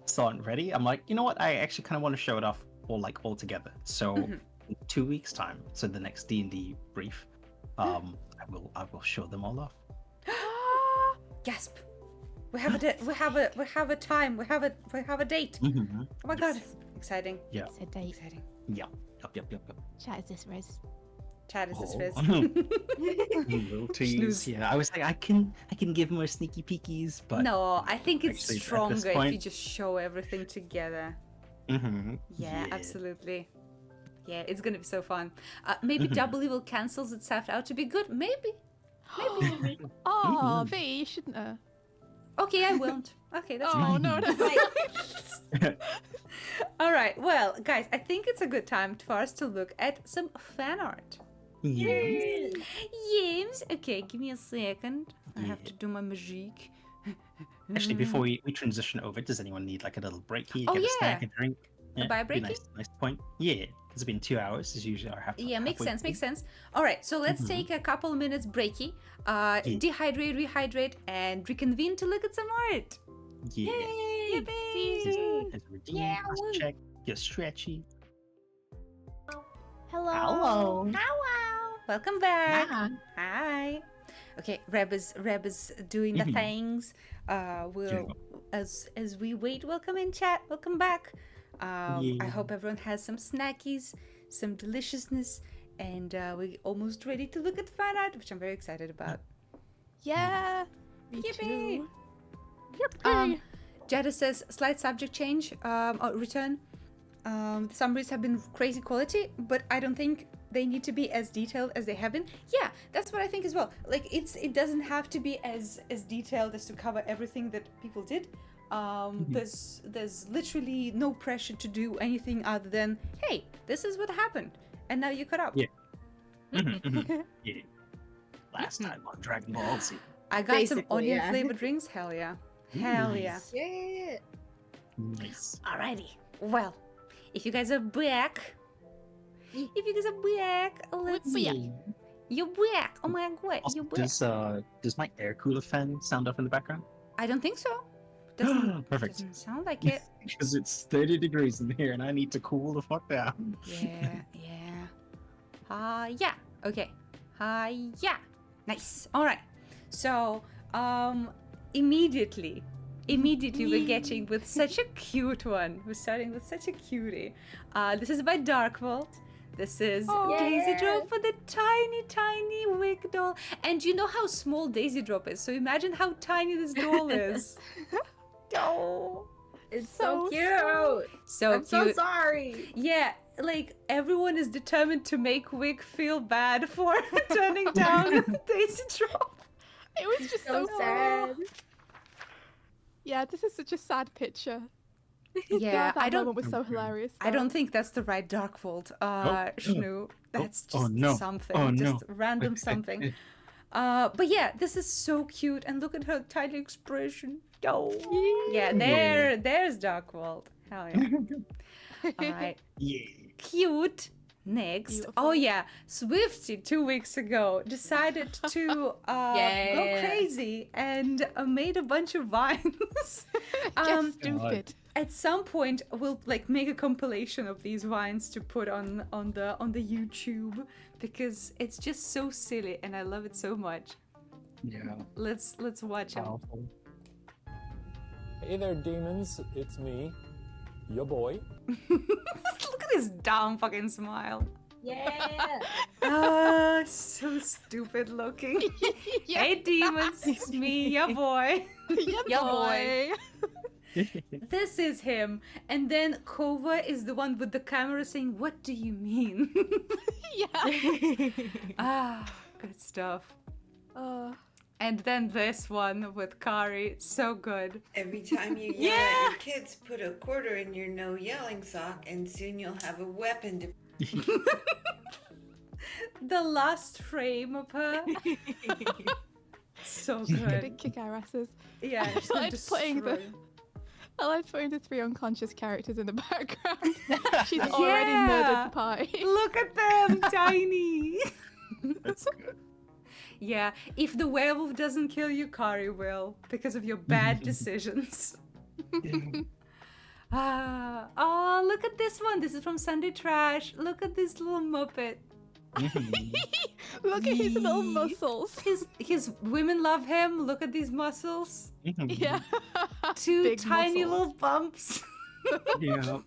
still aren't ready. I'm like, you know what? I actually kind of want to show it off all together. So Mhm. in 2 weeks' time, so the next D&D brief, I will show them all off. Gasp! We have a time. We have a date. Mm-hmm. Oh my god! Exciting. Yeah. It's a date. Exciting. Yep. Chat is this, Riz? Chad is this Oh. Riz. Little tease. Snooze. Yeah, I was like, I can give more sneaky peekies, but No, I think it's actually, at this stronger if point- you just show everything together. Mhm. Yeah, absolutely. Yeah, it's gonna be so fun. Maybe Double Evil cancels itself out to be good. Maybe. Oh, V, you shouldn't have. Okay, I won't. Okay, that's Oh, fine. no. All right. Well, guys, I think it's a good time for us to look at some fan art. Yeah. Yes. Okay, give me a second. I have to do my magic. Actually, before we transition over, does anyone need like a little break here? Oh, Get a yeah. snack, a drink? buy a be breaky? nice point. Yeah, it's been 2 hours. Is usually our half. Yeah, makes halfway sense. through. Makes sense. All right, so let's take a couple minutes breaky. Dehydrate, rehydrate, and reconvene to look at some art. Yeah. Yippee! As a redeem, last check. You're stretchy. Hello. Hello. Hello. Welcome back. Hi. Okay, Reb is doing the things. We'll as we wait. Welcome in, chat. Welcome back. I hope everyone has some snackies, some deliciousness, and we're almost ready to look at fan art, which I'm very excited about. Yeah. Me Yippee! too. Yippee. Jada says slight subject change. Return. The summaries have been crazy quality, but I don't think they need to be as detailed as they have been. Yeah, that's what I think as well. Like it doesn't have to be as detailed as to cover everything that people did. There's literally no pressure to do anything other than, hey, this is what happened, and now you caught up. Yeah. Yeah. Last time on Dragon Ball Z. I got some Basically, onion yeah. flavored rings. Hell yeah. Hell yeah. Yeah. Nice. Alrighty. Well, if you guys are back, let's see. You're back. Oh my god, Also, you're back. does my air cooler fan sound off in the background? I don't think so. Doesn't Perfect. doesn't sound like it. Because it's 30 degrees in here and I need to cool the fuck down. Yeah, yeah. Yeah. Okay. Yeah. Nice. All right. So, immediately we're getting with such a cute one. We're starting with such a cutie. This is by Dark Vault. This is Daisy Drop for the tiny wig doll. And you know how small Daisy Drop is, so imagine how tiny this doll is. Oh, It's so cute. so I'm cute. so sorry. Yeah, like everyone is determined to make Wick feel bad for turning down Daisy Drop. It was just so sad. Yeah, this is such a sad picture. Yeah, that moment was so hilarious. I don't think that's the right Dark Vault, Shnu. That's just something, just random something. But yeah, this is so cute, and look at her tiny expression. Oh, yeah, there's Dark Vault. Hell yeah. All right. Yeah. Cute. Next. Beautiful. Oh yeah, Swifty 2 weeks ago decided to go crazy and made a bunch of vines. Stupid. At some point, we'll like make a compilation of these vines to put on the YouTube because it's just so silly and I love it so much. Yeah. Let's watch them. Hey there, demons. It's me, your boy. Look at this dumb fucking smile. Yeah. So stupid looking. Yeah. Hey demons, it's me, your boy. Your boy. This is him. And then Kova is the one with the camera saying, "What do you mean?" Yeah. Good stuff. And then this one with Kari, so good. Every time you yell at your kids, put a quarter in your no yelling sock, and soon you'll have a weapon to. The last frame of her. So good. Big kick our asses. Yeah, she's I like putting the 3 unconscious characters in the background. She's already murdered the party. Look at them, tiny. That's good. Yeah, if the werewolf doesn't kill you, Kari will, because of your bad decisions. Oh, look at this one. This is from Sunday Trash. Look at this little Muppet. Look at his little muscles. His women love him. Look at these muscles. Yeah. 2 Big tiny muscles. little bumps. Yeah.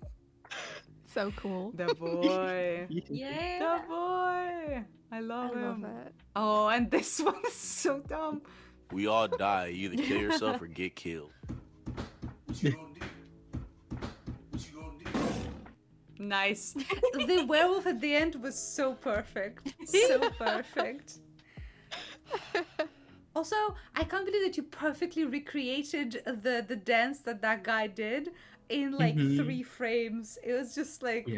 So cool. The boy. Yeah. The boy. I love him. Love it. Oh, and this one is so dumb. We all die. You either kill yourself or get killed. Nice. The werewolf at the end was so perfect. So perfect. Also, I can't believe that you perfectly recreated the dance that guy did in like 3 frames. It was just like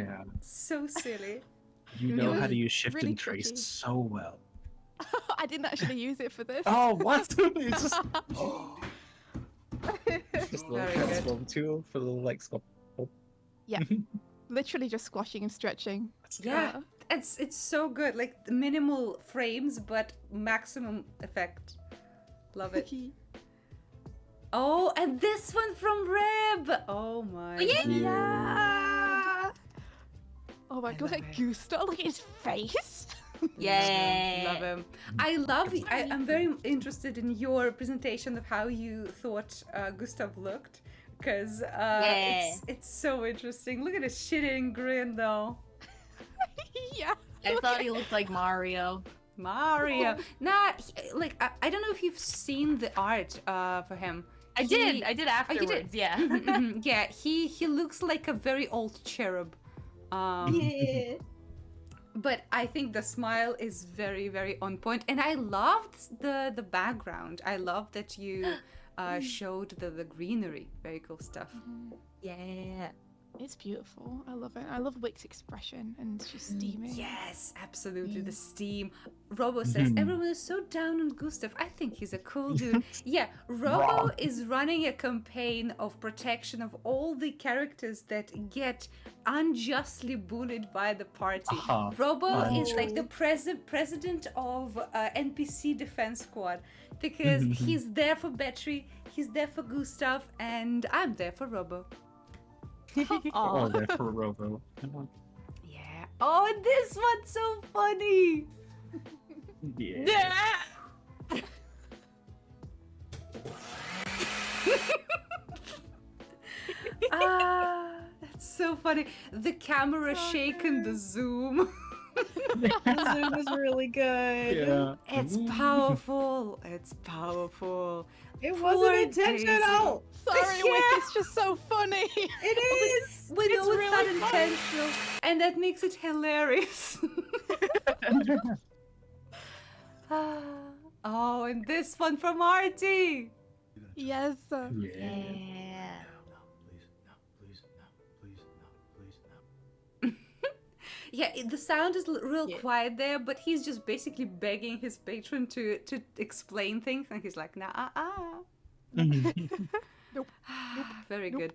so silly. You know how to use shift really and trace tricky. so well. I didn't actually use it for this. Oh, what? It's just just a little Very good. transform tool for the little like sculpt. Yeah. Literally just squashing and stretching. Yeah, it's so good. Like minimal frames, but maximum effect. Love it. Oh, and this one from Reb. Oh my. Yeah. Oh my god, Gustav, look at his face. Love him. I'm very interested in your presentation of how you thought Gustav looked, because it's so interesting. Look at his shitting grin though. Yeah. I thought he looked like Mario. Mario. Nah, I don't know if you've seen the art for him. I did afterwards, yeah. Yeah, he looks like a very old cherub. Yeah. But I think the smile is very, very on point. And I loved the background. I love that you showed the greenery. Very cool stuff. Yeah. It's beautiful. I love it. I love Wick's expression and she's steaming. Yes, absolutely. The steam. Robo says, everyone is so down on Gustav. I think he's a cool dude. Yeah, Robo is running a campaign of protection of all the characters that get unjustly bullied by the party. Robo is like the president of NPC Defense Squad because he's there for Betry, he's there for Gustav, and I'm there for Robo. Oh, there for Robo. Yeah. Oh, and this one's so funny. Yeah. That's so funny. The camera shake and the zoom. The zoom is really good. Yeah. It's powerful. It's powerful. It Poor wasn't intentional. Sorry, Yeah. Wick, it's just so funny. It is. We know it's not really funny. intentional, and that makes it hilarious. Oh, and this one from Artie. Yes. Yeah. Yeah, the sound is real quiet there, but he's just basically begging his patron to explain things, and he's like, nah, Nope. Very good,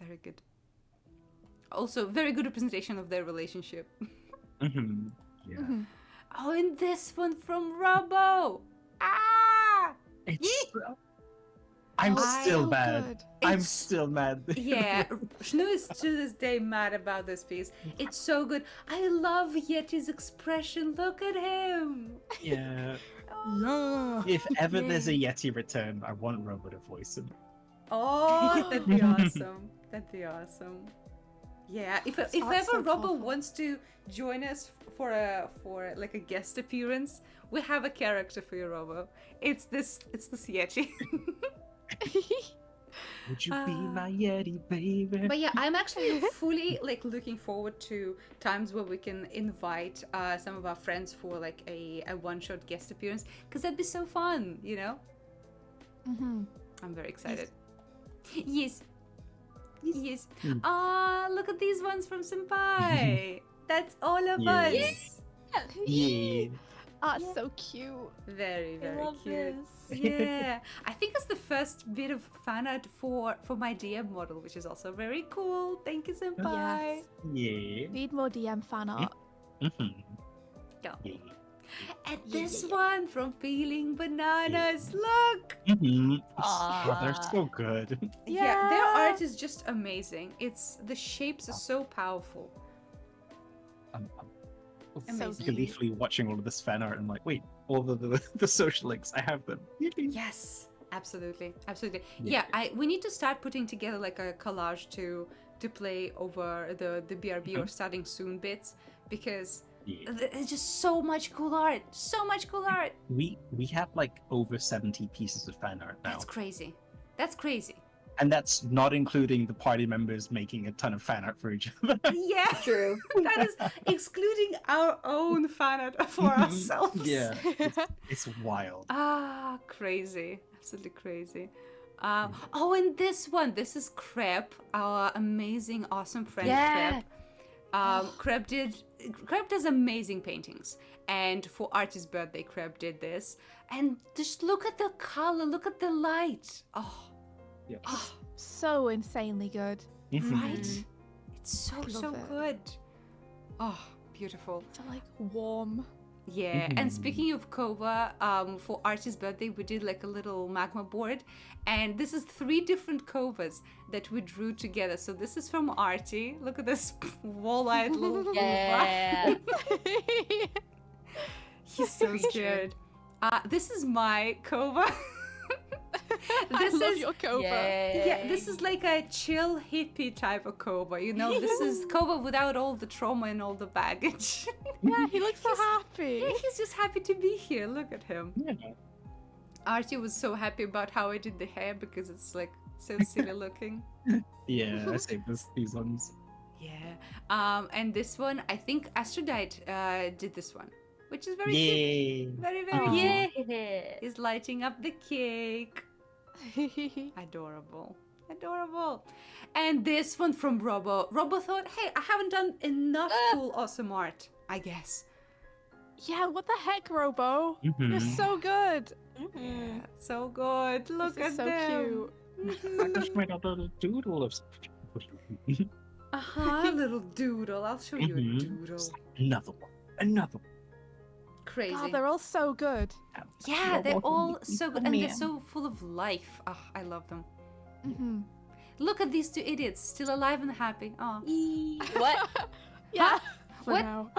very good. Also, very good representation of their relationship. Mm-hmm. Yeah. Oh, and this one from Robbo. Ah! I'm Oh, still so mad. good. I'm It's- still mad. Yeah, Shnu is to this day mad about this piece. It's so good. I love Yeti's expression. Look at him. Yeah. Yeah. If ever there's a Yeti return, I want Robo to voice him. Oh, that'd be awesome. That'd be awesome. Yeah, if It's ever so Robbo powerful. wants to join us for like a guest appearance, we have a character for you, Robbo. It's this Yeti. Would you be my Yeti, baby? But yeah, I'm actually fully like looking forward to times where we can invite some of our friends for like a one-shot guest appearance, because that'd be so fun, you know? Mm-hmm. I'm very excited. Yes. Yes. Mm. Ah, look at these ones from Senpai. That's all of Yeah. us. Yeah. Ah, so cute. Very, very love cute. Yeah. I think it's the first bit of fan art for my DM model, which is also very cool. Thank you, Senpai. Yes. Yeah. Need more DM fan art. Mm-hmm. Go. Yeah. And this one from Peeling Bananas. Look. Mm-hmm. Oh, Aw. they're so good. Yeah, their Yeah. art is just amazing. The shapes are so powerful. I'm Amazing. gleefully watching all of this fan art and like, wait, all the social links, I have them. Yippee. Yes, absolutely, absolutely. Yeah. Yeah, we need to start putting together like a collage to play over the BRB or starting soon bits, because Yeah. there's just so much cool art, so much cool art. We have like over 70 pieces of fan art now. That's crazy. That's crazy. And that's not including the party members making a ton of fan art for each other. Yeah, True. that is excluding our own fan art for ourselves. Yeah. It's wild. Ah, crazy. Absolutely crazy. Oh, and this is Crep, our amazing, awesome friend Crep. Crep does amazing paintings. And for Artie's birthday, Crep did this. And just look at the color, look at the light. Oh, Yeah. So insanely good. right? It's so, I love so it. good. Oh, beautiful. So like warm. Yeah, and speaking of Kova, for Archie's birthday, we did like a little magma board, and this is 3 different Kovas that we drew together. So this is from Archie. Look at this wall-eyed little Kova. Yeah. He's so scared. This is my Kova. I love your Cobra. Yeah, this is like a chill hippie type of Kova. You know, this is Kova without all the trauma and all the baggage. Yeah, he looks so happy. Yeah, he's just happy to be here. Look at him. Yeah. Archie was so happy about how I did the hair because it's like so silly looking. Yeah, I saved these ones. Yeah. And this one, I think Astrodite did this one, which is very cute. Yay! Very, very Aw. cute. He's lighting up the cake. Adorable. Adorable. And this one from Robo. Robo thought, hey, I haven't done enough cool, awesome art, I guess. Yeah, what the heck, Robo? You're Mhm. so good. Yeah, so good. Look This at is so them. cute. I just made a little doodle of. Little doodle. I'll show you a Mhm. doodle. Another one. Another one. Crazy. God, they're all so good. Yeah, they're all so good and they're Man. so full of life. Oh, I love them. Mm-hmm. Look at these 2 idiots, still alive and happy. Oh. What? Yeah, for What? now.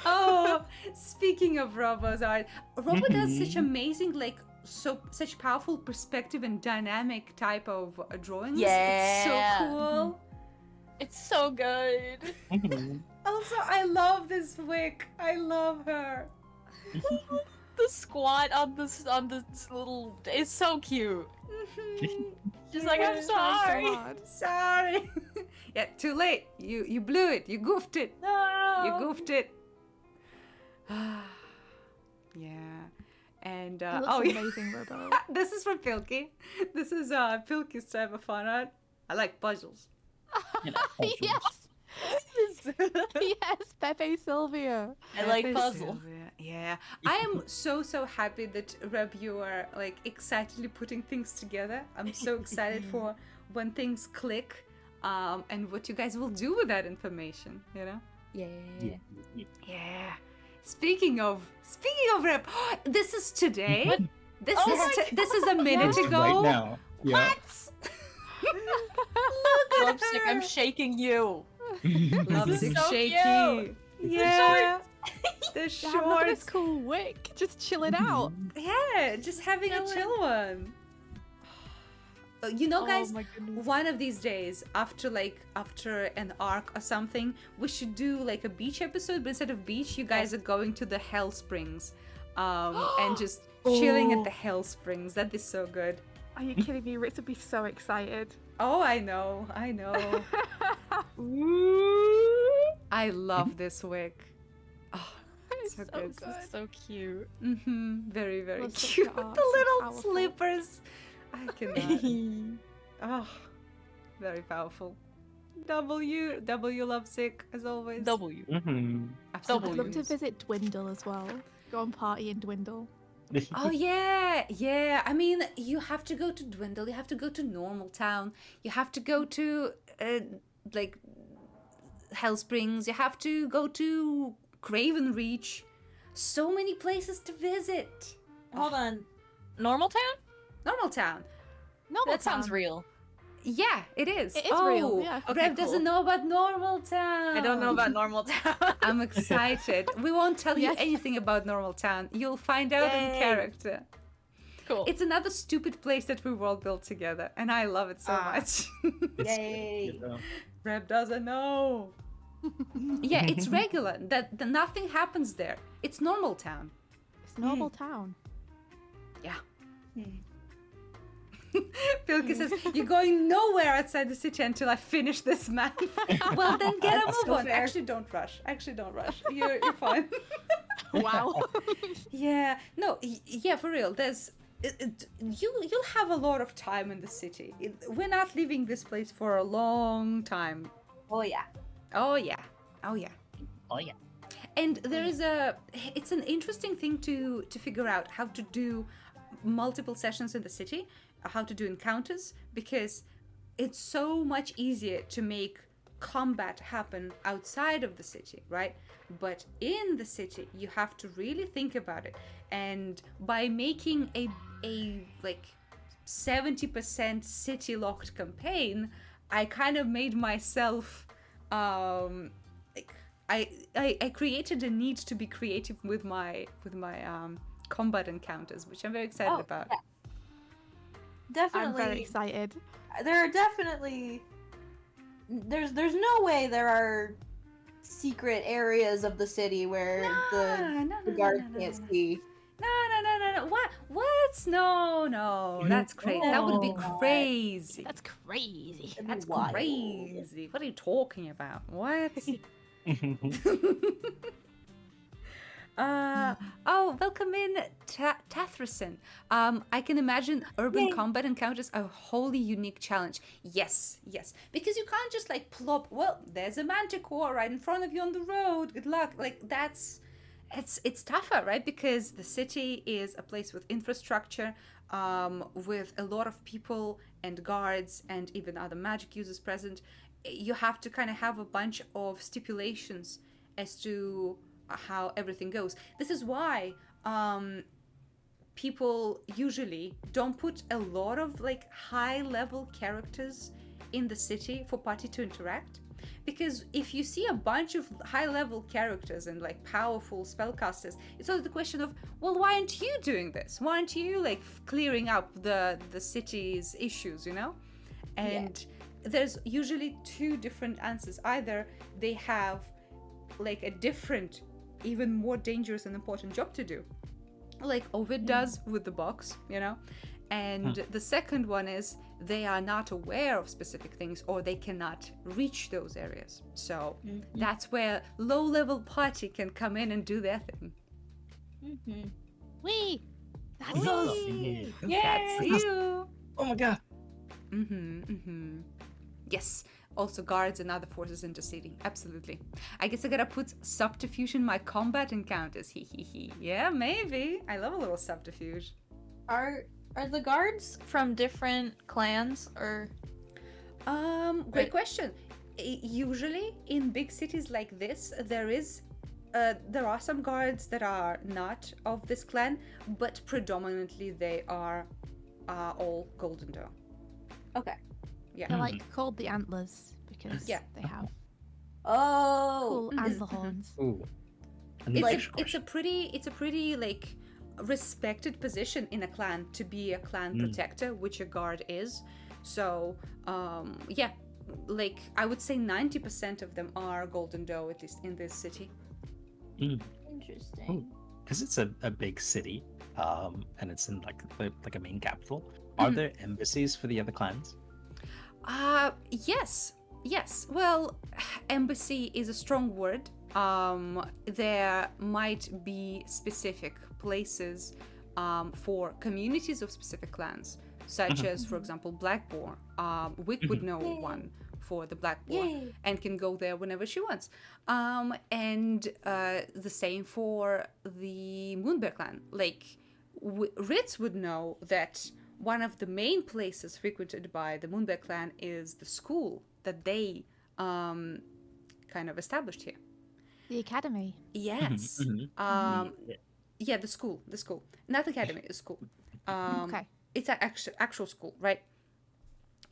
Oh, speaking of Robo's art, Robo does such Mhm. amazing, like, such powerful perspective and dynamic type of drawings. It's Yeah. so cool. It's so good. Also, I love this Wick. I love her. The squat on this little it's so cute. She's like, I'm sorry. Sorry. Yeah, too late. You blew it. You goofed it. No. You goofed it. Yeah. And It looks oh, yeah. amazing, Robo. This is from Pilky. This is Pilky's type of fan art. I like puzzles. Yes. Yes, Pepe Sylvia. I like Pepe puzzle. Sylvia. Yeah. I am so happy that Reb, you are like excitedly putting things together. I'm so excited for when things click, and what you guys will do with that information, you know? Yeah. Speaking of Reb, this is today. This is a minute ago. Right now. Yeah. What? Look at Lovesick, her. I'm shaking you. Lovesick so shaky. cute. Yeah. The Damn, look at shorts. this cool Wick. Just chilling out. Yeah, just having a chill one. You know, guys, my goodness. one of these days, after an arc or something, we should do like a beach episode, but instead of beach, you guys are going to the Hell Springs, and just chilling at the Hell Springs. That'd be so good. Are you kidding me? Ritz would be so excited. Oh, I know. I love this wig. Oh, It's so so good. good. So cute. Very, very Love such cute. art, The so little powerful. slippers. I cannot. Oh, very powerful. W Lovesick as always. W. Absolutely. I'd love to visit Dwindle as well. Go and party in Dwindle. Oh yeah. I mean, you have to go to Dwindle. You have to go to Normal Town. You have to go to like Hell Springs. You have to go to Craven Reach. So many places to visit. Hold on. Normal Town? Normal Town. That sounds real. Yeah, it is. It is real, yeah. Rev Okay, doesn't cool. know about Normal Town. I don't know about Normal Town. I'm excited. We won't tell you Yes. anything about Normal Town. You'll find out in Yay. character. Cool. It's another stupid place that we world built together, and I love it so much. Yay. Rev doesn't know. Yeah, it's regular. That nothing happens there. It's Normal Town. It's Normal Town. Yeah. Pilky says, "You're going nowhere outside the city until I finish this map." Well, then get a move so on. fair. Actually, don't rush. You're fine. Wow. Yeah. No. Yeah, for real. There's. You'll have a lot of time in the city. We're not leaving this place for a long time. Oh yeah. Oh yeah. And there is it's an interesting thing to figure out how to do multiple sessions in the city, how to do encounters, because it's so much easier to make combat happen outside of the city, right? But in the city, you have to really think about it. And by making a like 70% city locked campaign, I kind of made myself like I created a need to be creative with my combat encounters, which I'm very excited about. Yeah. Definitely. I'm very excited. There are definitely. There's no way there are secret areas of the city where the guards can't see. No. What? No. That's crazy. That would be crazy. That's crazy. That'd be That's wild. crazy. What are you talking about? What? Welcome in, Tathrison. I can imagine urban combat encounters are a wholly unique challenge. Yes, because you can't just like plop. Well, there's a manticore right in front of you on the road. Good luck. Like it's tougher, right? Because the city is a place with infrastructure, with a lot of people and guards and even other magic users present. You have to kind of have a bunch of stipulations as to how everything goes. This is why people usually don't put a lot of like high level characters in the city for party to interact, because if you see a bunch of high level characters and like powerful spellcasters, it's always the question of, well, why aren't you doing this? Why aren't you like clearing up the city's issues, you know? And there's usually two different answers. Either they have like a different, even more dangerous and important job to do, like Ovid does with the box, and the second one is they are not aware of specific things, or they cannot reach those areas. So that's where low-level party can come in and do their thing. Wee! That's Wee! us! Yay! That's You! Oh my god. Yes. Also guards and other forces interceding. Absolutely. I guess I gotta put subterfuge in my combat encounters. Hee. Yeah, maybe. I love a little subterfuge. Are the guards from different clans or? Great question. Usually in big cities like this, there are some guards that are not of this clan, but predominantly they are all Golden Doe. Okay. Yeah. They're like called the antlers because they have cool antler horns. Ooh. It's a pretty like respected position in a clan to be a clan protector, which a guard is. So yeah, like I would say 90% of them are Golden Doe, at least in this city. Interesting. Because it's a big city, and it's in like a main capital. Are there embassies for the other clans? Yes. Well, embassy is a strong word. There might be specific places for communities of specific clans, such as, for example, Blackboar. Wick would know one for the Blackboar and can go there whenever she wants. And the same for the Moonbear clan. Like, Ritz would know that one of the main places frequented by the Moonbear clan is the school that they kind of established here. The academy. Yes. Yeah, the school. Not academy, the school. Okay. It's an actual school, right?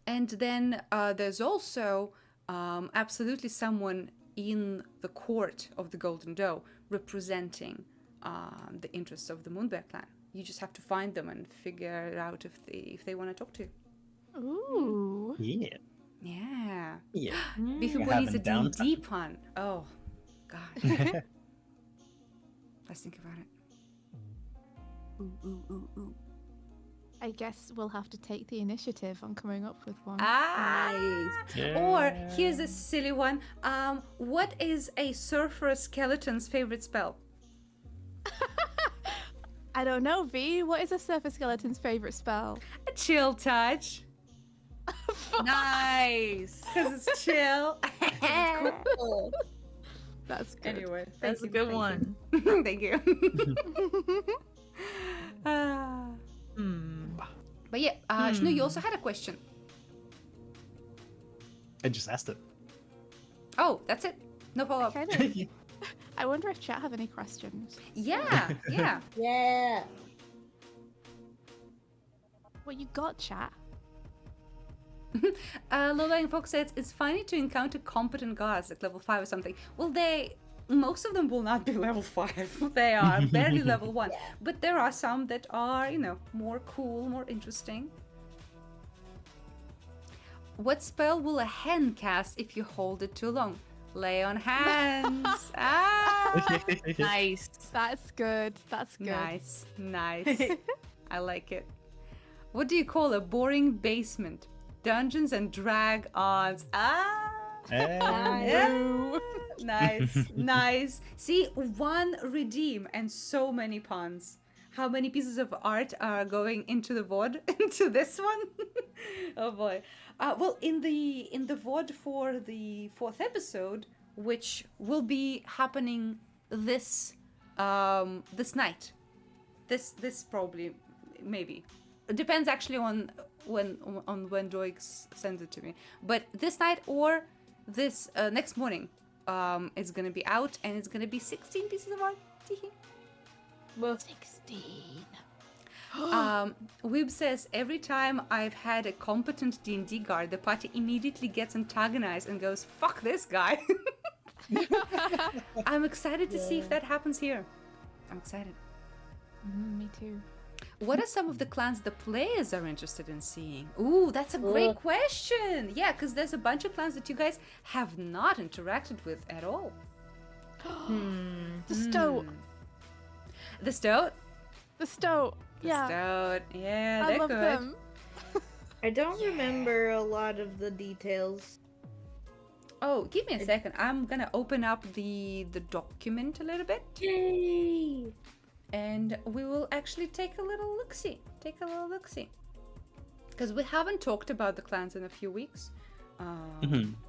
And then there's also absolutely someone in the court of the Golden Doe representing the interests of the Moonbear clan. You just have to find them and figure out if they want to talk to you. Ooh. Yeah. Beefy Boy needs a D&D pun. Oh, God. Let's think about it. Ooh. I guess we'll have to take the initiative on coming up with one. Nice. Or here's a silly one. What is a surfer skeleton's favorite spell? I don't know, V. What is a surfer skeleton's favorite spell? A chill touch. Nice. Because it's chill. Cool. That's good. Anyway, That's a good one. Thank you. But yeah, Shnu, you also had a question. I just asked it. Oh, that's it. No follow-up. I wonder if chat have any questions. Yeah. Yeah. What you got, chat? Lola Fox says it's funny to encounter competent guards like level 5 or something. Well, most of them will not be level 5. They are barely level 1. But there are some that are, more cool, more interesting. What spell will a hen cast if you hold it too long? Lay on hands. Nice. That's good. Nice. I like it. What do you call a boring basement? Dungeons and Dragons. Nice. See, one redeem and so many puns. How many pieces of art are going into the VOD? Into this one? Oh boy. Well, in the VOD for the 4th episode, which will be happening this night. This probably, maybe. It depends actually on when Doix sends it to me. But this night or this next morning, it's gonna be out and it's gonna be 16 pieces of art. Well, 16. Weeb says, every time I've had a competent D&D guard, the party immediately gets antagonized and goes, fuck this guy. I'm excited to see if that happens here. I'm excited. Me too. What are some of the clans the players are interested in seeing? Ooh, that's a great question. Yeah, because there's a bunch of clans that you guys have not interacted with at all. The Stoat. The Stoat? The Stoat. Yeah. Stoat. Yeah, I they're love good. them. I don't remember a lot of the details. Oh, give me a second. I'm gonna open up the document a little bit. Yay! And we will actually take a little look-see. Because we haven't talked about the clans in a few weeks.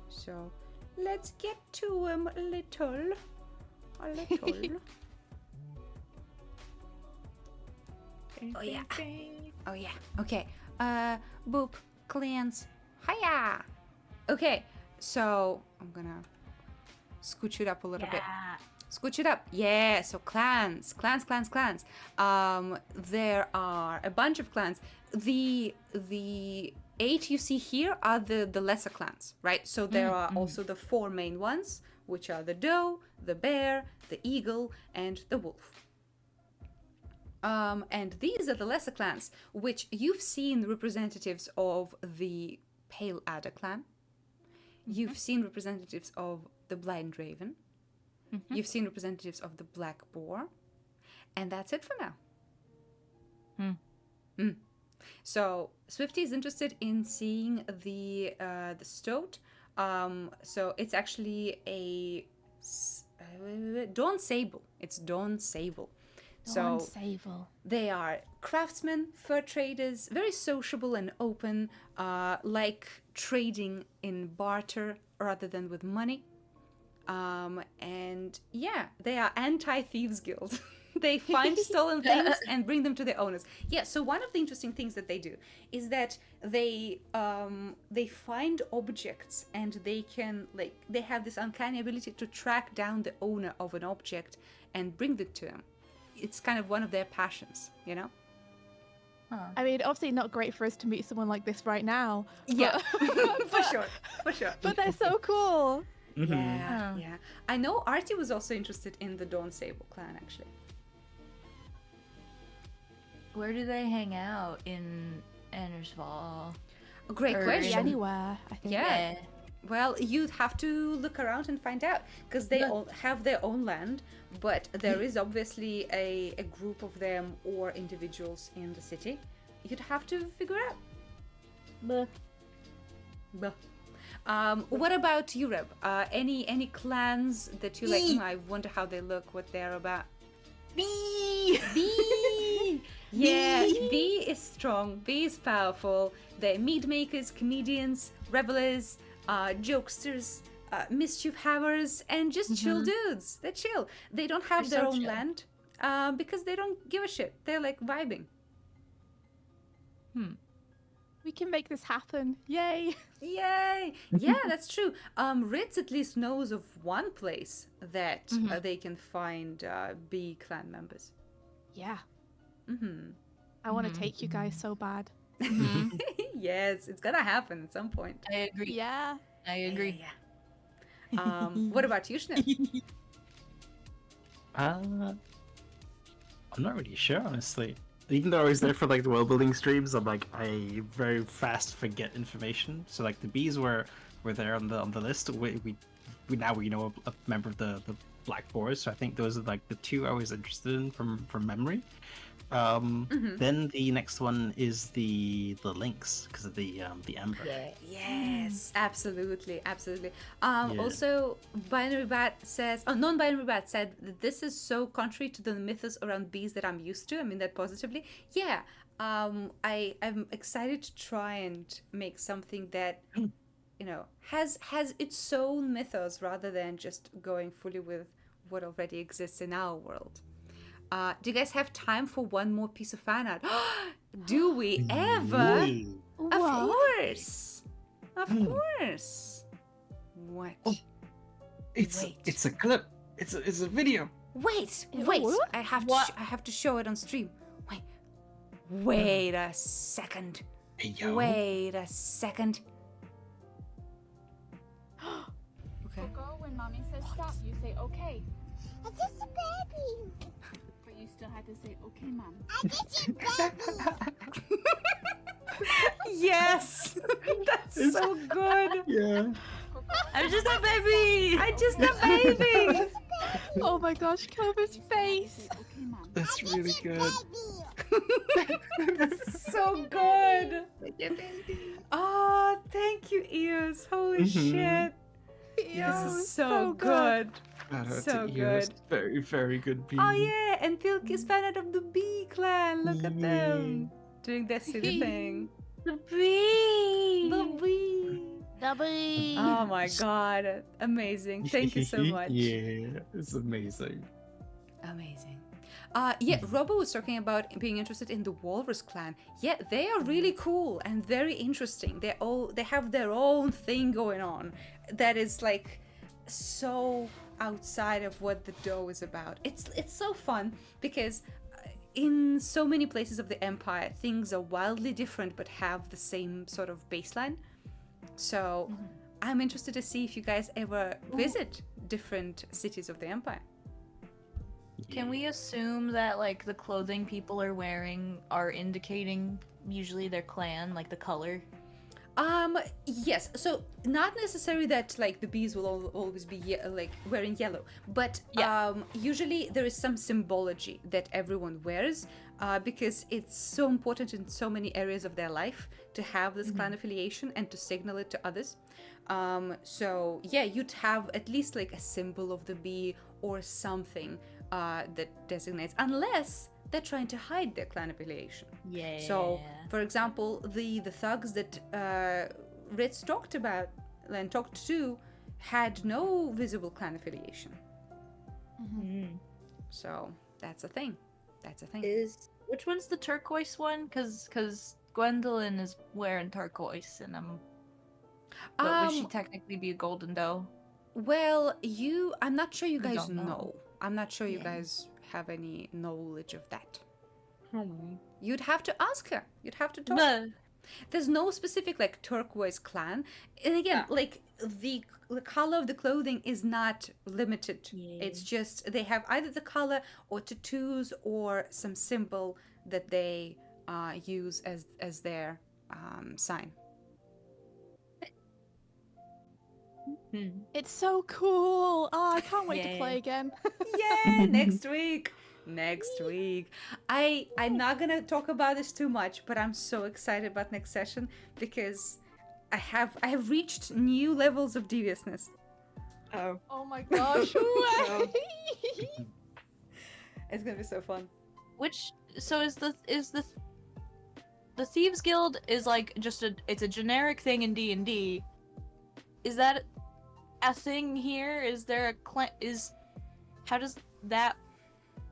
So let's get to them a little. Oh yeah. Okay. Boop. Clans. Hiya. Okay. So I'm gonna scooch it up a little bit. Scooch it up. Yeah, so clans. There are a bunch of clans. The 8 you see here are the lesser clans, right? So there are also the 4 main ones, which are the doe, the bear, the eagle, and the wolf. And these are the lesser clans, which you've seen representatives of the Pale Adder clan. You've seen representatives of the Blind Raven. You've seen representatives of the Black Boar. And that's it for now. So Swifty is interested in seeing the Stoat. So it's actually a Dawn Sable. It's Dawn Sable. So they are craftsmen, fur traders, very sociable and open, like trading in barter rather than with money. And yeah, they are anti-thieves guild. They find stolen things and bring them to their owners. Yeah, so one of the interesting things that they do is that they find objects and they can, like, they have this uncanny ability to track down the owner of an object and bring it to him. It's kind of one of their passions, you know? I mean, obviously not great for us to meet someone like this right now. Yeah, for sure. But they're so cool. Yeah. I know Artie was also interested in the Dawn Sable clan, actually. Where do they hang out in Ennersval? Great question. Anywhere, I think. Yeah. Well, you'd have to look around and find out, because they all have their own land, but there is obviously a group of them or individuals in the city. You'd have to figure out. What about Europe? Any clans that you like? I wonder how they look, what they're about. B. Yeah, B is strong. B is powerful. They're mead makers, comedians, revelers, jokesters, mischief havers, and just chill dudes. They're chill. They don't have their own land because they don't give a shit. They're like vibing. We can make this happen. Yay! Yay! Yeah, that's true. Ritz at least knows of one place that they can find B clan members. Yeah. I want to take you guys so bad. Yes, it's gonna happen at some point. I agree. Yeah. I agree. Yeah. What about you, Schnip? I'm not really sure, honestly. Even though I was there for like the world building streams, I very fast forget information. So like the bees were there on the list. We now know a member of the Black Boars. So I think those are like the 2 I was interested in from memory. Then the next one is the lynx because of the ember. Yes, absolutely. Also, non-binary bat said that this is so contrary to the mythos around bees that I'm used to. I mean that positively. Yeah. I'm excited to try and make something that has its own mythos rather than just going fully with what already exists in our world. Do you guys have time for one more piece of fan art? Do we ever? Of course. What? Oh, it's a clip. It's a video. Wait. What? I have to show it on stream. Wait a second. Hey, yo. Wait a second. Okay. Go when mommy says stop, you say okay. It's just a baby. But you still had to say, okay, mom. Yes! That's so good! Yeah. I'm just a baby. I'm just a baby! Oh my gosh, Clover's face. Okay, mom. That's really good. So good! Oh, thank you, Ears. Holy shit. This is so good. So good. Very, very good beat. Oh yeah, and Tilk is fan of the Bee clan. Look at them doing their silly thing. The bee. The Bee. Double. Oh my god, amazing! Thank you so much. Yeah, it's amazing. Amazing. Yeah, Robo was talking about being interested in the Walrus clan. Yeah, they are really cool and very interesting. They have their own thing going on that is like so outside of what the Doe is about. It's so fun because in so many places of the Empire, things are wildly different but have the same sort of baseline. So I'm interested to see if you guys ever visit different cities of the Empire. Can we assume that like the clothing people are wearing are indicating usually their clan, like the color? Yes. So not necessarily that like the bees will always be like wearing yellow, but usually there is some symbology that everyone wears because it's so important in so many areas of their life to have this clan affiliation and to signal it to others. So yeah, you'd have at least like a symbol of the bee or something that designates, unless they're trying to hide their clan affiliation. Yeah. So, for example, the thugs that Ritz talked about and talked to had no visible clan affiliation. So that's a thing. That's a thing. Which one's the turquoise one? Because Gwendolyn is wearing turquoise, and but would she technically be a golden doe? Well, I'm not sure you We guys don't know. know. I'm not sure you guys have any knowledge of that. You'd have to ask her. You'd have to talk. There's no specific like turquoise clan, and again, like the color of the clothing is not limited. It's just they have either the color or tattoos or some symbol that they use as their sign. It's so cool. Oh, I can't wait to play again. Yeah, next week. Next week. I'm not gonna talk about this too much, but I'm so excited about next session because I have reached new levels of deviousness. Oh my gosh. It's gonna be so fun. So is the Thieves Guild is like just it's a generic thing in D&D. Is that a thing here? Is there a clan? How does that?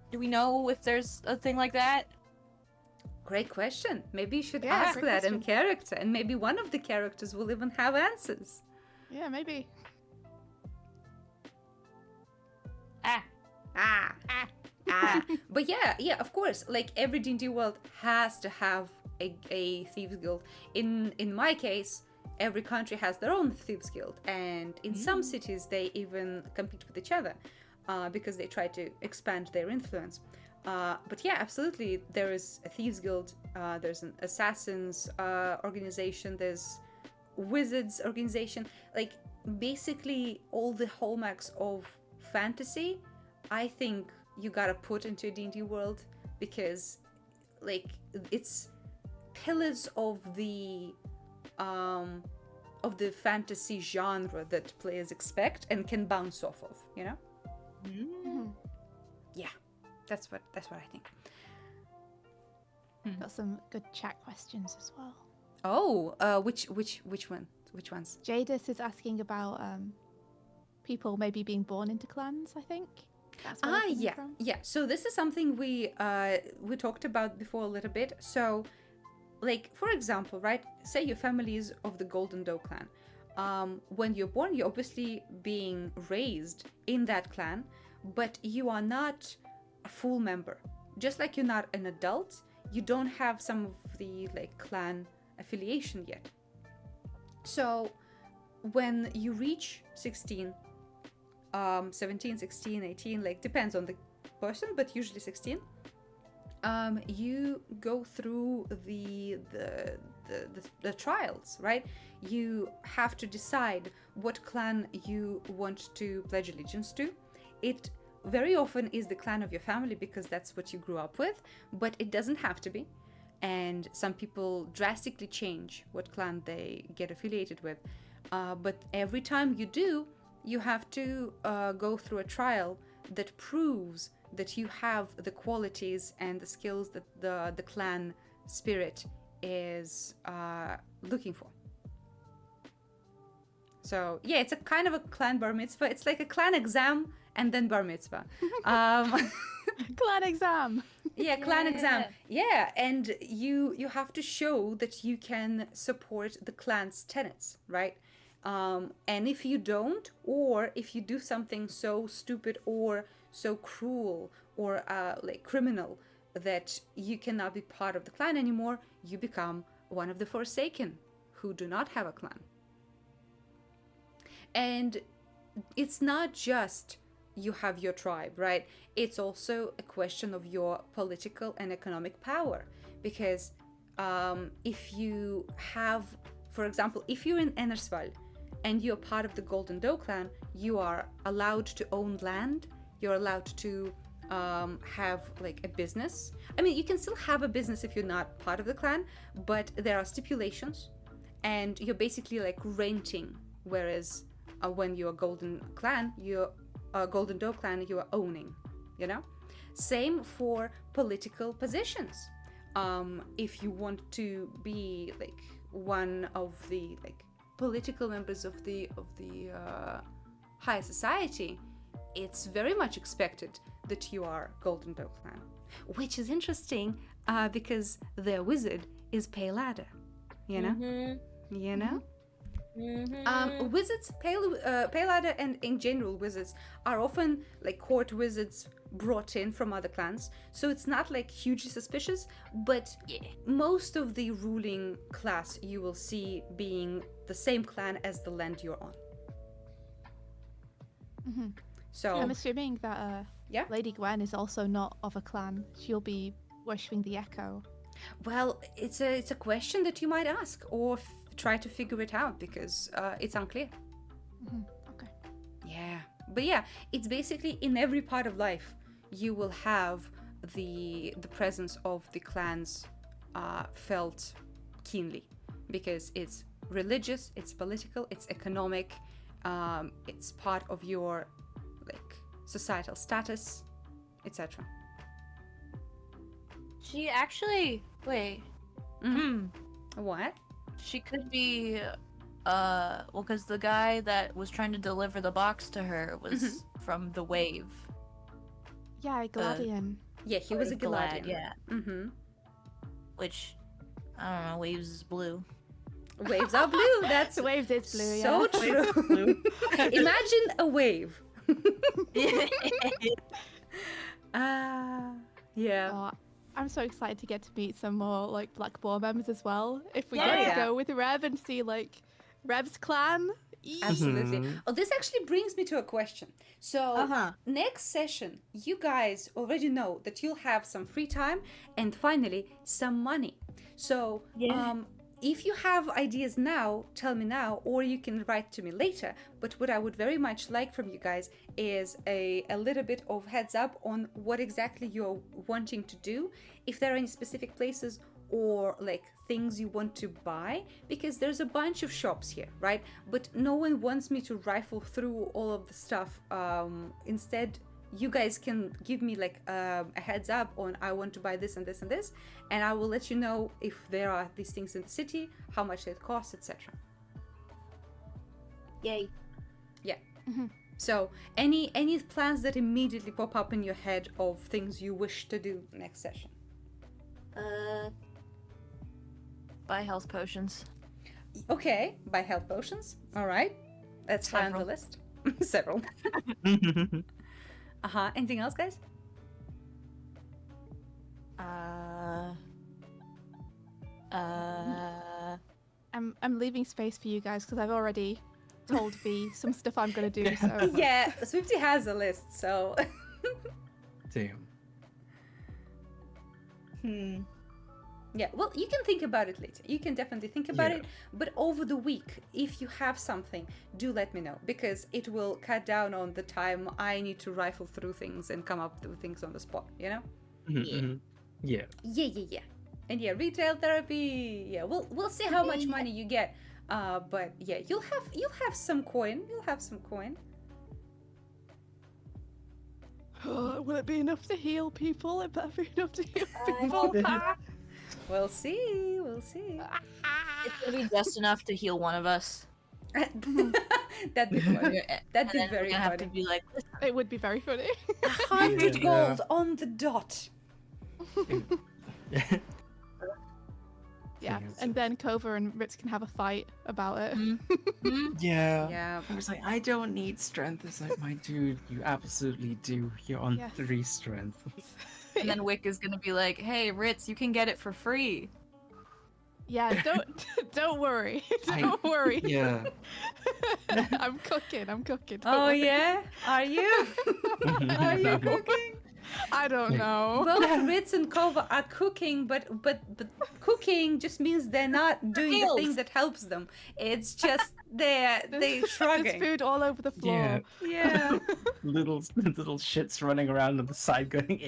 Do we know if there's a thing like that? Great question. Maybe you should Yeah, ask great that in question. character, and maybe one of the characters will even have answers. Yeah, maybe. But yeah, of course. Like every D&D world has to have a thieves guild. In my case, every country has their own thieves guild, and in some cities they even compete with each other because they try to expand their influence. But yeah, absolutely, there is a thieves guild. There's an assassins organization. There's wizards organization. Like basically all the hallmarks of fantasy, I think you gotta put into a D&D world because like it's pillars of the fantasy genre that players expect and can bounce off of, you know? Yeah, that's what I think. Got some good chat questions as well. Oh, which one? Which ones? Jadis is asking about people maybe being born into clans, I think. That's where they're coming from. Yeah. So this is something we talked about before a little bit. So, like for example, right? Say your family is of the Golden Doe clan. When you're born, you're obviously being raised in that clan, but you are not a full member. Just like you're not an adult, you don't have some of the like clan affiliation yet. So when you reach 16, 17, 16, 18, like depends on the person, but usually 16, you go through the trials, right? You have to decide what clan you want to pledge allegiance to. It very often is the clan of your family because that's what you grew up with, but it doesn't have to be. And some people drastically change what clan they get affiliated with. But every time you do, you have to go through a trial that proves that you have the qualities and the skills that the clan spirit is looking for. So yeah, it's a kind of a clan bar mitzvah. It's like a clan exam and then bar mitzvah. Clan exam. Yeah, clan exam. Yeah, and you have to show that you can support the clan's tenets, right? And if you don't, or if you do something so stupid or so cruel or like criminal that you cannot be part of the clan anymore, you become one of the Forsaken who do not have a clan. And it's not just you have your tribe, right? It's also a question of your political and economic power. Because if you have, for example, if you're in Ennersval and you're part of the Golden Doe clan, you are allowed to own land. You're allowed to have like a business. I mean, you can still have a business if you're not part of the clan, but there are stipulations, and you're basically like renting. Whereas when you're Golden Clan, you're Golden Doe clan, you are owning. You know, same for political positions. If you want to be like one of the like political members of the high society, it's very much expected that you are Golden Doe clan, which is interesting because their wizard is Ballad, you know. You know. Wizards, Ballad, and in general wizards are often like court wizards brought in from other clans, so it's not like hugely suspicious, but most of the ruling class you will see being the same clan as the land you're on. So I'm assuming that Lady Gwen is also not of a clan. She'll be worshipping the Echo. Well, it's a question that you might ask or try to figure it out because it's unclear. Okay. Yeah, but yeah, it's basically in every part of life you will have the presence of the clans felt keenly because it's religious, it's political, it's economic, it's part of your like societal status, etc. She actually What? She could be well, because the guy that was trying to deliver the box to her was from the Wave. Yeah, Galadian. Yeah, he was a Galadian. Yeah. Which I don't know. Waves is blue. Waves are blue. That's Waves is blue. so Yeah. true. Imagine a wave. Yeah. Oh, I'm so excited to get to meet some more like Black Boar members as well. If we Yeah. get to go with Rev and see like Rev's clan. Absolutely. Oh, this actually brings me to a question. So next session, you guys already know that you'll have some free time and finally some money. So if you have ideas now, tell me now, or you can write to me later. But what I would very much like from you guys is a little bit of heads up on what exactly you're wanting to do, if there are any specific places or like things you want to buy, because there's a bunch of shops here, right? But no one wants me to rifle through all of the stuff. Instead, you guys can give me like a heads up on I want to buy this and this and this, and I will let you know if there are these things in the city, how much it costs, etc. Yay. Yeah. So any plans that immediately pop up in your head of things you wish to do next session? Buy health potions. Okay, buy health potions. All right, that's high on the list. Several. Anything else, guys? I'm leaving space for you guys because I've already told V some stuff I'm gonna do. So. Yeah, Swifty has a list, so. Damn. Yeah, well, you can think about it later. You can definitely think about it. But over the week, if you have something, do let me know. Because it will cut down on the time I need to rifle through things and come up with things on the spot, you know? Yeah. And yeah, retail therapy. Yeah, we'll see how much money you get. But yeah, you'll have some coin. You'll have some coin. Will it be enough to heal people? It better be enough to heal people. We'll see. We'll see. It's gonna be just enough to heal one of us. That'd be funny. That'd be very funny. Have to be like, it would be very funny. 100 gold on the dot. Yeah, and then Kova and Ritz can have a fight about it. Yeah. I was like, I don't need strength. It's like, my dude, you absolutely do. You're on 3 strength. And then Wick is gonna be like, hey, Ritz, you can get it for free. Yeah, don't worry. Don't worry. Yeah. I'm cooking. Don't worry. Yeah? Are you? Are you cooking? I don't know. Both Ritz and Kova are cooking, but cooking just means they're not doing the thing that helps them. It's just they're shrugging. There's food all over the floor. Yeah. little shits running around on the side going.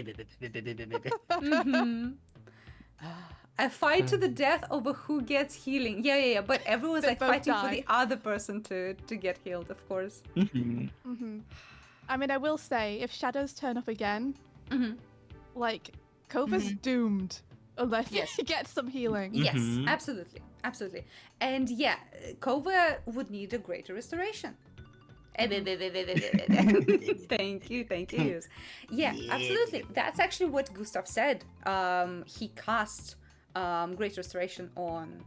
A fight to the death over who gets healing. Yeah. But everyone's like fighting for the other person to get healed, of course. I mean, I will say, if shadows turn up again, like, Kova's doomed unless he gets some healing. Yes, absolutely. And yeah, Kova would need a greater restoration. Thank you. Yeah, absolutely. That's actually what Gustav said. He cast great restoration on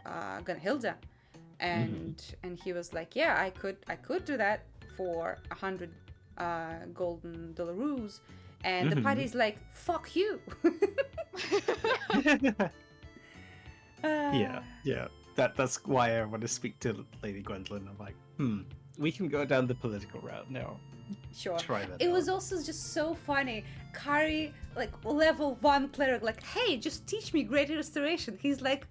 Gunhilda, and he was like, yeah, I could do that for 100 golden dollaroos, and the party's like, fuck you. Yeah. That's why I want to speak to Lady Gwendolyn. I'm like, we can go down the political route now. Sure. Try that. It was also just so funny. Kari, like level 1 cleric, like, hey, just teach me greater restoration. He's like,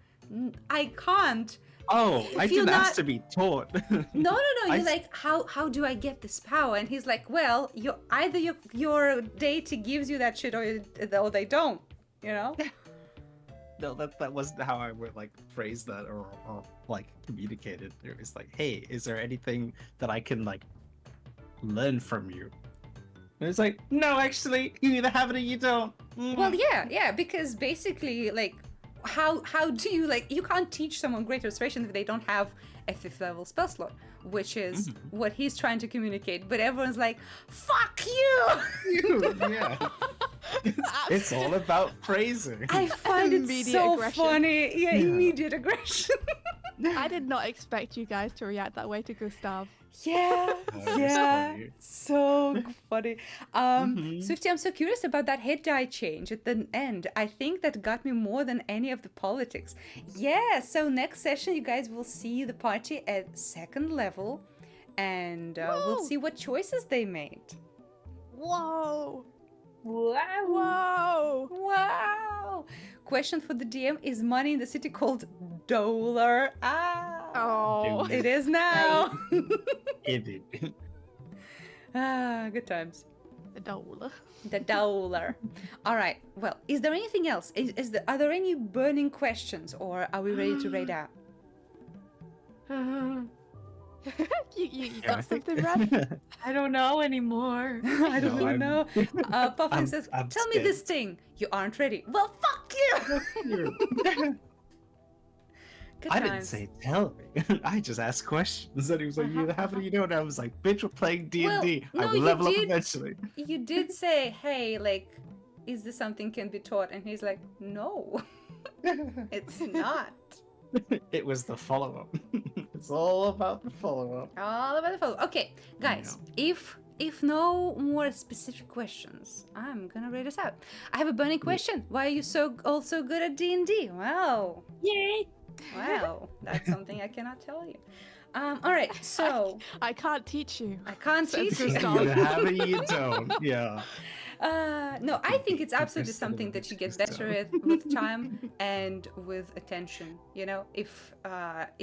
I can't. Oh, I didn't ask to be taught. No. You're like, how do I get this power? And he's like, well, either your deity gives you that shit, or they don't. You know. No, that wasn't how I would like phrase that or like communicate it. It was like, hey, is there anything that I can like learn from you? And it's like, no, actually, you either have it or you don't. Well, yeah, because basically, like, how do you, like, you can't teach someone great restoration if they don't have a 5th level spell slot, which is what he's trying to communicate. But everyone's like, fuck you! Yeah. It's all about phrasing. I find it so funny. Yeah, immediate aggression. I did not expect you guys to react that way to Gustav. Yeah, so funny. Swifty, I'm so curious about that head die change at the end. I think that got me more than any of the politics. Yeah, so next session you guys will see the party at 2nd level, and we'll see what choices they made. Whoa! Wow! Question for the DM: is money in the city called dollar? Oh, it is now. Good times. The dollar. All right. Well, is there anything else? Are there any burning questions, or are we ready to raid out? You got something, Red? I don't know anymore. I don't even know. Puffin says, tell me this thing. You aren't ready. Well, fuck you! I didn't say tell me. I just asked questions. And he was like, you either have it or you don't. And I was like, bitch, we're playing D&D. Well, I will level up eventually. You did say, hey, like, is this something can be taught? And he's like, no, it's not. It was the follow-up. It's all about the follow-up. All about the follow-up. Okay, guys, if no more specific questions, I'm gonna read us out. I have a burning question. Why are you all so good at D&D? Wow. Yay. Wow, that's something I cannot tell you. All right, so I can't teach you. I can't teach you. You have it, you don't. Yeah. No, I think it's absolutely something that you get better at with time and with attention. You know, if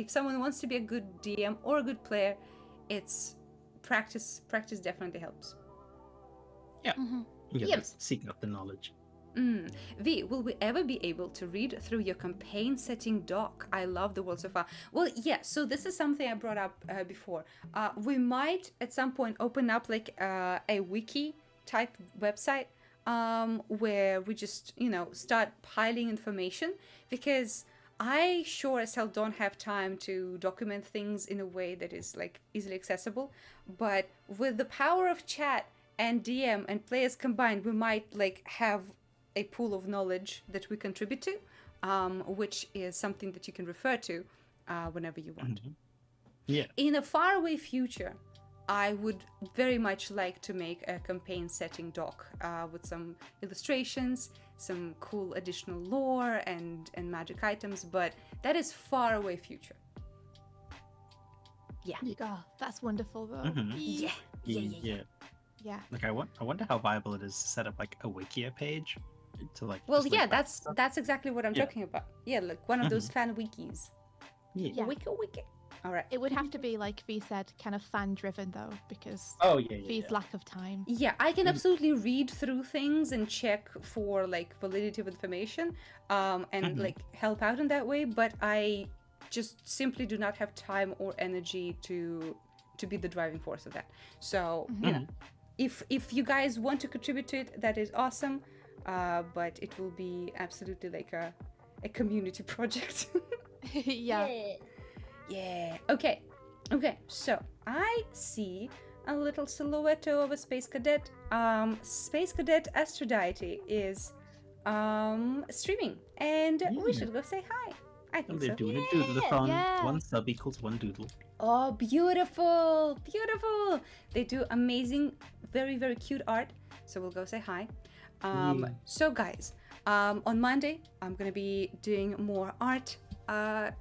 someone wants to be a good DM or a good player, it's practice. Practice definitely helps. Yeah. You Yep. just seek out the knowledge. V, will we ever be able to read through your campaign setting doc? I love the world so far. Well, yeah, so this is something I brought up before. We might at some point open up like a wiki type website where we just, start piling information, because I sure as hell don't have time to document things in a way that is like easily accessible. But with the power of chat and DM and players combined, we might like have a pool of knowledge that we contribute to, which is something that you can refer to whenever you want. Yeah. In a faraway future, I would very much like to make a campaign setting doc with some illustrations, some cool additional lore and magic items, but that is far away future. Yeah. Oh, that's wonderful though. Yeah. Like I wonder how viable it is to set up like a Wikia page to like. Well, just, yeah, like, that's exactly what I'm talking about. Yeah, like one of those fan wikis. Yeah. Wiki. All right. It would have to be, like V said, kind of fan driven though, because V's lack of time. Yeah, I can absolutely read through things and check for like validity of information, and like help out in that way. But I just simply do not have time or energy to be the driving force of that. So if you guys want to contribute to it, that is awesome. But it will be absolutely like a community project. Yeah. Okay. So I see a little silhouette of a space cadet. Space Cadet Aphrodite is streaming, and we should go say hi. I think They're so. doing a doodle-a-thon. One sub equals one doodle. Oh, beautiful. They do amazing, very, very cute art. So we'll go say hi. So guys, on Monday, I'm going to be doing more art.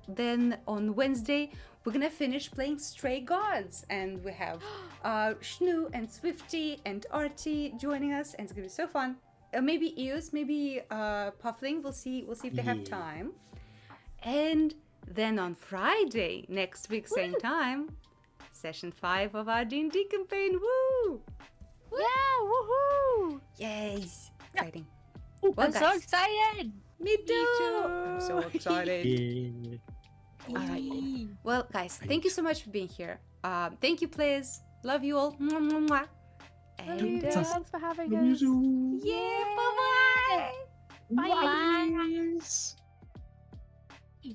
Then on Wednesday, we're going to finish playing Stray Gods. And we have Shnu and Swifty and Artie joining us. And it's going to be so fun. Maybe Eos, maybe Puffling. We'll see if they have time. And then on Friday, next week, same time, session 5 of our D&D campaign. Woo! Yeah, woohoo! Yes! Exciting. I'm Well, so guys, excited. Me too! I'm so excited. Yeah. All right. Well, guys, thank you so much for being here. Thank you, players. Love you all. Mwah, mwah, mwah. And Thanks for having us. yeah, bye-bye! Bye.